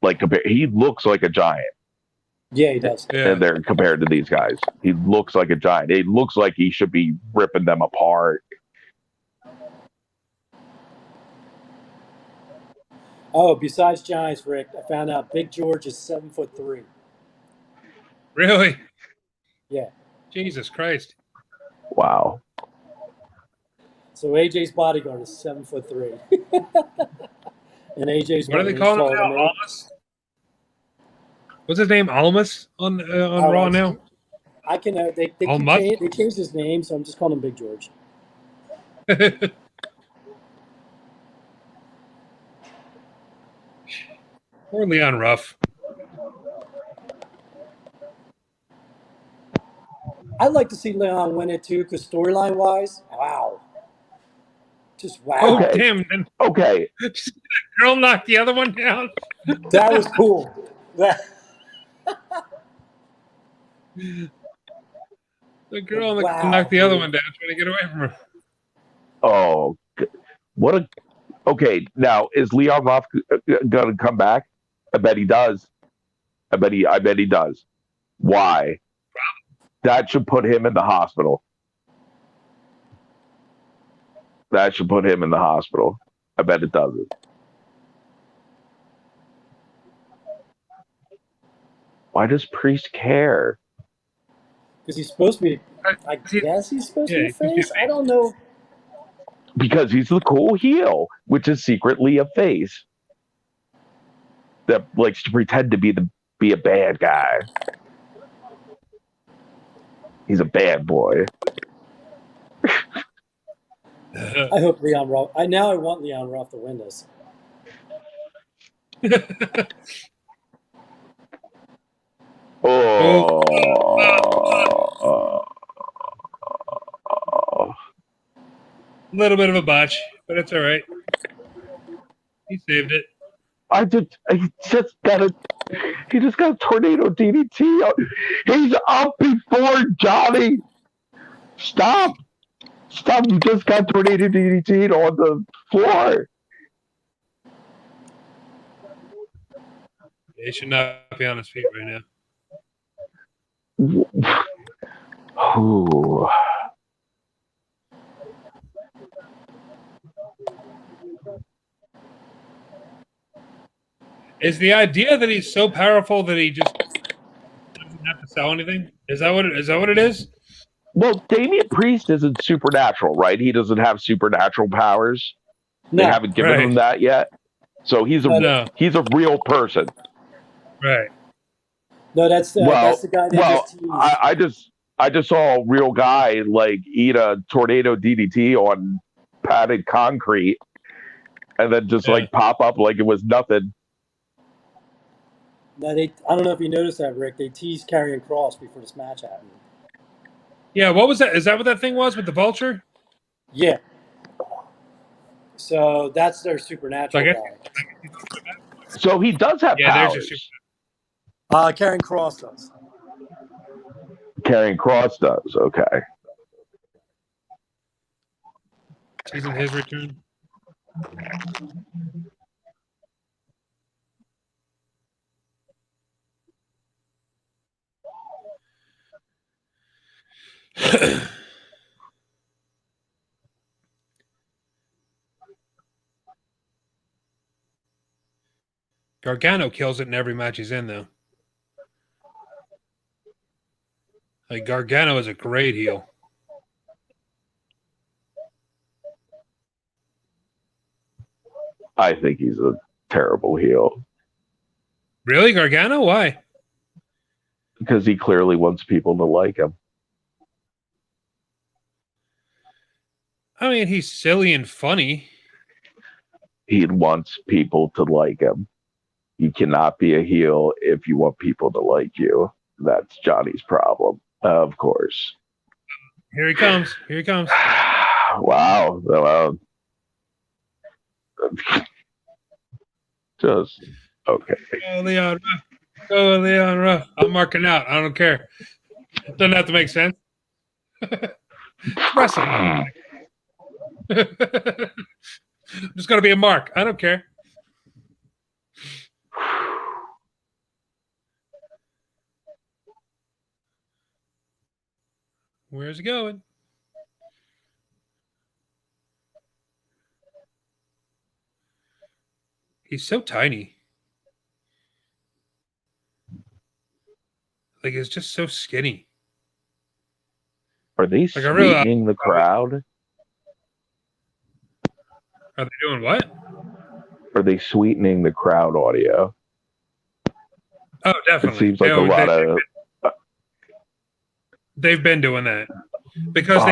S7: Like he looks like a giant.
S3: Yeah, he does.
S1: Yeah.
S7: And they're compared to these guys. He looks like a giant. He looks like he should be ripping them apart.
S3: Oh, besides Giants, Rick, I found out Big George is 7'3".
S1: Really?
S3: Yeah.
S1: Jesus Christ.
S7: Wow.
S3: So AJ's bodyguard is 7'3". And AJ's
S1: what are they calling him now? Almas? What's his name? Almas on Raw now?
S3: I can. They changed his name, so I'm just calling him Big George.
S1: Poor Leon Ruff.
S3: I'd like to see Leon win it too, because storyline wise, wow. Just wow.
S1: Oh, damn.
S7: Okay.
S1: Girl knocked the other one down.
S3: That was cool.
S1: The girl knocked the other one down, trying to get away from her.
S7: Oh, what a... Okay, now, is Leon Ruff going to come back? I bet he does. I bet he does. Why? That should put him in the hospital. That should put him in the hospital. I bet it doesn't. Why does Priest care?
S3: Because he's supposed to be. I guess he's supposed to be a face. I don't know.
S7: Because he's the cool heel, which is secretly a face that likes to pretend to be a bad guy. He's a bad boy.
S3: I hope Leon Ruff. I want Leon Ruff to win this.
S7: Oh.
S1: A little bit of a botch, but it's all right. He saved it.
S7: He just got a tornado DDT. He's up before Johnny. Stop. You just got tornado DDT on the floor.
S1: He should not be on his feet right
S7: now. Ooh.
S1: Is the idea that he's so powerful that he just doesn't have to sell anything? Is that what it is?
S7: Well, Damian Priest isn't supernatural, right? He doesn't have supernatural powers.
S3: No.
S7: They haven't given him that yet. So he's a real person.
S1: Right.
S3: No, that's the guy that
S7: I just saw a real guy like eat a tornado DDT on padded concrete and then just like pop up like it was nothing.
S3: I don't know if you noticed that, Rick. They teased Karrion Kross before this match happened.
S1: Yeah, what was that? Is that what that thing was with the vulture?
S3: Yeah. So that's their supernatural guy.
S7: So he does have powers.
S3: Karen Cross does.
S7: Karrion Kross does. Okay.
S1: He's in his return. Gargano kills it in every match he's in, though. Like, Gargano is a great heel.
S7: I think he's a terrible heel.
S1: Really? Gargano? Why?
S7: Because he clearly wants people to like him.
S1: I mean, he's silly and funny.
S7: He wants people to like him. You cannot be a heel if you want people to like you. That's Johnny's problem, of course.
S1: Here he comes. Here he comes.
S7: Wow. Well, just okay.
S1: Go, Leon Ruff. Go, Leon Ruff. I'm marking out. I don't care. Doesn't have to make sense. Wrestling. I'm just going to be a mark. I don't care. Where's he going? He's so tiny. Like, he's just so skinny.
S7: Are they sweetening the crowd?
S1: Are they doing what?
S7: Are they sweetening the crowd audio?
S1: Oh, definitely.
S7: It seems like a lot of...
S1: They've been doing that. Because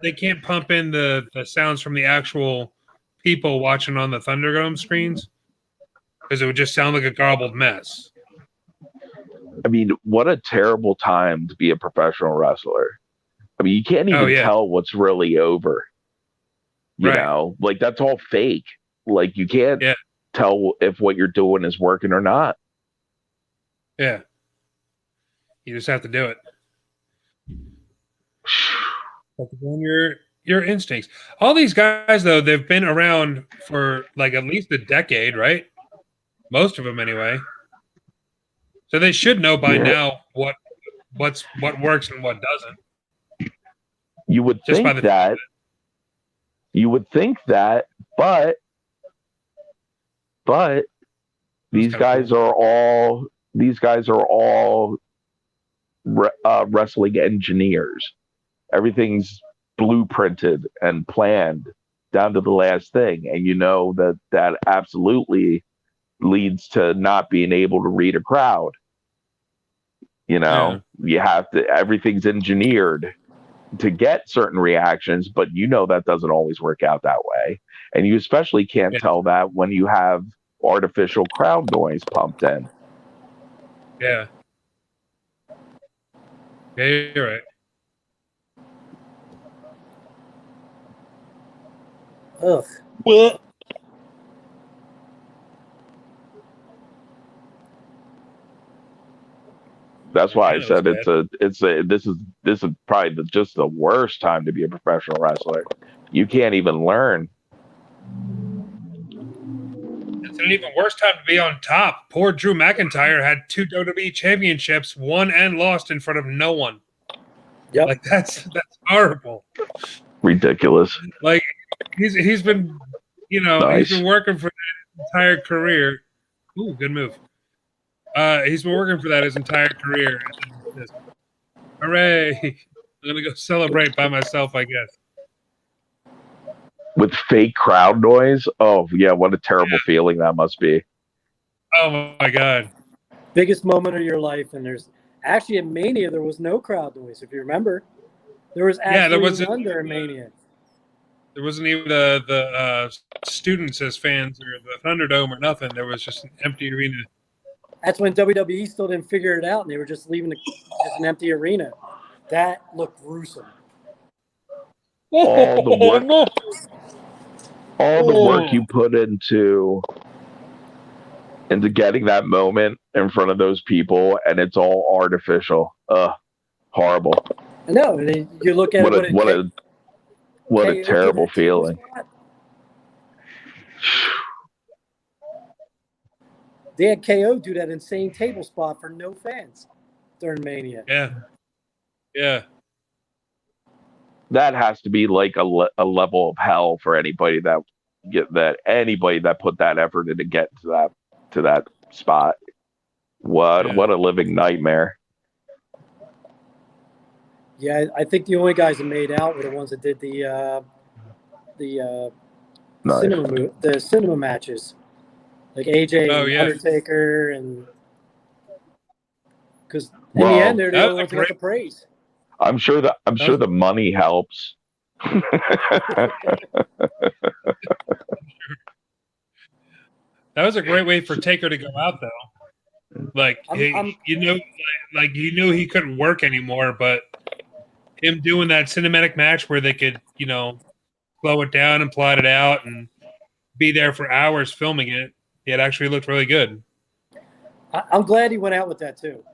S1: they can't pump in the sounds from the actual people watching on the Thunderdome screens, because it would just sound like a garbled mess.
S7: I mean, what a terrible time to be a professional wrestler. I mean, you can't even tell what's really over. You know, like, that's all fake. Like, you can't tell if what you're doing is working or not.
S1: Yeah. You just have to do it. Your instincts. All these guys, though, they've been around for like at least a decade, right? Most of them, anyway. So they should know by now what works and what doesn't.
S7: You would think that. You would think that, but these guys are all wrestling engineers. Everything's blueprinted and planned down to the last thing, and you know that absolutely leads to not being able to read a crowd. You know, you have to, everything's engineered to get certain reactions, but you know that doesn't always work out that way. And you especially can't tell that when you have artificial crowd noise pumped in.
S1: Yeah. Yeah, you're right.
S3: Ugh.
S1: Well,
S7: that's why I said this is probably just the worst time to be a professional wrestler. You can't even learn.
S1: It's an even worse time to be on top. Poor Drew McIntyre had 2 WWE championships, won and lost in front of no one.
S3: Yep.
S1: Like, that's horrible.
S7: Ridiculous.
S1: Like, he's been, you know, he's been working for that entire career. Ooh, good move. He's been working for that his entire career. Hooray! I'm gonna go celebrate by myself, I guess.
S7: With fake crowd noise? Oh yeah, what a terrible feeling that must be.
S1: Oh my god.
S3: Biggest moment of your life, and there's actually at Mania there was no crowd noise, if you remember. There was actually none during Mania.
S1: There wasn't even the students as fans or the Thunderdome or nothing. There was just an empty arena.
S3: That's when WWE still didn't figure it out, and they were just leaving just an empty arena. That looked gruesome.
S7: All the work you put into getting that moment in front of those people, and it's all artificial. Horrible.
S3: I know. And then you look at
S7: what a terrible feeling.
S3: They had KO do that insane table spot for no fans during Mania.
S1: Yeah.
S7: That has to be like a level of hell for anybody that put that effort in to get to that spot. What a living nightmare.
S3: Yeah, I think the only guys that made out were the ones that did the cinema matches, like AJ and Undertaker, and because in the end they're the only ones who got the praise.
S7: I'm sure the money helps.
S1: That was a great way for Taker to go out, though. Like you knew he couldn't work anymore, but him doing that cinematic match where they could, slow it down and plot it out and be there for hours filming it, it actually looked really good.
S3: I'm glad he went out with that too.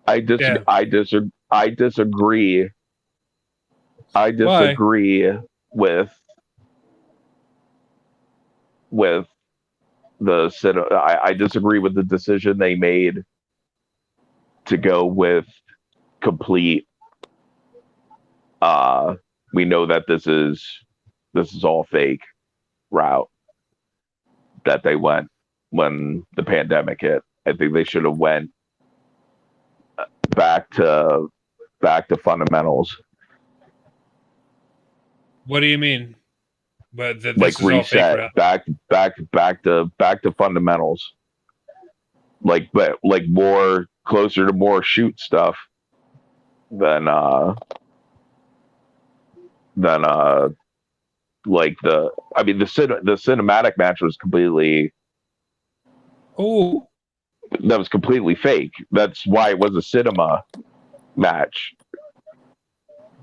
S7: I disagree. I disagree with I disagree with the decision they made to go with complete. We know that this is all fake route that they went when the pandemic hit. I think they should have went back to fundamentals.
S1: What do you mean? But
S7: like reset, back to fundamentals. Like more closer to more shoot stuff than like the cinematic match was completely.
S1: Oh.
S7: That was completely fake. That's why it was a cinema match.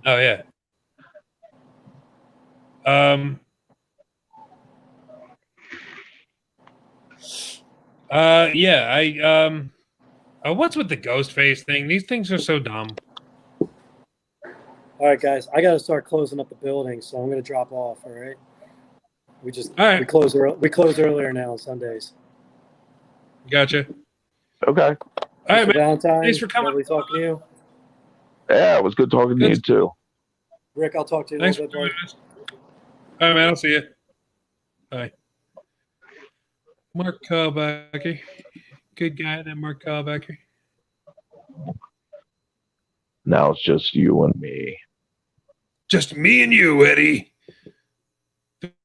S1: Oh yeah. What's with the ghost face thing? These things are so dumb.
S3: All right, guys, I got to start closing up the building, so I'm going to drop off. All right. We close earlier now on Sundays.
S1: Gotcha.
S7: Okay.
S1: All right, man.
S3: Valentine,
S1: thanks for coming.
S3: Lovely talking to you.
S7: Yeah, it was good talking to you too.
S3: Rick, I'll talk to you.
S1: Thanks for joining us. All right, man. I'll see you. Bye. Mark Kalbacher. Good guy, that Mark Kalbacher.
S7: Now it's just you and me.
S1: Just me and you, Eddie.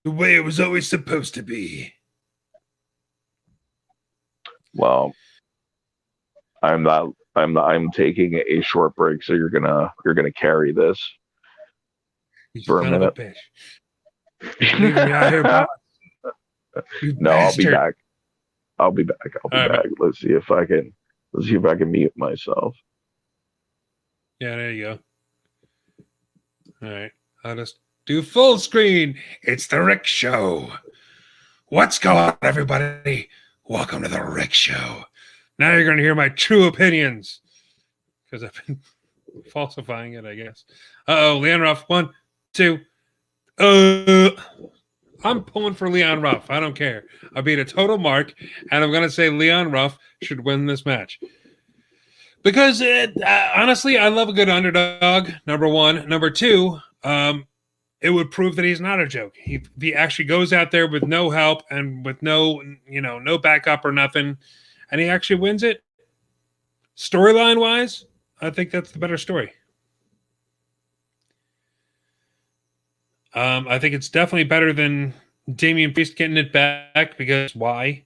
S1: The way it was always supposed to be.
S7: Well, I'm taking a short break, so you're gonna carry this for a minute. No, I'll be back. I'll be back. Let's see if I can mute myself.
S1: Yeah, there you go. All right. I'll just do full screen. It's the Rick Show. What's going on, everybody? Welcome to the Rick Show. Now you're going to hear my true opinions. Because I've been falsifying it, I guess. Leon Ruff. 1, 2. I'm pulling for Leon Ruff. I don't care. I'll be at a total mark, and I'm going to say Leon Ruff should win this match. Because, honestly, I love a good underdog, number one. Number two, it would prove that he's not a joke. If he actually goes out there with no help and with no backup or nothing, and he actually wins it, storyline-wise, I think that's the better story. I think it's definitely better than Damian Priest getting it back, because why?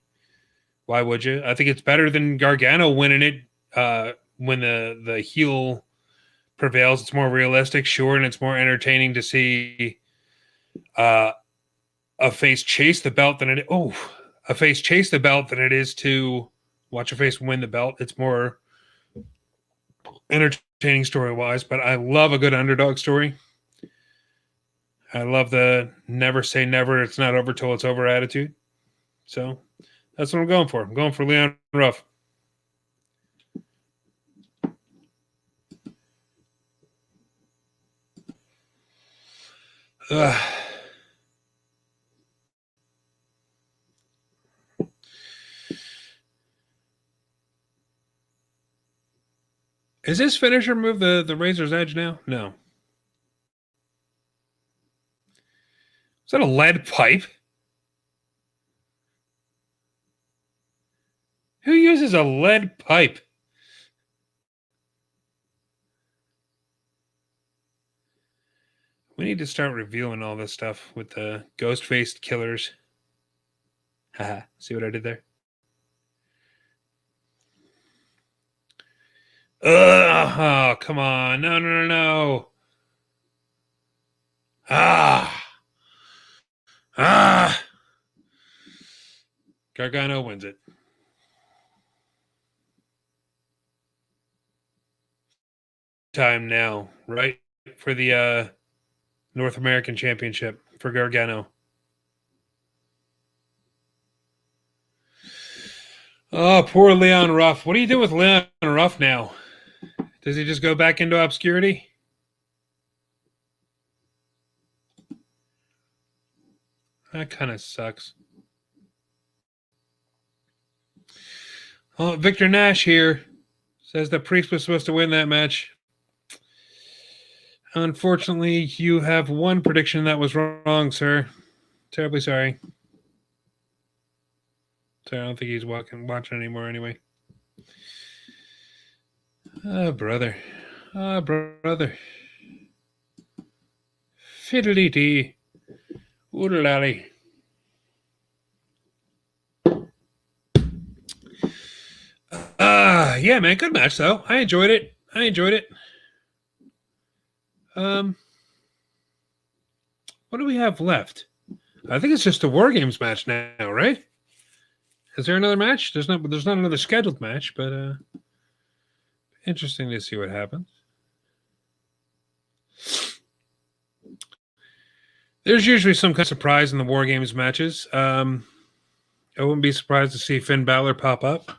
S1: Why would you? I think it's better than Gargano winning it when the heel prevails. It's more realistic, sure, and it's more entertaining to see a face chase the belt than it is to watch a face win the belt. It's more entertaining story-wise, but I love a good underdog story. I love the never say never, it's not over till it's over attitude. So that's what I'm going for. I'm going for Leon Ruff. Is his finisher move the Razor's Edge now? No. Is that a lead pipe? Who uses a lead pipe? We need to start reviewing all this stuff with the ghost-faced killers. Haha, see what I did there? Oh, come on. No. Gargano wins it. Time now, right? For the North American Championship for Gargano. Oh, poor Leon Ruff. What do you do with Leon Ruff now? Does he just go back into obscurity? That kind of sucks. Oh, Victor Nash here says that Priest was supposed to win that match. Unfortunately, you have one prediction that was wrong, sir. Terribly sorry. So I don't think he's watching anymore anyway. Oh, brother. Oh, brother. Fiddly-dee. Oodle-lally. Yeah, man. Good match, though. I enjoyed it. What do we have left? I think it's just a Wargames match now, right? Is there another match? There's not another scheduled match, but interesting to see what happens. There's usually some kind of surprise in the Wargames matches. I wouldn't be surprised to see Finn Balor pop up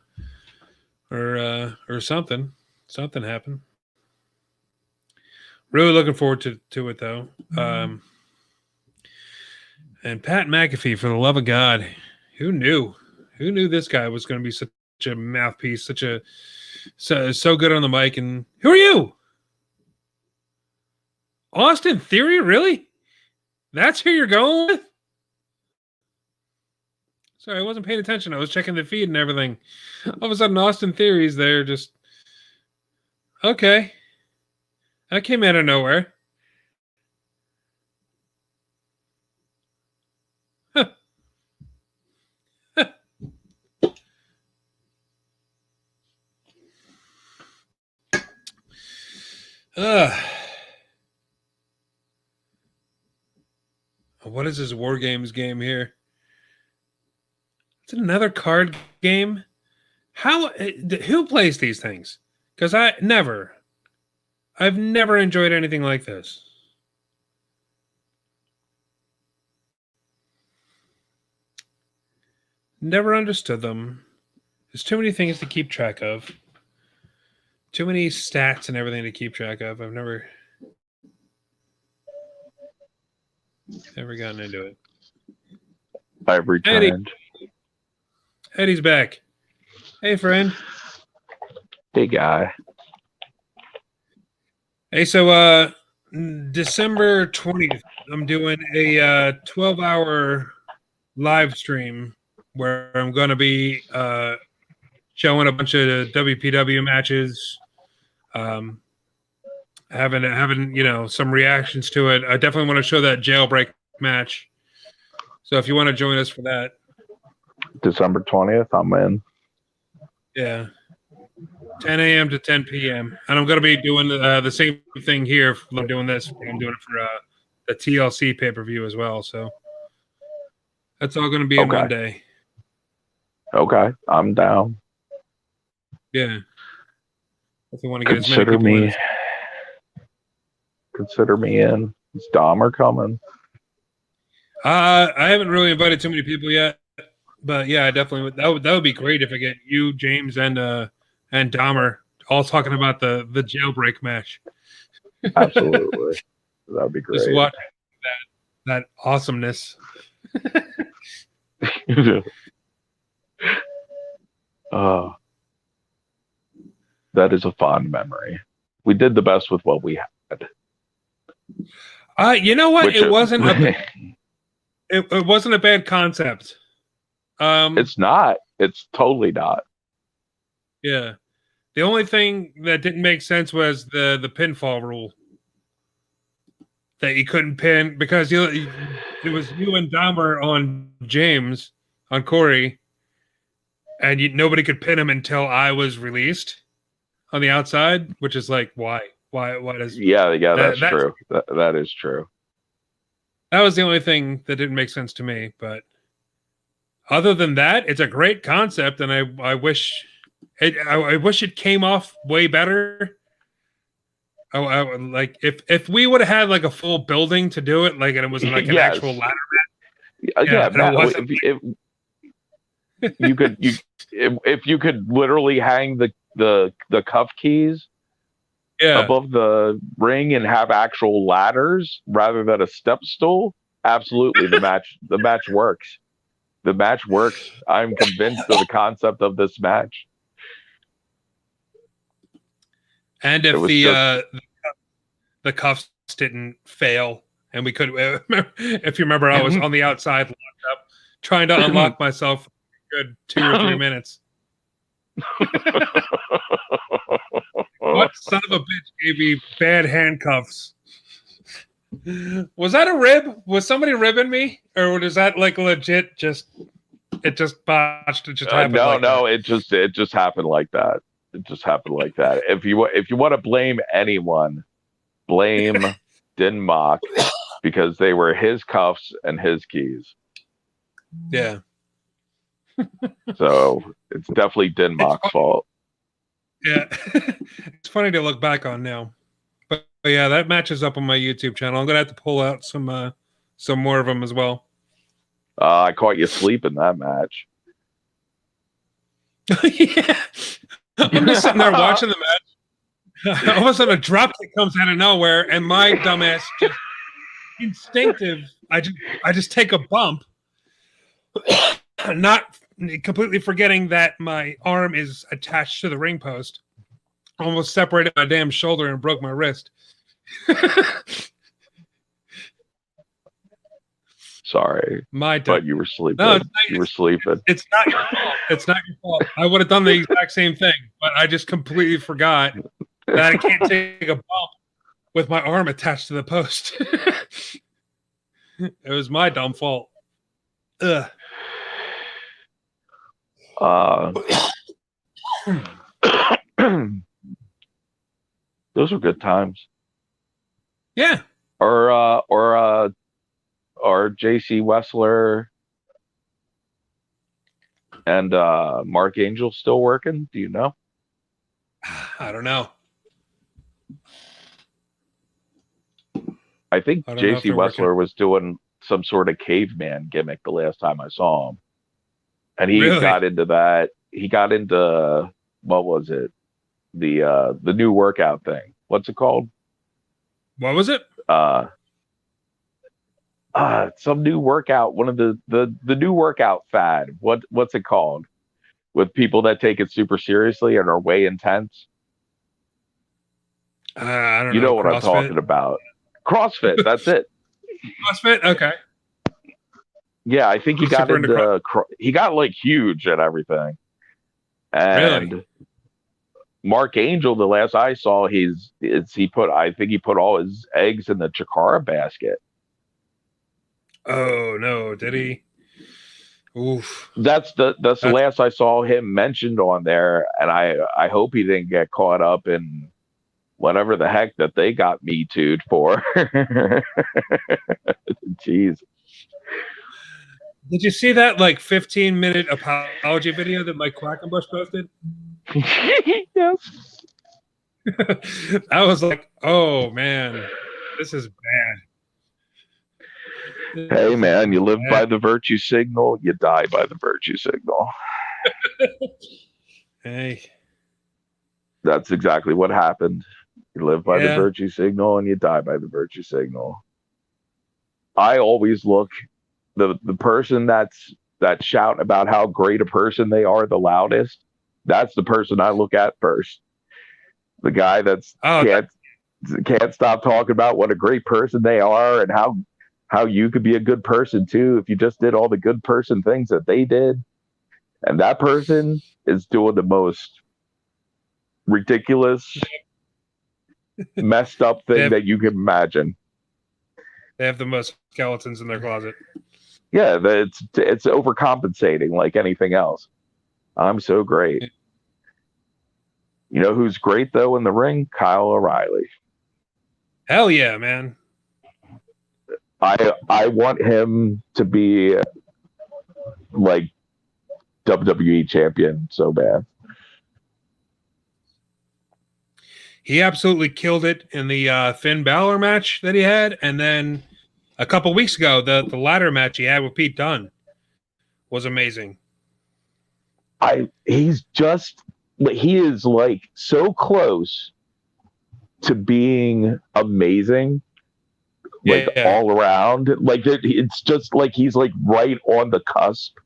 S1: or something. Something happen. Really looking forward to it, though. And Pat McAfee, for the love of God, who knew? Who knew this guy was going to be such a mouthpiece, so good on the mic? And who are you? Austin Theory, really? That's who you're going with? Sorry, I wasn't paying attention. I was checking the feed and everything. All of a sudden, Austin Theory's there. Just okay. That came out of nowhere. What is this Wargames game here? It's another card game. Who plays these things? Because I've never enjoyed anything like this. Never understood them. There's too many things to keep track of. Too many stats and everything to keep track of. I've never gotten into it.
S7: I've returned.
S1: Eddie's back. Hey, friend.
S7: Hey, guy.
S1: Hey, so December 20th, I'm doing a 12-hour live stream where I'm going to be showing a bunch of WPW matches, having some reactions to it. I definitely want to show that Jailbreak match. So if you want to join us for that,
S7: December 20th, I'm in.
S1: Yeah, 10 a.m. to 10 p.m. And I'm going to be doing the same thing here. I'm doing this. I'm doing it for the TLC pay-per-view as well. So that's all going to be in one day.
S7: Okay, I'm down.
S1: Yeah. If you want to get as many people in.
S7: Consider me in. Is Dahmer coming?
S1: I haven't really invited too many people yet, but yeah, I definitely would. That would be great if I get you, James, and Dahmer all talking about the jailbreak match.
S7: Absolutely, that'd be great.
S1: Just watch that awesomeness.
S7: That is a fond memory. We did the best with what we had.
S1: You know what? It wasn't it wasn't a bad concept.
S7: It's not. It's totally not.
S1: Yeah. The only thing that didn't make sense was the pinfall rule. That you couldn't pin because it was you and Dahmer on James, on Corey, and nobody could pin him until I was released on the outside, which is like, why? Why does...
S7: Yeah, that's true. That is true.
S1: That was the only thing that didn't make sense to me, but other than that, it's a great concept, and I wish it came off way better. I like if we would have had like a full building to do it, like, and it was like an actual ladder match.
S7: Yeah, if you could literally hang the cuff keys above the ring and have actual ladders rather than a step stool, absolutely the match works. The match works. I'm convinced of the concept of this match.
S1: And if the cuffs didn't fail, and we could, if you remember, I was on the outside locked up, trying to unlock myself for a good 2 or 3 minutes. What son of a bitch gave me bad handcuffs? Was that a rib? Was somebody ribbing me, or was that like legit? It just botched. It just happened.
S7: No. It just happened like that. It just happened like that. If you want to blame anyone, blame Denmark because they were his cuffs and his keys.
S1: Yeah.
S7: So it's definitely Denmark's fault.
S1: Yeah. It's funny to look back on now. But yeah, that match is up on my YouTube channel. I'm gonna have to pull out some more of them as well.
S7: I caught you sleeping that match.
S1: Yeah. I'm just sitting there watching the match. All of a sudden, a drop kick comes out of nowhere, and my dumbass just instinctive. I just take a bump, not completely forgetting that my arm is attached to the ring post. Almost separated my damn shoulder and broke my wrist.
S7: Sorry, but you were sleeping.
S1: No,
S7: you were sleeping.
S1: It's not your fault. It's not your fault. I would have done the exact same thing, but I just completely forgot that I can't take a bump with my arm attached to the post. It was my dumb fault. Ugh.
S7: Those were good times.
S1: Yeah.
S7: Or JC Wessler and Mark Angel still working? Do you know?
S1: I don't know.
S7: I think JC Wessler was doing some sort of caveman gimmick the last time I saw him. And he got into that. He got into, what was it? The new workout thing. What's it called?
S1: What was it?
S7: Some new workout, one of the new workout fad. What's it called? With people that take it super seriously and are way intense.
S1: I don't know.
S7: You know what CrossFit? I'm talking about. CrossFit, that's it.
S1: CrossFit? Okay.
S7: Yeah, I think he got into he got like huge and everything. And really? Mark Angel, the last I saw, he put all his eggs in the Chikara basket.
S1: Oh no, did he? Oof.
S7: That's the last I saw him mentioned on there, and I hope he didn't get caught up in whatever the heck that they got Me Too'd for. Jeez.
S1: Did you see that like 15-minute apology video that Mike Quackenbush posted?
S7: Yes.
S1: I was like, oh man, this is bad.
S7: Hey man, you live by the virtue signal, you die by the virtue signal.
S1: Hey,
S7: that's exactly what happened. You live by the virtue signal and you die by the virtue signal. I always look the person that shout about how great a person they are the loudest. That's the person I look at first. The guy can't stop talking about what a great person they are and how you could be a good person too if you just did all the good person things that they did. And that person is doing the most ridiculous, messed up thing that you can imagine.
S1: They have the most skeletons in their closet.
S7: Yeah, it's overcompensating like anything else. I'm so great. You know who's great though in the ring? Kyle O'Reilly.
S1: Hell yeah, man.
S7: I want him to be like WWE champion so bad.
S1: He absolutely killed it in the Finn Balor match that he had, and then a couple weeks ago, the ladder match he had with Pete Dunne was amazing.
S7: He is like so close to being amazing, like all around. Like it's just like he's like right on the cusp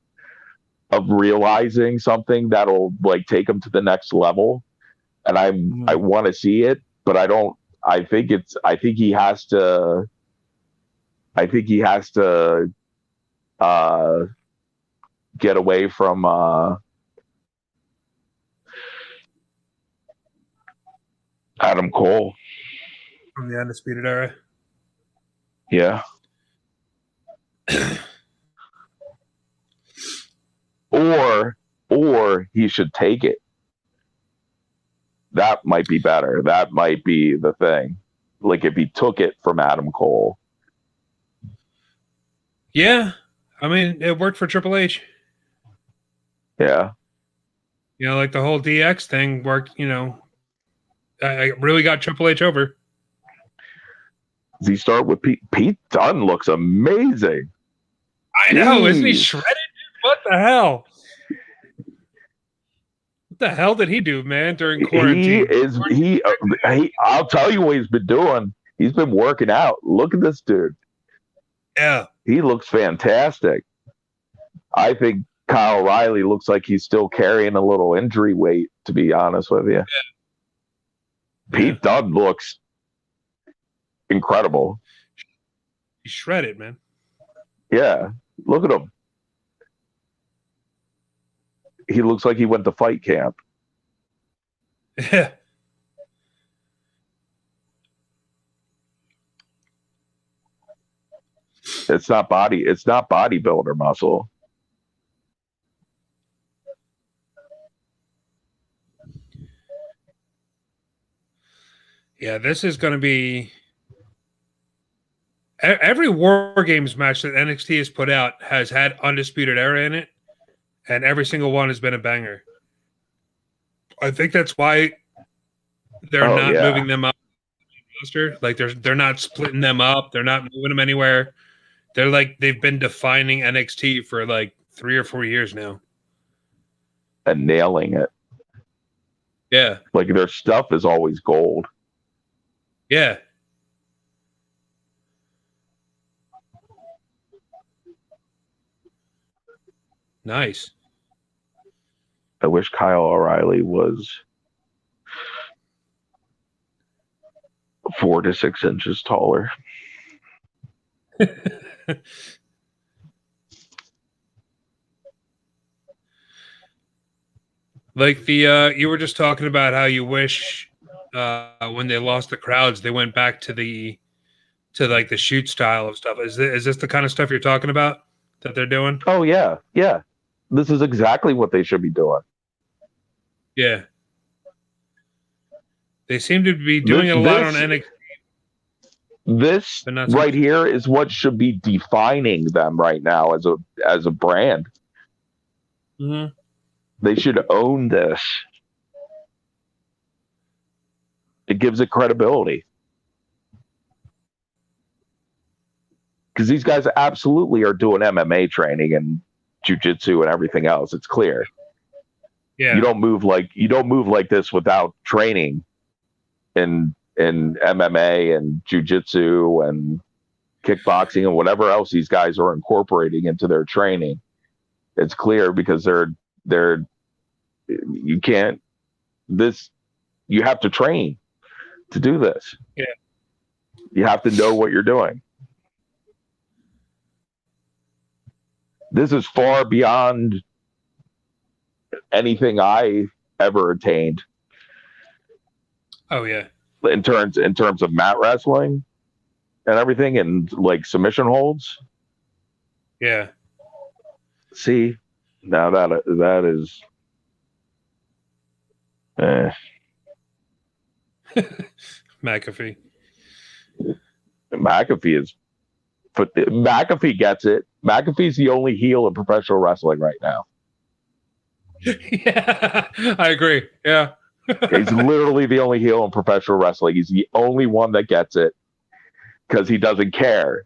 S7: of realizing something that'll like take him to the next level. And I want to see it, but I don't. I think he has to get away from Adam Cole
S1: from the Undisputed Era.
S7: Yeah. or he should take it. That might be better. That might be the thing. Like if he took it from Adam Cole.
S1: Yeah. I mean, it worked for Triple H.
S7: Yeah.
S1: You know, like the whole DX thing worked, you know. I really got Triple H over.
S7: Does he start with Pete? Pete Dunne looks amazing.
S1: I know. Isn't he shredded? What the hell? What the hell did he do, man, during quarantine?
S7: I'll tell you what he's been doing. He's been working out. Look at this dude.
S1: Yeah.
S7: He looks fantastic. I think Kyle O'Reilly looks like he's still carrying a little injury weight, to be honest with you. Yeah. Pete Dunne looks incredible.
S1: He's shredded, man.
S7: Yeah. Look at him. He looks like he went to fight camp.
S1: Yeah.
S7: It's not bodybuilder muscle.
S1: Yeah, this is going to be every War Games match that NXT has put out has had Undisputed Era in it, and every single one has been a banger. I think that's why they're not moving them up. Like they're not splitting them up. They're not moving them anywhere. They're like they've been defining NXT for like 3 or 4 years now.
S7: And nailing it.
S1: Yeah.
S7: Like their stuff is always gold.
S1: Yeah. Nice.
S7: I wish Kyle O'Reilly was 4 to 6 inches taller.
S1: Like the you were just talking about how you wish when they lost the crowds they went back to the shoot style of stuff. Is this the kind of stuff you're talking about that they're doing?
S7: Oh yeah. This is exactly what they should be doing.
S1: Yeah. They seem to be doing it a lot on NXT.
S7: This right here is what should be defining them right now as a brand.
S1: Mm-hmm.
S7: They should own this. It gives it credibility. Because these guys absolutely are doing MMA training and jiu-jitsu and everything else. It's clear.
S1: Yeah.
S7: You don't move like this without training in MMA and jiu-jitsu and kickboxing and whatever else these guys are incorporating into their training. It's clear because you have to train to do this.
S1: Yeah.
S7: You have to know what you're doing. This is far beyond anything I ever attained.
S1: Oh yeah.
S7: In terms of mat wrestling and everything, and like submission holds.
S1: Yeah.
S7: See, now that is.
S1: McAfee.
S7: McAfee gets it. McAfee's the only heel in professional wrestling right now.
S1: Yeah, I agree. Yeah.
S7: He's literally the only heel in professional wrestling. He's the only one that gets it because he doesn't care.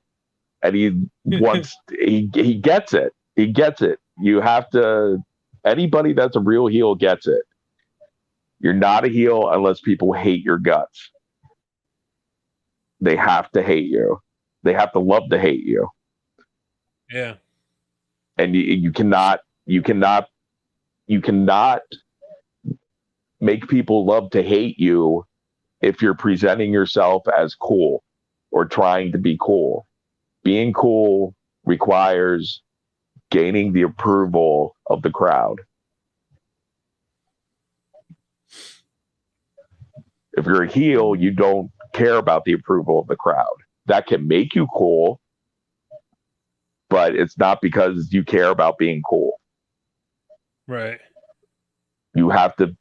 S7: And he gets it. He gets it. You have to, anybody that's a real heel gets it. You're not a heel unless people hate your guts. They have to hate you. They have to love to hate you.
S1: Yeah.
S7: And you cannot make people love to hate you if you're presenting yourself as cool or trying to be cool. Being cool requires gaining the approval of the crowd. If you're a heel, you don't care about the approval of the crowd. That can make you cool, but it's not because you care about being cool.
S1: Right.
S7: You have to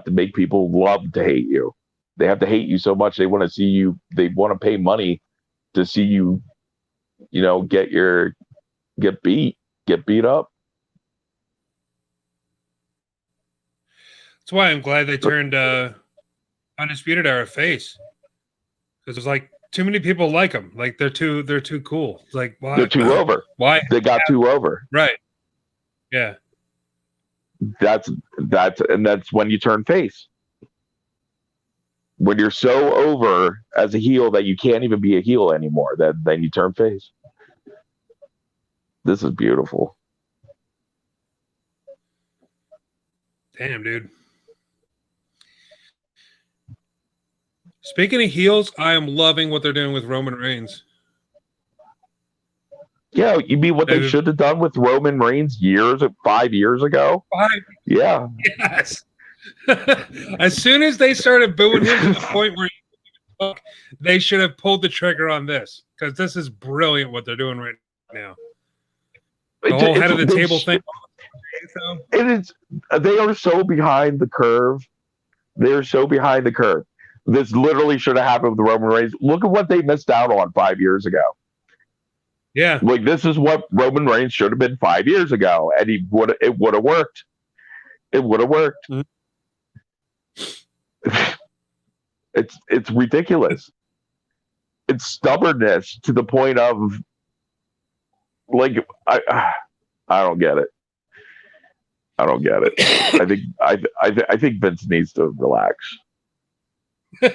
S7: make people love to hate you. They have to hate you so much they want to see you. They want to pay money to see you, get beat up.
S1: That's why I'm glad they turned Undisputed Era face, because there's like too many people like them. Like they're too cool. It's like, why?
S7: They're too over.
S1: Why
S7: they got too over?
S1: Right. Yeah.
S7: That's when you turn face. When you're so over as a heel that you can't even be a heel anymore, then you turn face. This is beautiful.
S1: Damn, dude. Speaking of heels, I am loving what they're doing with Roman Reigns.
S7: Yeah, you mean what they should have done with Roman Reigns 5 years ago? Yeah.
S1: Yes. As soon as they started booing him to the point where they should have pulled the trigger on this, because this is brilliant what they're doing right now. The whole head of the table thing.
S7: It is. They are so behind the curve. They are so behind the curve. This literally should have happened with Roman Reigns. Look at what they missed out on 5 years ago.
S1: Yeah.
S7: Like, this is what Roman Reigns should have been 5 years ago, and it would have worked. It would have worked. Mm-hmm. It's ridiculous. It's stubbornness to the point of, like, I don't get it. I don't get it. I think Vince needs to relax. I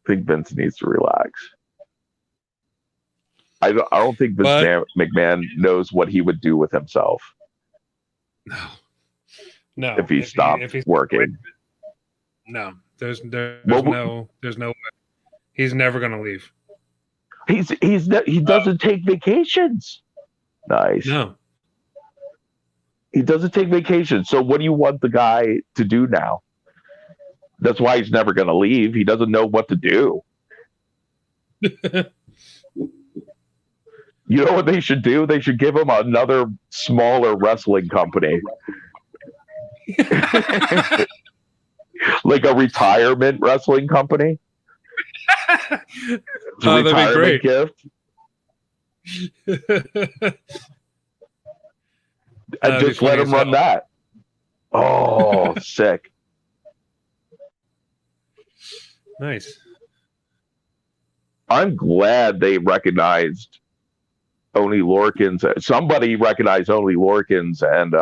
S7: think Vince needs to relax. I don't think Vince McMahon knows what he would do with himself.
S1: No.
S7: If he stopped working.
S1: No. There's no way. He's never gonna leave.
S7: He doesn't take vacations. Nice.
S1: No.
S7: He doesn't take vacations. So what do you want the guy to do now? That's why he's never going to leave. He doesn't know what to do. You know what they should do? They should give him another smaller wrestling company. Like a retirement wrestling company.
S1: That'd be great.
S7: Gift. And just let him run that. Oh, sick.
S1: Nice.
S7: I'm glad they recognized Only Lorkins. Somebody recognized Only Lorkins and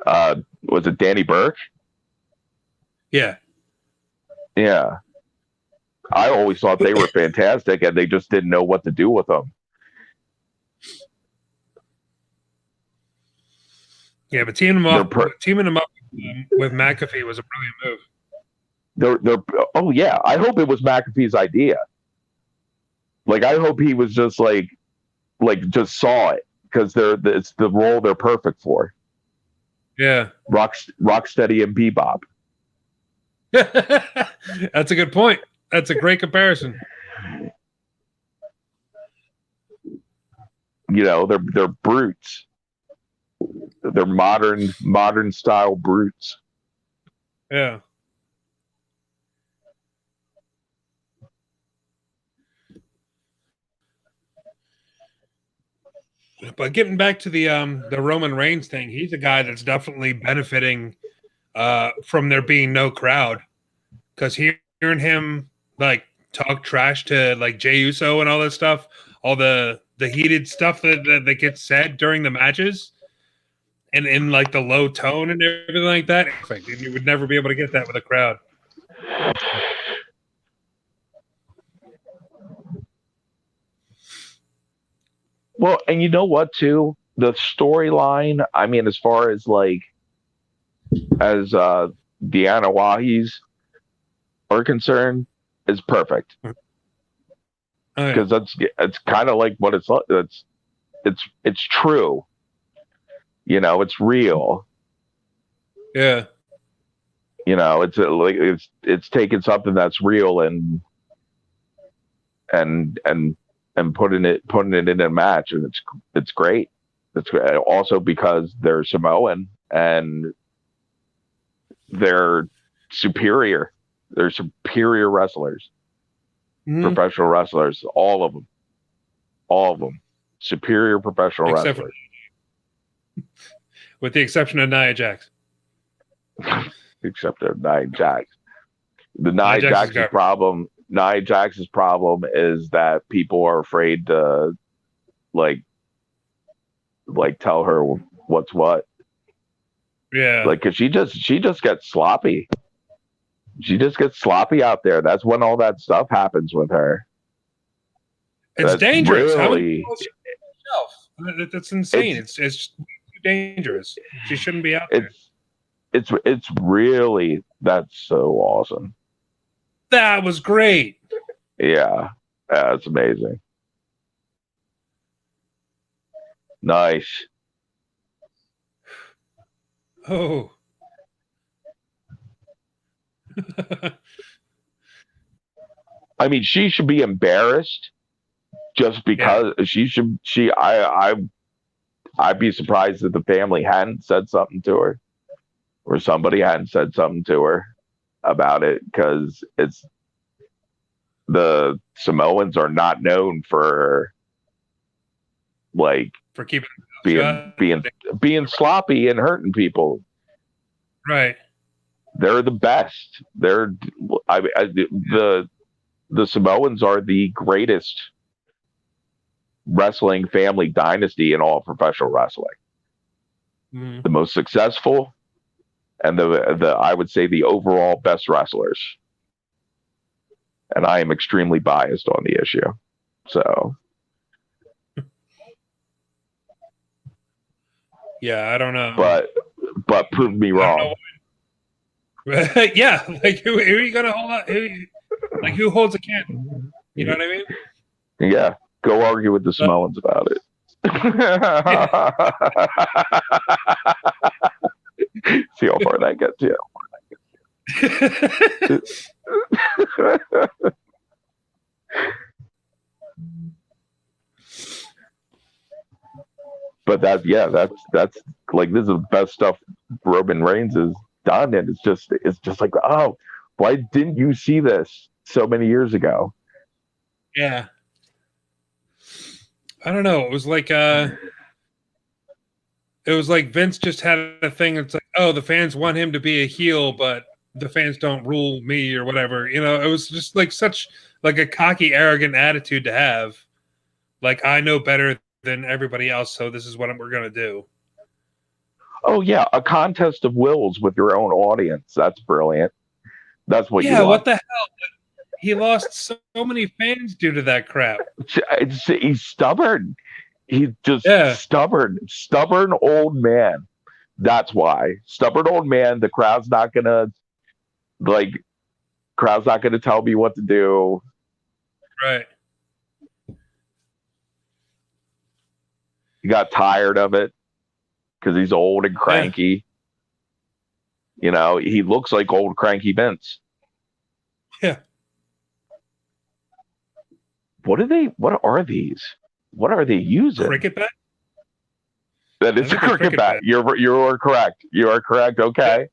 S7: was it Danny Burke?
S1: Yeah.
S7: Yeah. I always thought they were fantastic, and they just didn't know what to do with them.
S1: Yeah, but teaming them up with McAfee was a brilliant
S7: move. Oh yeah, I hope it was McAfee's idea. Like, I hope he was just like just saw it, because it's the role they're perfect for.
S1: Yeah,
S7: Rocksteady and Bebop.
S1: That's a good point. That's a great comparison.
S7: You know, they're brutes. They're modern style brutes.
S1: Yeah. But getting back to the Roman Reigns thing, he's a guy that's definitely benefiting from there being no crowd, because hearing him like talk trash to like Jey Uso and all that stuff, all the heated stuff that gets said during the matches, and in like the low tone and everything like that, you would never be able to get that with a crowd.
S7: Well, and you know what, too? The storyline, I mean, as far as like, as the Anawahis are concerned, is perfect. Because it's kind of like what it's like. It's true. You know, it's real.
S1: Yeah.
S7: You know, it's taking something that's real and putting it in a match, and it's great. It's also because they're Samoan and they're superior. They're superior wrestlers, professional wrestlers, all of them, superior professional wrestlers.
S1: With the exception of Nia Jax.
S7: Except of Nia Jax. The Nia Jax's problem. Nia Jax's problem is that people are afraid to like tell her what's what.
S1: Yeah.
S7: Like, cause she just gets sloppy. She just gets sloppy out there. That's when all that stuff happens with her.
S1: It's dangerous.
S7: Really,
S1: that's insane. It's just too dangerous. She shouldn't be out there.
S7: It's really, that's so awesome.
S1: That was great.
S7: Yeah, that's amazing. Nice.
S1: Oh.
S7: I mean, she should be embarrassed just because I'd be surprised if the family hadn't said something to her, or somebody hadn't said something to her about it, because the Samoans are not known for
S1: keeping
S7: being sloppy and hurting people.
S1: Right.
S7: They're the best. The Samoans are the greatest wrestling family dynasty in all professional wrestling. The most successful, and the I would say the overall best wrestlers. And I am extremely biased on the issue. So
S1: yeah, I don't know.
S7: But prove me wrong.
S1: Yeah, like who are you gonna hold up? Who holds a candle? You know what I mean?
S7: Yeah, go argue with the Samoans about it. See how far that gets you. But that's like, this is the best stuff Roman Reigns has done, and it's just like, oh, why didn't you see this so many years ago?
S1: Yeah. I don't know. It was like Vince just had a thing. It's like, oh, the fans want him to be a heel, but the fans don't rule me or whatever. You know, it was just like such like a cocky, arrogant attitude to have. Like, I know better than everybody else, so this is what we're going to do.
S7: Oh, yeah, a contest of wills with your own audience. That's brilliant. That's what you want.
S1: What the hell? He lost so many fans due to that crap.
S7: He's stubborn. He's just stubborn old man. That's why. Stubborn old man. The crowd's not gonna tell me what to do.
S1: Right.
S7: He got tired of it because he's old and cranky. You know, he looks like old cranky Vince.
S1: Yeah.
S7: What are these? What are they using?
S1: Cricket bat?
S7: That is a cricket bat. You are correct. You are correct. Okay.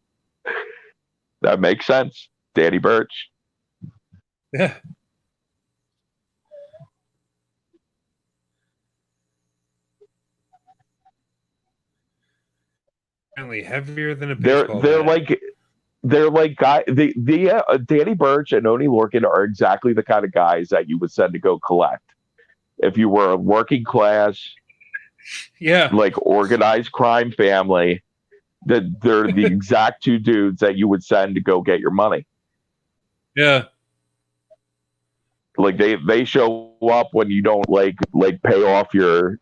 S7: Yeah. That makes sense. Danny Burch.
S1: Yeah. Apparently heavier than a baseball bat.
S7: They're like Danny Burch and Oni Lorcan are exactly the kind of guys that you would send to go collect if you were a working class, like organized crime family. That they're the exact two dudes that you would send to go get your money.
S1: Yeah,
S7: like they show up when you don't like pay off your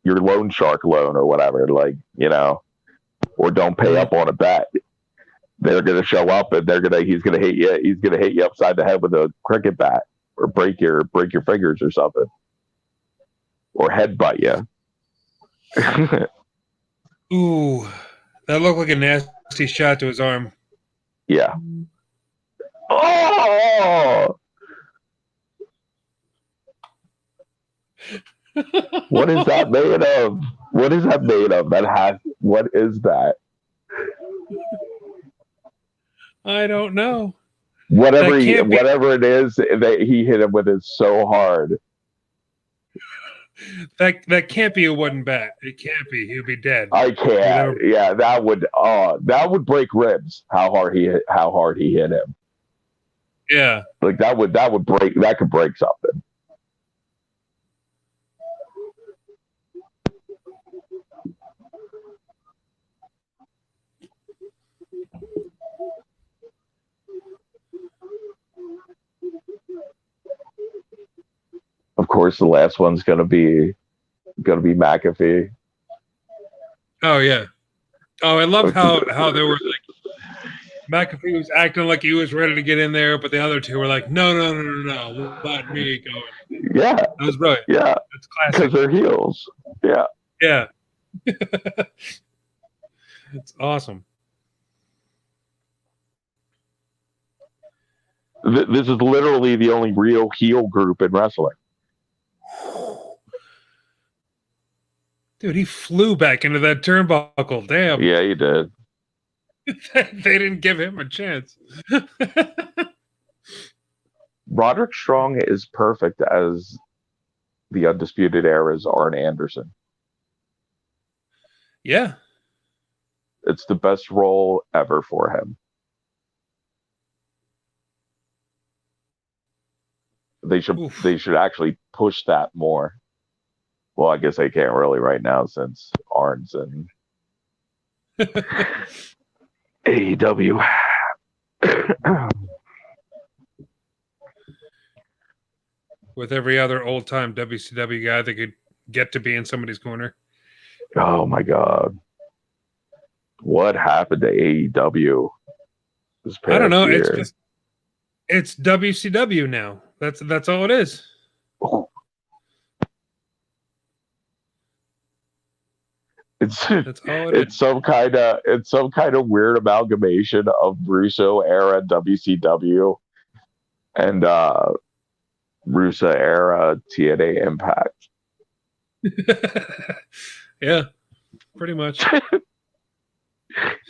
S7: loan shark loan or whatever, like, you know, or don't pay up on a bet. They're gonna show up and he's gonna hit you. He's gonna hit you upside the head with a cricket bat or break your fingers or something, or headbutt you.
S1: Ooh, that looked like a nasty shot to his arm.
S7: Yeah. Oh! What is that made of? What is that made of? What is that?
S1: I don't know.
S7: Whatever it is that he hit him with is so hard.
S1: That can't be a wooden bat. It can't be. He'll be dead.
S7: I can't. You know? Yeah, that would break ribs. How hard he hit him.
S1: Yeah.
S7: Like that could break something. Of course, the last one's gonna be McAfee.
S1: Oh yeah. Oh, I love how they were like McAfee was acting like he was ready to get in there, but the other two were like, no, let me go.
S7: Yeah,
S1: that was brilliant.
S7: Yeah,
S1: it's classic
S7: because they're heels. Yeah,
S1: yeah. It's awesome.
S7: This is literally the only real heel group in wrestling.
S1: Dude, he flew back into that turnbuckle. Damn.
S7: Yeah, he did.
S1: They didn't give him a chance.
S7: Roderick Strong is perfect as the Undisputed Era's Arn Anderson.
S1: Yeah.
S7: It's the best role ever for him. They should actually push that more. Well, I guess they can't really right now since Arn's in AEW.
S1: With every other old-time WCW guy that could get to be in somebody's corner.
S7: Oh my God. What happened to AEW this past
S1: I don't know.
S7: year?
S1: It's WCW now. That's all it is.
S7: It's some kind of weird amalgamation of Russo era WCW and Russo era TNA Impact.
S1: Yeah, pretty much.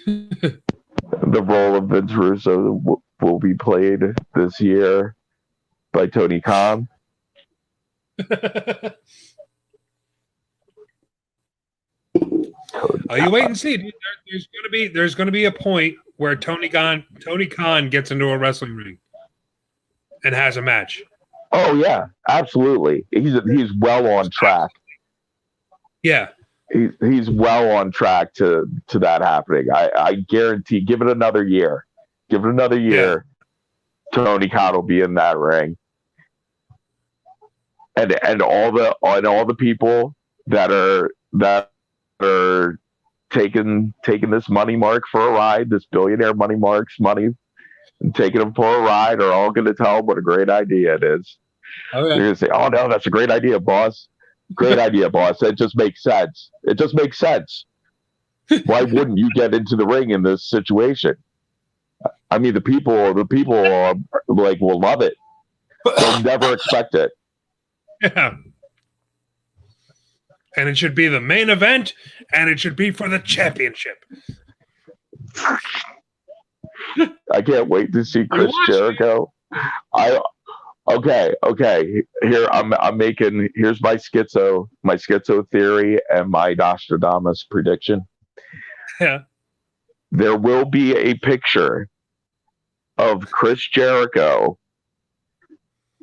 S7: The role of Vince Russo will be played this year by Tony Khan.
S1: You wait and see, dude. There's going to be a point where Tony Khan gets into a wrestling ring and has a match.
S7: Oh yeah, absolutely. He's well on track.
S1: Yeah.
S7: He's well on track to that happening. I guarantee. Give it another year. Give it another year. Yeah. Tony Khan will be in that ring, and all the people that are taking this money mark for a ride, this billionaire money mark's money, and taking him for a ride, are all going to tell him what a great idea it is. Okay. They're going to say, "Oh no, that's a great idea, boss. Great idea, boss. It just makes sense. It just makes sense. Why wouldn't you get into the ring in this situation?" I mean, the people like will love it. They'll never expect it.
S1: Yeah. And it should be the main event, and it should be for the championship.
S7: I can't wait to see Chris Jericho. Okay. Here I'm making. Here's my schizo theory and my Nostradamus prediction.
S1: Yeah.
S7: There will be a picture of Chris Jericho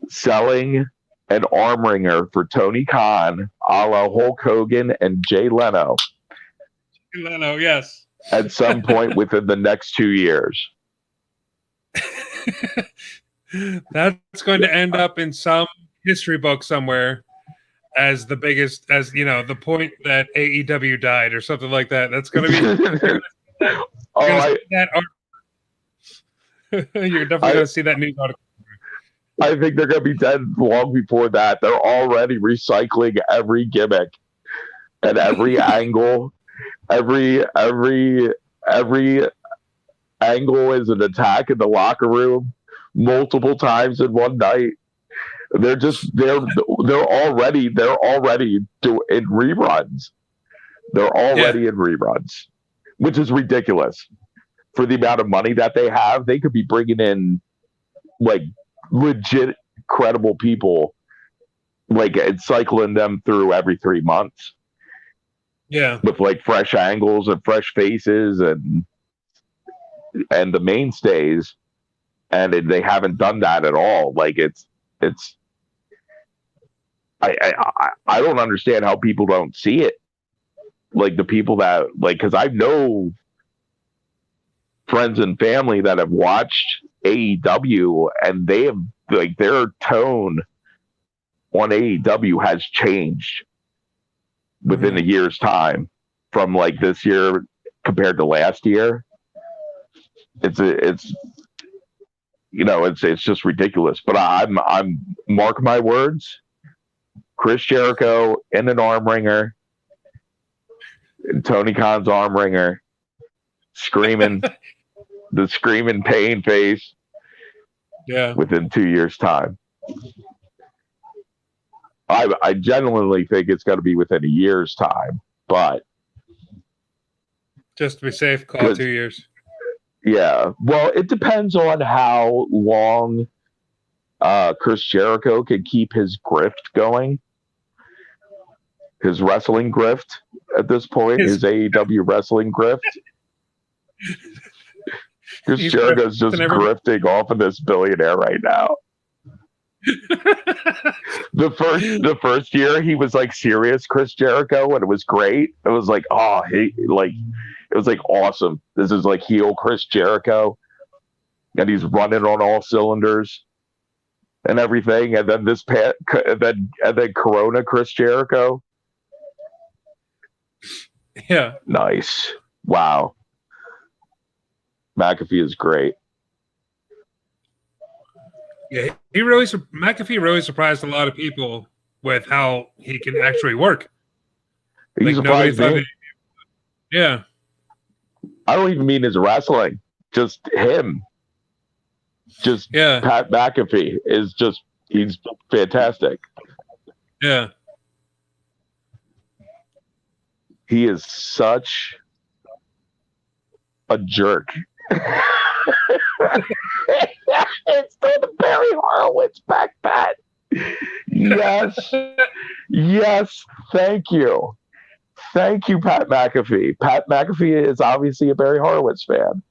S7: selling an arm wringer for Tony Khan, a la Hulk Hogan and Jay Leno.
S1: Leno, yes.
S7: At some point within the next 2 years.
S1: That's going to end up in some history book somewhere as the biggest, as you know, the point that AEW died or something like that. That's going to be. You're definitely going to see that news article.
S7: I think they're going to be dead long before that. They're already recycling every gimmick and every angle. Every angle is an attack in the locker room multiple times in one night. They're already in reruns. They're already in reruns, which is ridiculous for the amount of money that they have. They could be bringing in like legit credible people, like, and cycling them through every 3 months.
S1: Yeah, with
S7: like fresh angles and fresh faces and the mainstays, and they haven't done that at all. Like it's I don't understand how people don't see it. Like the people that because I know friends and family that have watched AEW, and they have their tone on AEW has changed within a year's time from this year compared to last year. It's just ridiculous. But I'm mark my words, Chris Jericho in an arm wringer, and Tony Khan's arm wringer, screaming the screaming pain face.
S1: Yeah,
S7: within 2 years' time. I genuinely think it's going to be within a year's time, but
S1: just to be safe, call 2 years.
S7: Yeah, well, it depends on how long Chris Jericho can keep his grift going, his wrestling grift at this point, his AEW wrestling grift. Chris Jericho's just grifting off of this billionaire right now. The first year he was serious Chris Jericho, and it was great. It was it was awesome. This is heel Chris Jericho, and he's running on all cylinders and everything. And then and then Corona Chris Jericho.
S1: Yeah,
S7: nice. Wow. McAfee is great.
S1: Yeah, McAfee really surprised a lot of people with how he can actually work.
S7: He surprised me.
S1: Yeah.
S7: I don't even mean his wrestling, just him. Pat McAfee is he's fantastic.
S1: Yeah.
S7: He is such a jerk. It's the Barry Horowitz back, Pat. Yes. Thank you, Pat McAfee. Pat McAfee is obviously a Barry Horowitz fan.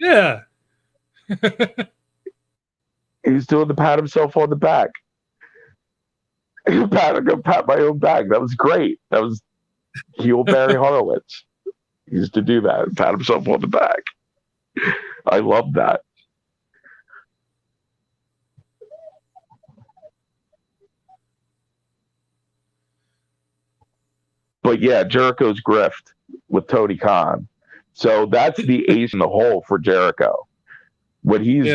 S1: Yeah.
S7: He's doing the pat himself on the back. Pat my own back. That was great. That was heel Barry Horowitz. He used to do that, pat himself on the back. I love that. But yeah, Jericho's grift with Tony Khan. So that's the ace in the hole for Jericho. When he's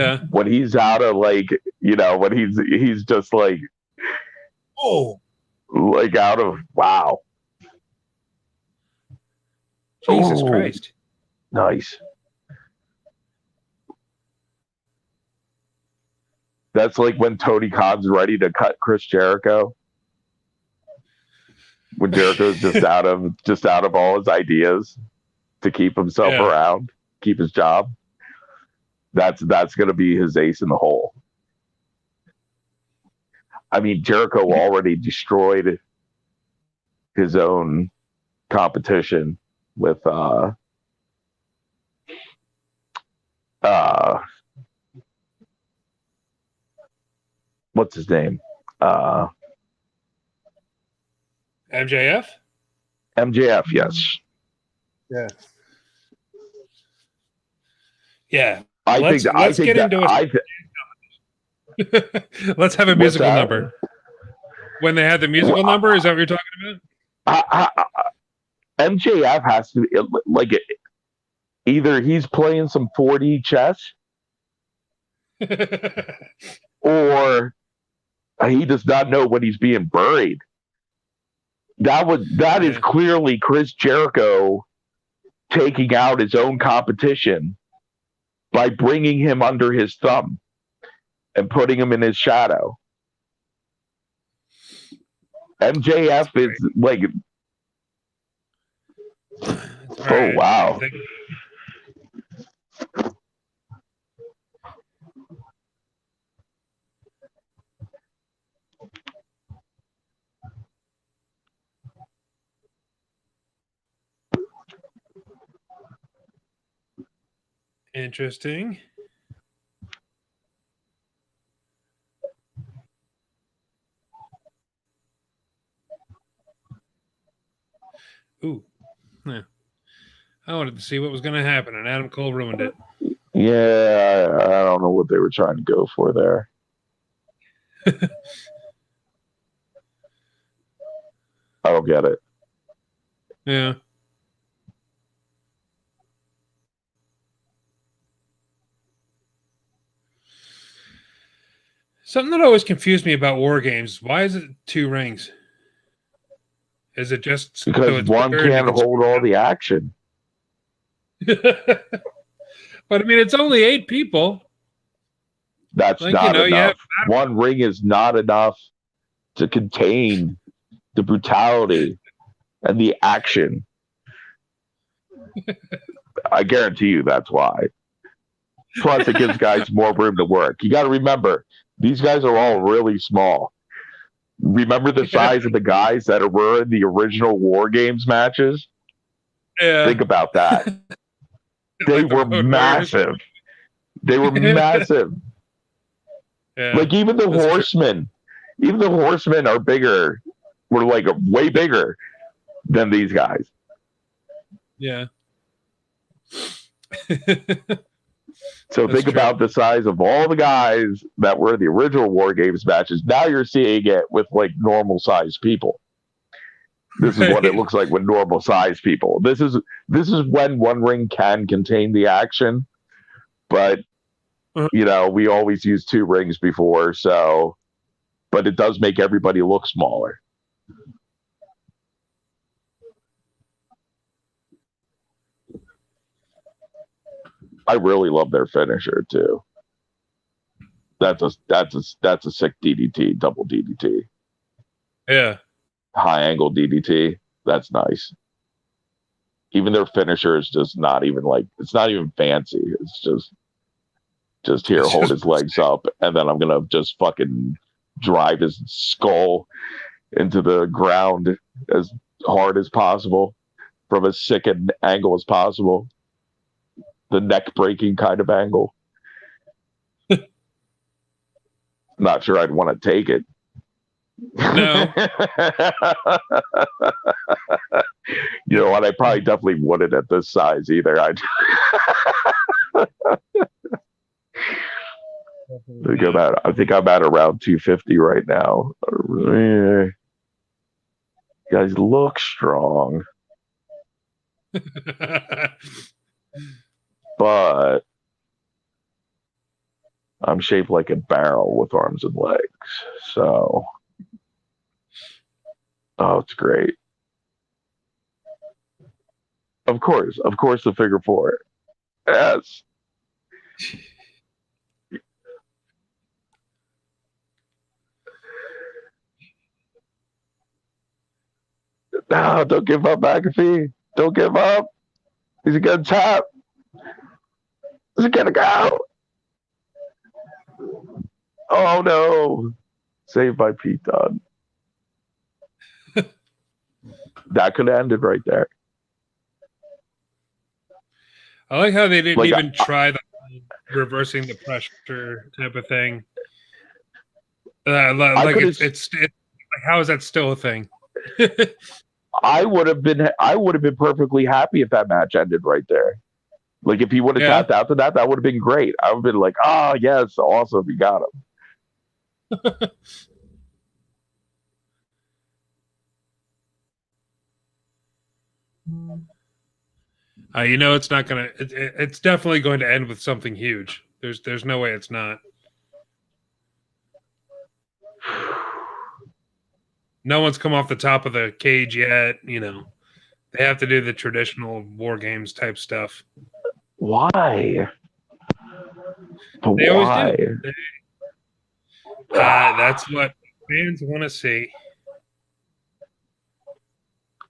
S7: out of like, when he's just like, like out of wow.
S1: Jesus Christ.
S7: Nice. That's like when Tony Khan's ready to cut Chris Jericho. When Jericho's just out of all his ideas to keep himself around, keep his job. That's going to be his ace in the hole. I mean, Jericho already destroyed his own competition with what's his name?
S1: MJF?
S7: MJF, yes.
S1: Yeah. Yeah.
S7: Let's get into
S1: it. Let's have a musical number. When they had the musical number, is that what you're talking about?
S7: MJF has to be like either he's playing some 4D chess or he does not know when he's being buried. That is clearly Chris Jericho taking out his own competition by bringing him under his thumb and putting him in his shadow. MJF is like, oh wow.
S1: Interesting. Ooh. Yeah. I wanted to see what was going to happen, and Adam Cole ruined it.
S7: Yeah, I don't know what they were trying to go for there. I don't get it.
S1: Yeah. Something that always confused me about Wargames, why is it 2 rings? Is it just
S7: because one can't hold all the action?
S1: But I mean, it's only 8 people.
S7: That's not enough. One ring is not enough to contain the brutality and the action. I guarantee you that's why. Plus, it gives guys more room to work. You got to remember, these guys are all really small. Remember the size of the guys that were in the original War Games matches?
S1: Yeah.
S7: Think about that. They were massive. They were massive.
S1: Yeah,
S7: like even the Horsemen, even the Horsemen are bigger. Were like way bigger than these guys.
S1: Yeah.
S7: So think about the size of all the guys that were in the original War Games matches. Now you're seeing it with like normal sized people. This is what it looks like with normal sized people. This is when one ring can contain the action, but you know, we always use 2 rings before, so but it does make everybody look smaller. I really love their finisher too. That's a sick DDT, double DDT.
S1: Yeah.
S7: High angle DDT. That's nice. Even their finisher is just not even like, it's not even fancy. It's just here, hold his legs up, and then I'm gonna just fucking drive his skull into the ground as hard as possible from as sick an angle as possible. the neck breaking kind of angle. Not sure I'd want to take it.
S1: No.
S7: You know what? I probably definitely wouldn't at this size either. I think I'm at around 250 right now. You guys look strong. But I'm shaped like a barrel with arms and legs. So, oh, it's great. Of course, the figure 4. Yes. No, don't give up, McAfee. Don't give up. He's a good tap. He's gonna go. Oh no. Saved by Pete Dunne. That could have ended right there.
S1: I like how they didn't even try the reversing the pressure type of thing. It's like, how is that still a thing?
S7: I would have been perfectly happy if that match ended right there. Like if he would have tapped out to that would have been great. I would have been like, oh yes, awesome, you got him.
S1: You know, it's not gonna. It's definitely going to end with something huge. There's no way it's not. No one's come off the top of the cage yet. You know, they have to do the traditional War Games type stuff.
S7: Why? But
S1: they
S7: why?
S1: Always do. That's what fans want to see.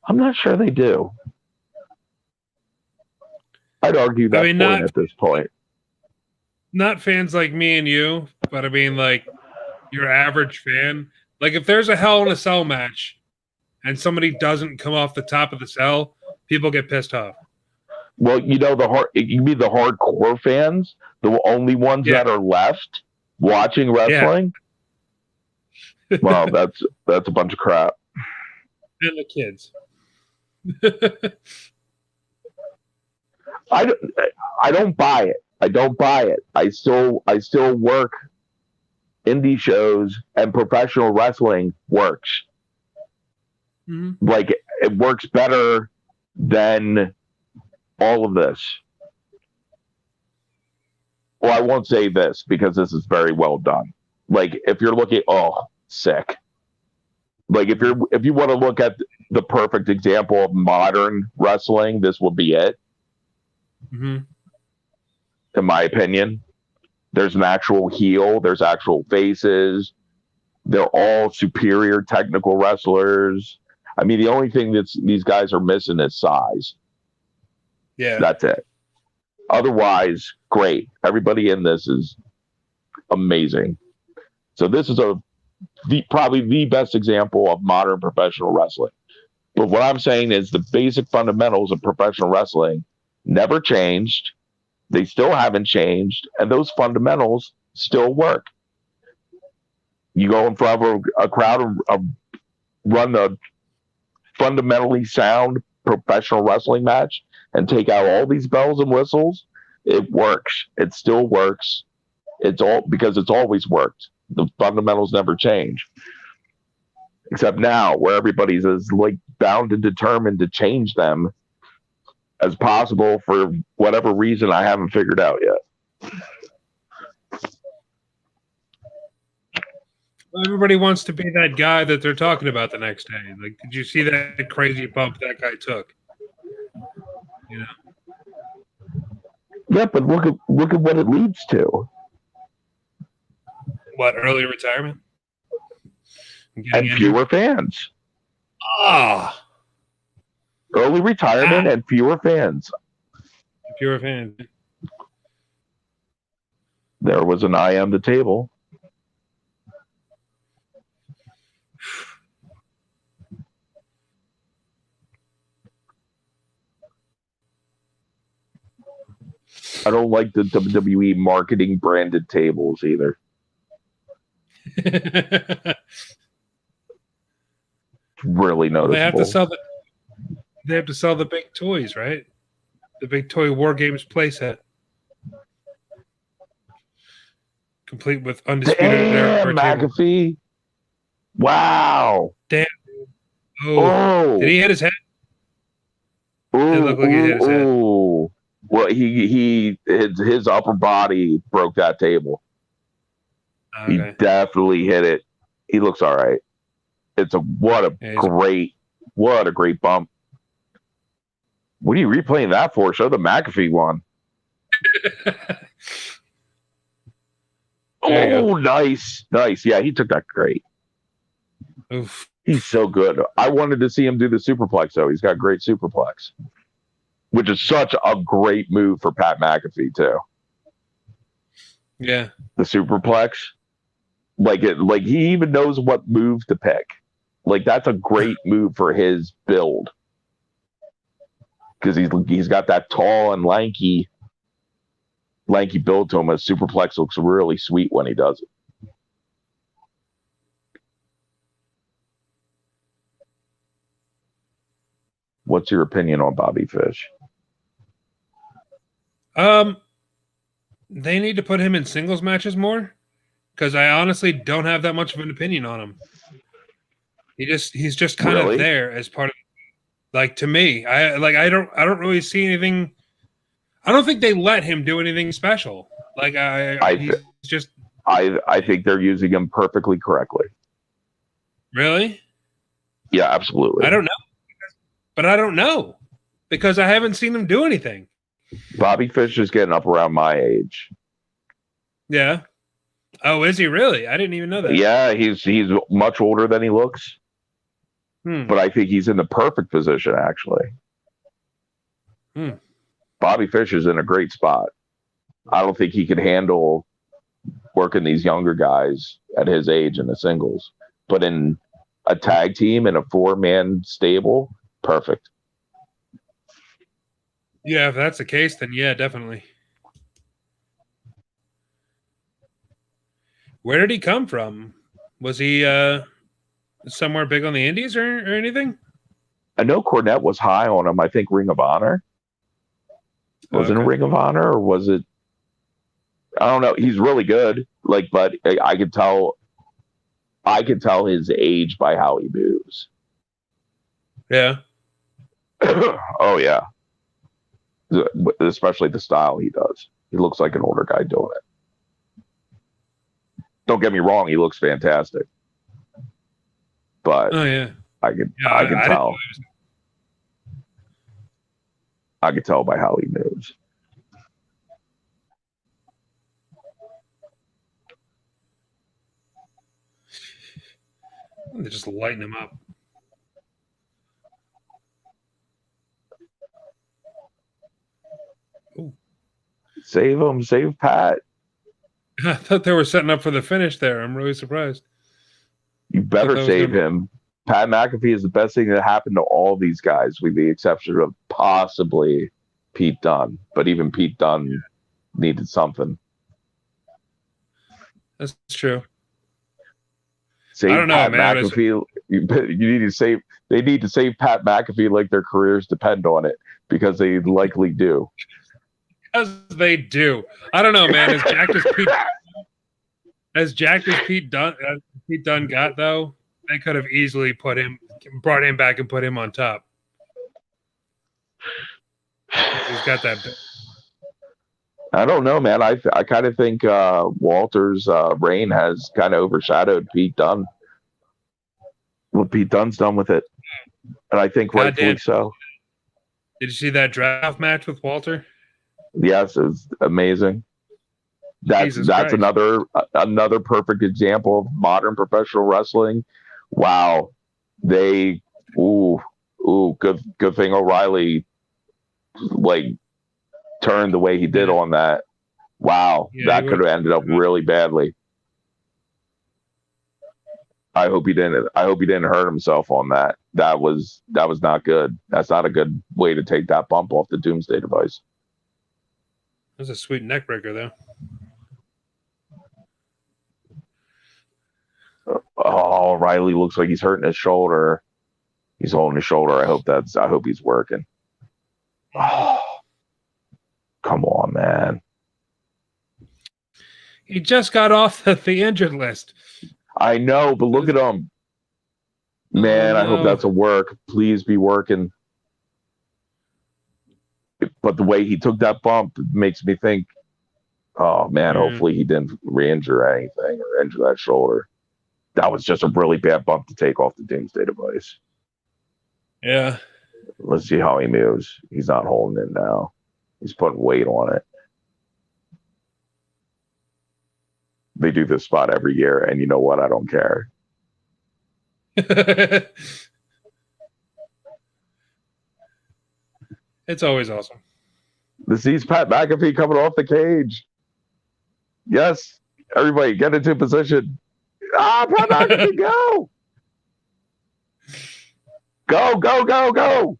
S7: I'm not sure they do. I'd argue that point at this point.
S1: Not fans like me and you, but I mean like your average fan. Like if there's a Hell in a Cell match and somebody doesn't come off the top of the cell, people get pissed off.
S7: Well, you know, you mean the hardcore fans, the only ones that are left watching wrestling? Yeah. Well, that's a bunch of crap.
S1: And the kids.
S7: I don't buy it. I don't buy it. I still work indie shows, and professional wrestling works. Mm-hmm. Like it works better than all of this. Well, I won't say this because this is very well done. Like if you're looking, sick. Like if you want to look at the perfect example of modern wrestling, this would be it.
S1: Mm-hmm.
S7: In my opinion, there's an actual heel, there's actual faces. They're all superior technical wrestlers. I mean, the only thing that these guys are missing is size.
S1: Yeah,
S7: that's it. Otherwise, great. Everybody in this is amazing. So this is probably the best example of modern professional wrestling. But what I'm saying is the basic fundamentals of professional wrestling never changed. They still haven't changed, and those fundamentals still work. You go in front of a crowd and run a fundamentally sound professional wrestling match and take out all these bells and whistles, it works. It still works. It's all because it's always worked. The fundamentals never change. Except now, where everybody's as like bound and determined to change them as possible for whatever reason I haven't figured out yet.
S1: Everybody wants to be that guy that they're talking about the next day. Like, did you see that crazy bump that guy took? You know.
S7: Yeah, but look at what it leads to.
S1: What, early retirement?
S7: And fewer fans.
S1: Ah.
S7: Early retirement and fewer fans.
S1: Fewer fans.
S7: There was an eye on the table. I don't like the WWE marketing branded tables either. Really noticeable.
S1: They have to sell the big toys, right? The big toy Wargames playset. Complete with Undisputed Era
S7: McAfee.
S1: table.
S7: Wow.
S1: Damn. Oh. Did he hit his head?
S7: It looked like he hit his head. Well, his upper body broke that table. Okay. He definitely hit it. He looks all right. What a great bump. What are you replaying that for? Show the McAfee one. Oh, nice. Yeah, he took that great.
S1: Oof.
S7: He's so good. I wanted to see him do the superplex, though. He's got great superplex, which is such a great move for Pat McAfee, too.
S1: Yeah.
S7: The superplex. Like he even knows what move to pick. Like, that's a great move for his build. Because he's got that tall and lanky build to him. A superplex looks really sweet when he does it. What's your opinion on Bobby Fish?
S1: They need to put him in singles matches more, because I honestly don't have that much of an opinion on him. He's just kind of there as part of, like, to me. I don't really see anything. I don't think they let him do anything special. Like I
S7: think they're using him perfectly correctly.
S1: Really?
S7: Yeah, absolutely.
S1: I don't know. But I don't know, because I haven't seen him do anything.
S7: Bobby Fish is getting up around my age.
S1: Yeah. Oh, is he really? I didn't even know that.
S7: Yeah, he's much older than he looks. But I think he's in the perfect position, actually. Bobby Fish is in a great spot. I don't think he can handle working these younger guys at his age in the singles. But in a tag team in a 4-man stable, perfect.
S1: Yeah, if that's the case, then yeah, definitely. Where did he come from? Was he somewhere big on the Indies or anything?
S7: I know Cornette was high on him. I think Ring of Honor. Was it a Ring of Honor, or was it? I don't know. He's really good. Like, but I could tell his age by how he moves.
S1: Yeah.
S7: Oh yeah. Especially the style he does. He looks like an older guy doing it. Don't get me wrong, he looks fantastic. But I can tell. I can tell by how he moves.
S1: They're just lighting him up. Ooh.
S7: Save him, save Pat.
S1: I thought they were setting up for the finish there. I'm really surprised.
S7: You better save him. Pat McAfee is the best thing that happened to all these guys, with the exception of possibly Pete Dunne. But even Pete Dunne needed something.
S1: That's true.
S7: Save
S1: I don't know,
S7: Pat
S1: man.
S7: McAfee. You need to save. They need to save Pat McAfee like their careers depend on it, because they likely do.
S1: Because they do. I don't know, man. As jacked as Pete Dunne got, though, they could have easily brought him back and put him on top. He's got that.
S7: I don't know, man. I kind of think Walter's reign has kind of overshadowed Pete Dunne. What Pete Dunne's done with it, and I think rightfully so.
S1: Did you see that draft match with Walter?
S7: Yes, it's amazing. That's another perfect example of modern professional wrestling. Wow, good thing O'Reilly turned the way he did on that. Wow, that could have ended up really badly. I hope he didn't hurt himself on that. That was not good. That's not a good way to take that bump off the Doomsday device.
S1: That's a sweet neck breaker, though.
S7: Oh, Riley looks like he's hurting his shoulder. He's holding his shoulder. I hope he's working. Oh, come on, man.
S1: He just got off the injured list.
S7: I know, but look at him. Man, I hope that's a work. Please be working. But the way he took that bump makes me think, oh, man, hopefully he didn't re-injure anything or injure that shoulder. That was just a really bad bump to take off the Doomsday device.
S1: Yeah.
S7: Let's see how he moves. He's not holding it now. He's putting weight on it. They do this spot every year, and you know what? I don't care.
S1: It's always awesome.
S7: This is Pat McAfee coming off the cage. Yes, everybody get into position. Pat McAfee, go! Go, go, go, go!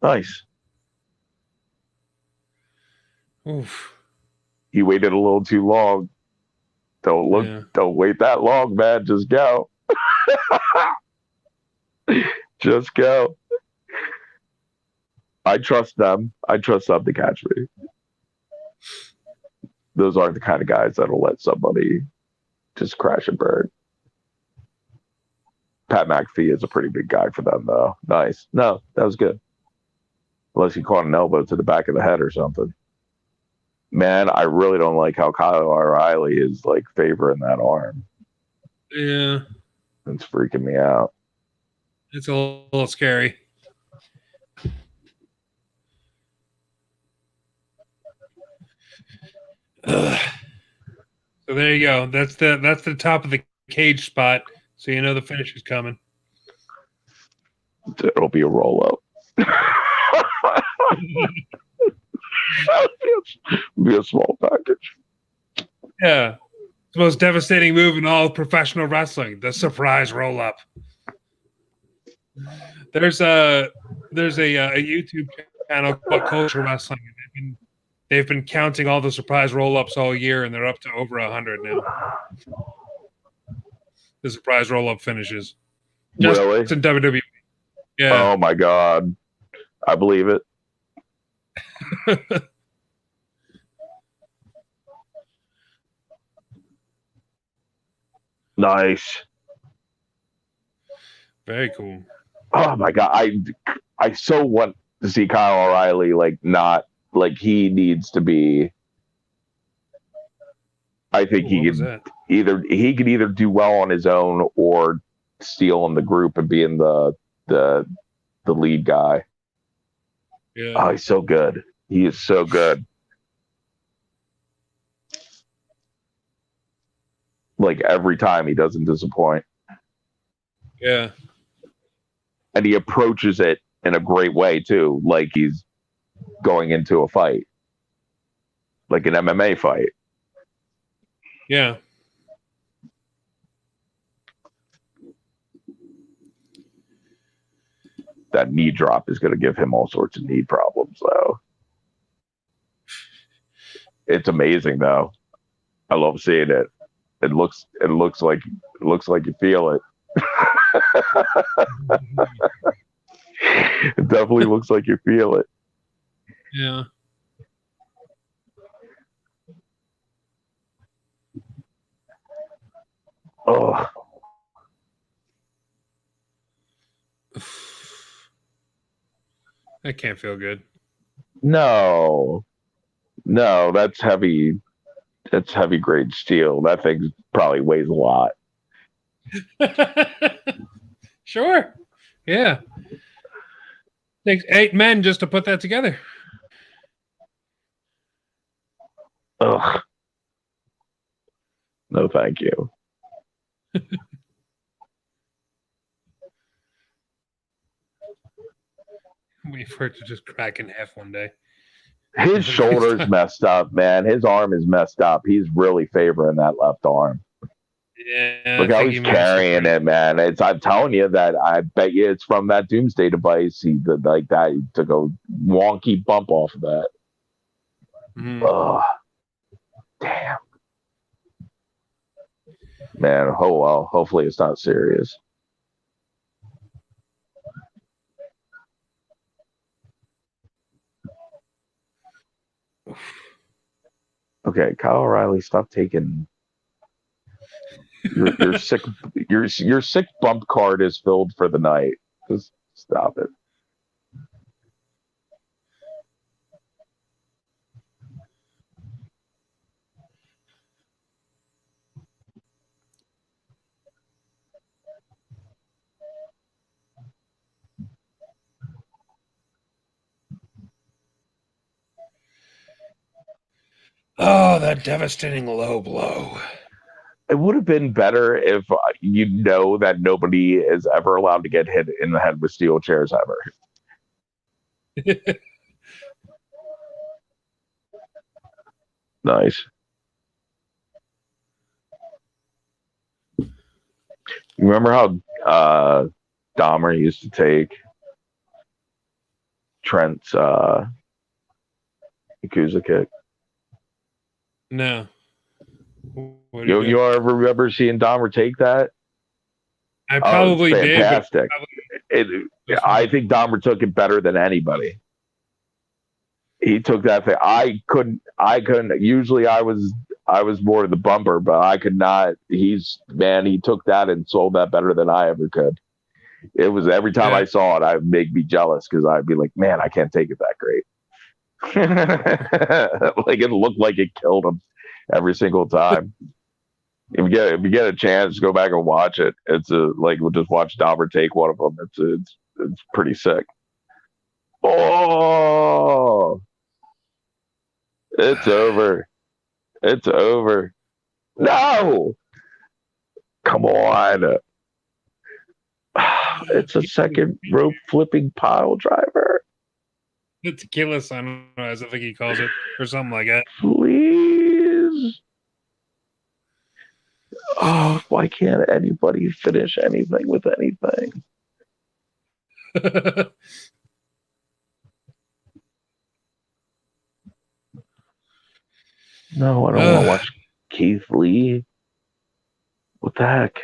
S7: Nice.
S1: Oof.
S7: He waited a little too long. Don't wait that long, man. Just go. Just go. I trust them. I trust them to catch me. Those aren't the kind of guys that'll let somebody just crash and burn. Pat McAfee is a pretty big guy for them, though. Nice. No, that was good. Unless he caught an elbow to the back of the head or something. Man, I really don't like how Kyle O'Reilly is like favoring that arm.
S1: Yeah.
S7: It's freaking me out.
S1: It's a little scary. So there you go. That's the top of the cage spot. So you know the finish is coming.
S7: It'll be a roll up. Be a small package.
S1: Yeah. The most devastating move in all professional wrestling, the surprise roll up. There's a YouTube channel called Culture Wrestling. They've been counting all the surprise roll ups all year, and they're up to over 100 now. The surprise roll up finishes. Just
S7: really?
S1: in WWE. Yeah.
S7: Oh my God. I believe it. Nice.
S1: Very cool.
S7: Oh my God. I so want to see Kyle O'Reilly not like he needs to be. I think he could either do well on his own or steal in the group and being the lead guy.
S1: Yeah.
S7: Oh, he's so good. He is so good. Like every time he doesn't disappoint.
S1: Yeah.
S7: And he approaches it in a great way too. Like he's going into a fight. Like an MMA fight.
S1: Yeah.
S7: That knee drop is going to give him all sorts of knee problems, though. It's amazing, though. I love seeing it. It looks like you feel it. It definitely looks like you feel it.
S1: Yeah.
S7: Oh.
S1: That can't feel good.
S7: No, that's heavy. That's heavy grade steel. That thing probably weighs a lot.
S1: Sure. Yeah. Takes 8 men just to put that together.
S7: Ugh. No, thank you.
S1: Wait for it to just crack in half one day.
S7: His shoulder's messed up, man. His arm is messed up. He's really favoring that left arm.
S1: Yeah,
S7: look how he's carrying it, man. I'm telling you that I bet you it's from that Doomsday device. He took a wonky bump off of that. Oh, damn, man. Oh well. Hopefully it's not serious. Okay, Kyle O'Reilly, stop taking. Your sick your sick bump card is filled for the night. Just stop it.
S1: Oh, that devastating low blow.
S7: It would have been better if you know that nobody is ever allowed to get hit in the head with steel chairs ever. Nice. You remember how Dahmer used to take Trent's Yakuza kick?
S1: No.
S7: You ever remember seeing Dahmer take that?
S1: I probably
S7: did. Fantastic. I think Dahmer took it better than anybody. He took that thing. I couldn't. Usually, I was more the bumper, but I could not. He took that and sold that better than I ever could. It was every time I saw it, it would make me jealous because I'd be like, man, I can't take it that great. Like it looked like it killed him every single time. If you get a chance, go back and watch it. It's we'll just watch Dauber take one of them. It's pretty sick. Oh, it's over. It's over. No, come on. It's a second rope flipping pile driver.
S1: The tequila sunrise, I think he calls it, or something like that.
S7: Please. Oh, why can't anybody finish anything with anything? No, I don't want to watch Keith Lee. What the heck?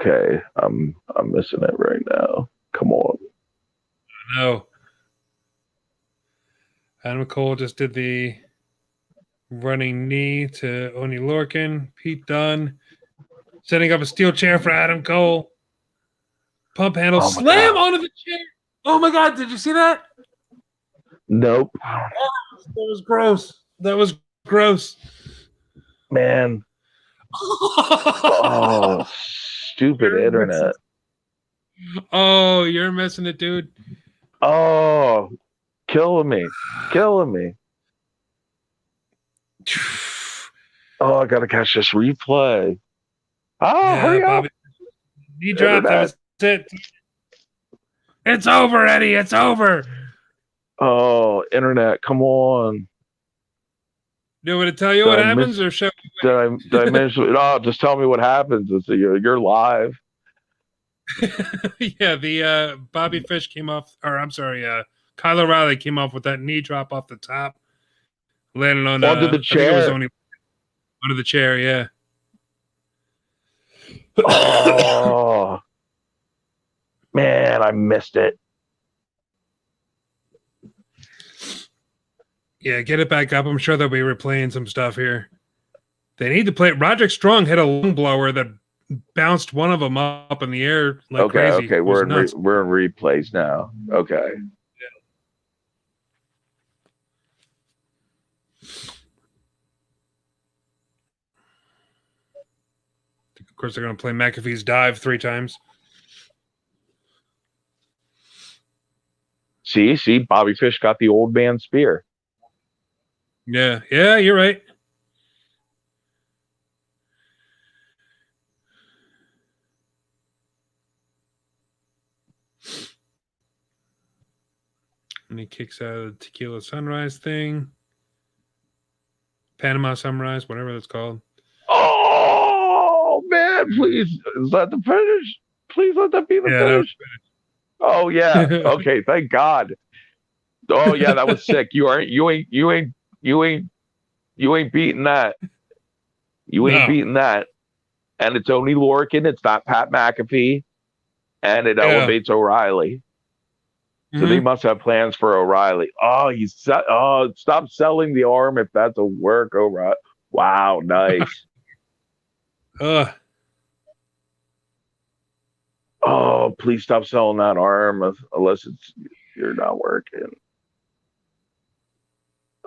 S7: Okay, I'm missing it right now. Come on.
S1: No. Adam Cole just did the running knee to Oni Lorcan. Pete Dunne setting up a steel chair for Adam Cole. Pump handle slam onto the chair. Oh my God! Did you see that?
S7: Nope.
S1: That was gross. That was gross.
S7: Man. Oh, stupid internet.
S1: Oh, you're missing it, dude.
S7: Oh, killing me. Oh, I gotta catch this replay. Oh, hurry up.
S1: He dropped. That was it. It's over, Eddie. It's over.
S7: Oh, internet, come on.
S1: Do you want me to tell you what happens, or show?
S7: Did I mention? No, just tell me what happens. You're live.
S1: Yeah, the Bobby Fish came off, or I'm sorry, Kyle O'Reilly came off with that knee drop off the top, landing on
S7: onto the chair. I think it was only
S1: under the chair. Yeah.
S7: Oh man, I missed it.
S1: Yeah, get it back up. I'm sure they'll be replaying some stuff here. They need to play. Roderick Strong hit a lung blower that bounced one of them up in the air like crazy.
S7: Okay, we're in replays now. Okay.
S1: Of course, they're going to play McAfee's dive 3 times.
S7: See, Bobby Fish got the old man spear.
S1: Yeah, you're right. And he kicks out of the Tequila Sunrise thing. Panama Sunrise, whatever that's called.
S7: Oh, man, please. Is that the finish? Please let that be the finish. Oh, yeah. Okay, thank God. Oh, yeah, that was sick. You ain't beating that. You ain't beating that. And it's only Lorcan. It's not Pat McAfee. And it elevates O'Reilly. So they must have plans for O'Reilly. Oh, stop selling the arm if that's a work, O'Reilly. Wow, nice. Oh, please stop selling that arm unless you're not working.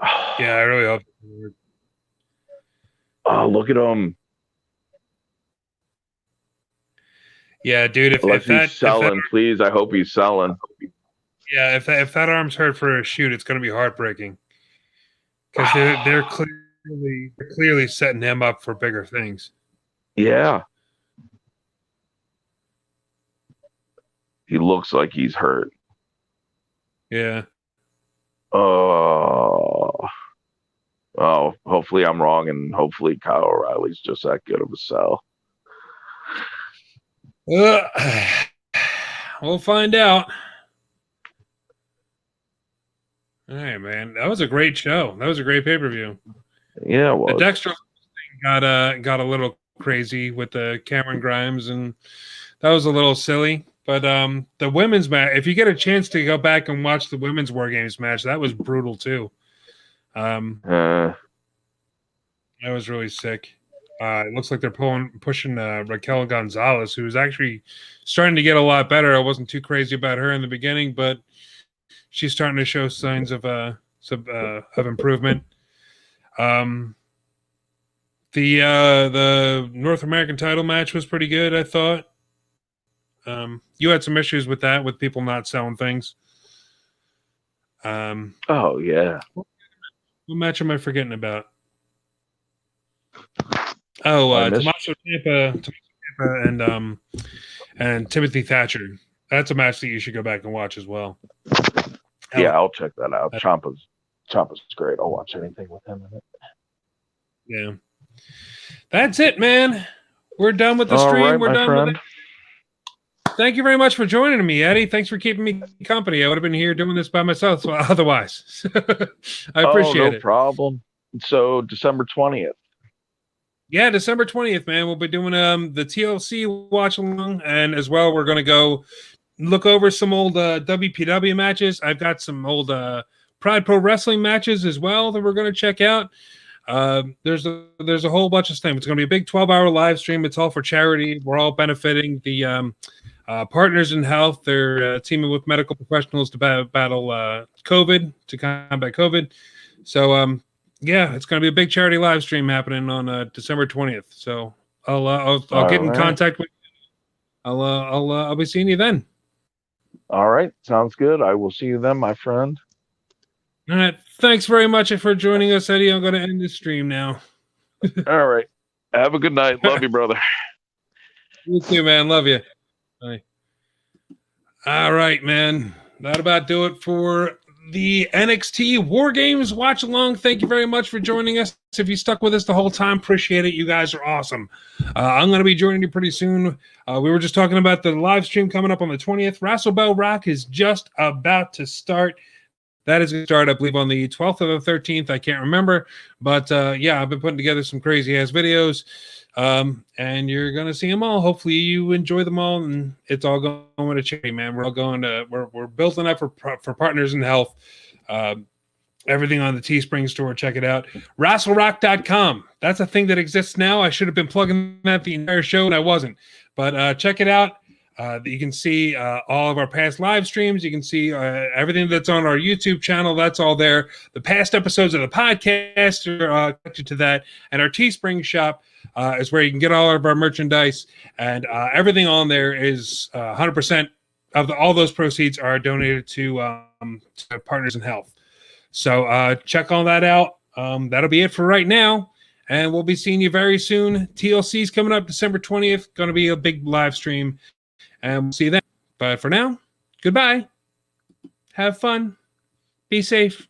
S1: Yeah, I really hope.
S7: Oh, look at him.
S1: Yeah, dude.
S7: If he's selling, please. I hope he's selling.
S1: Yeah, if that arm's hurt for a shoot, it's going to be heartbreaking because they're clearly setting him up for bigger things.
S7: Yeah, he looks like he's hurt.
S1: Yeah.
S7: Oh, hopefully I'm wrong, and hopefully Kyle O'Reilly's just that good of a sell.
S1: We'll find out. All right, man. That was a great show. That was a great pay-per-view.
S7: Yeah, it was.
S1: The Dexter thing got a little crazy with the Cameron Grimes, and that was a little silly. But the women's match, if you get a chance to go back and watch the women's War Games match, that was brutal too. That was really sick. It looks like they're pushing Raquel Gonzalez, who's actually starting to get a lot better. I wasn't too crazy about her in the beginning, but she's starting to show signs of improvement. The North American title match was pretty good, I thought. You had some issues with that, with people not selling things.
S7: Oh yeah.
S1: What match am I forgetting about? Oh, Tommaso Ciampa and Timothy Thatcher. That's a match that you should go back and watch as well.
S7: Yeah, I'll check that out. Ciampa's great. I'll watch anything with him in it.
S1: Yeah. That's it, man. We're done with the stream.
S7: Right,
S1: We're done
S7: friend.
S1: with it. Thank you very much for joining me, Eddie. Thanks for keeping me company. I would have been here doing this by myself otherwise. I appreciate it.
S7: No problem. So December 20th.
S1: Yeah, December 20th, man. We'll be doing the TLC watch along, and as well, we're going to go look over some old WPW matches. I've got some old Pride Pro Wrestling matches as well that we're going to check out. There's a whole bunch of stuff. It's going to be a big 12-hour live stream. It's all for charity. We're all benefiting the Partners in Health. They're teaming with medical professionals to battle COVID, to combat COVID. So, yeah, it's going to be a big charity live stream happening on December 20th. So I'll get in contact with you. I'll be seeing you then.
S7: All right, sounds good. I will see you then, my friend.
S1: All right, thanks very much for joining us, Eddie. I'm going to end the stream now.
S7: All right, have a good night. Love you, brother.
S1: You too, man. Love you. Bye. All right, man. That about do it for the NXT War Games watch along. Thank you very much for joining us. If you stuck with us the whole time, appreciate it. You guys are awesome. I'm going to be joining you pretty soon. We were just talking about the live stream coming up on the 20th. Rassle Rock is just about to start. That is going to start, I believe, on the 12th or the 13th. I can't remember. But, yeah, I've been putting together some crazy-ass videos. And you're going to see them all. Hopefully you enjoy them all, and it's all going to charity, man. We're all going to we're building up for Partners in Health. Everything on the Teespring store. Check it out. RassleRock.com. That's a thing that exists now. I should have been plugging that the entire show, and I wasn't. But check it out. You can see all of our past live streams. You can see everything that's on our YouTube channel. That's all there. The past episodes of the podcast are connected to that. And our Teespring shop is where you can get all of our merchandise. And everything on there is 100% of all those proceeds are donated to Partners in Health. So check all that out. That'll be it for right now. And we'll be seeing you very soon. TLC's coming up December 20th. Going to be a big live stream. And we'll see you then. But for now, goodbye. Have fun. Be safe.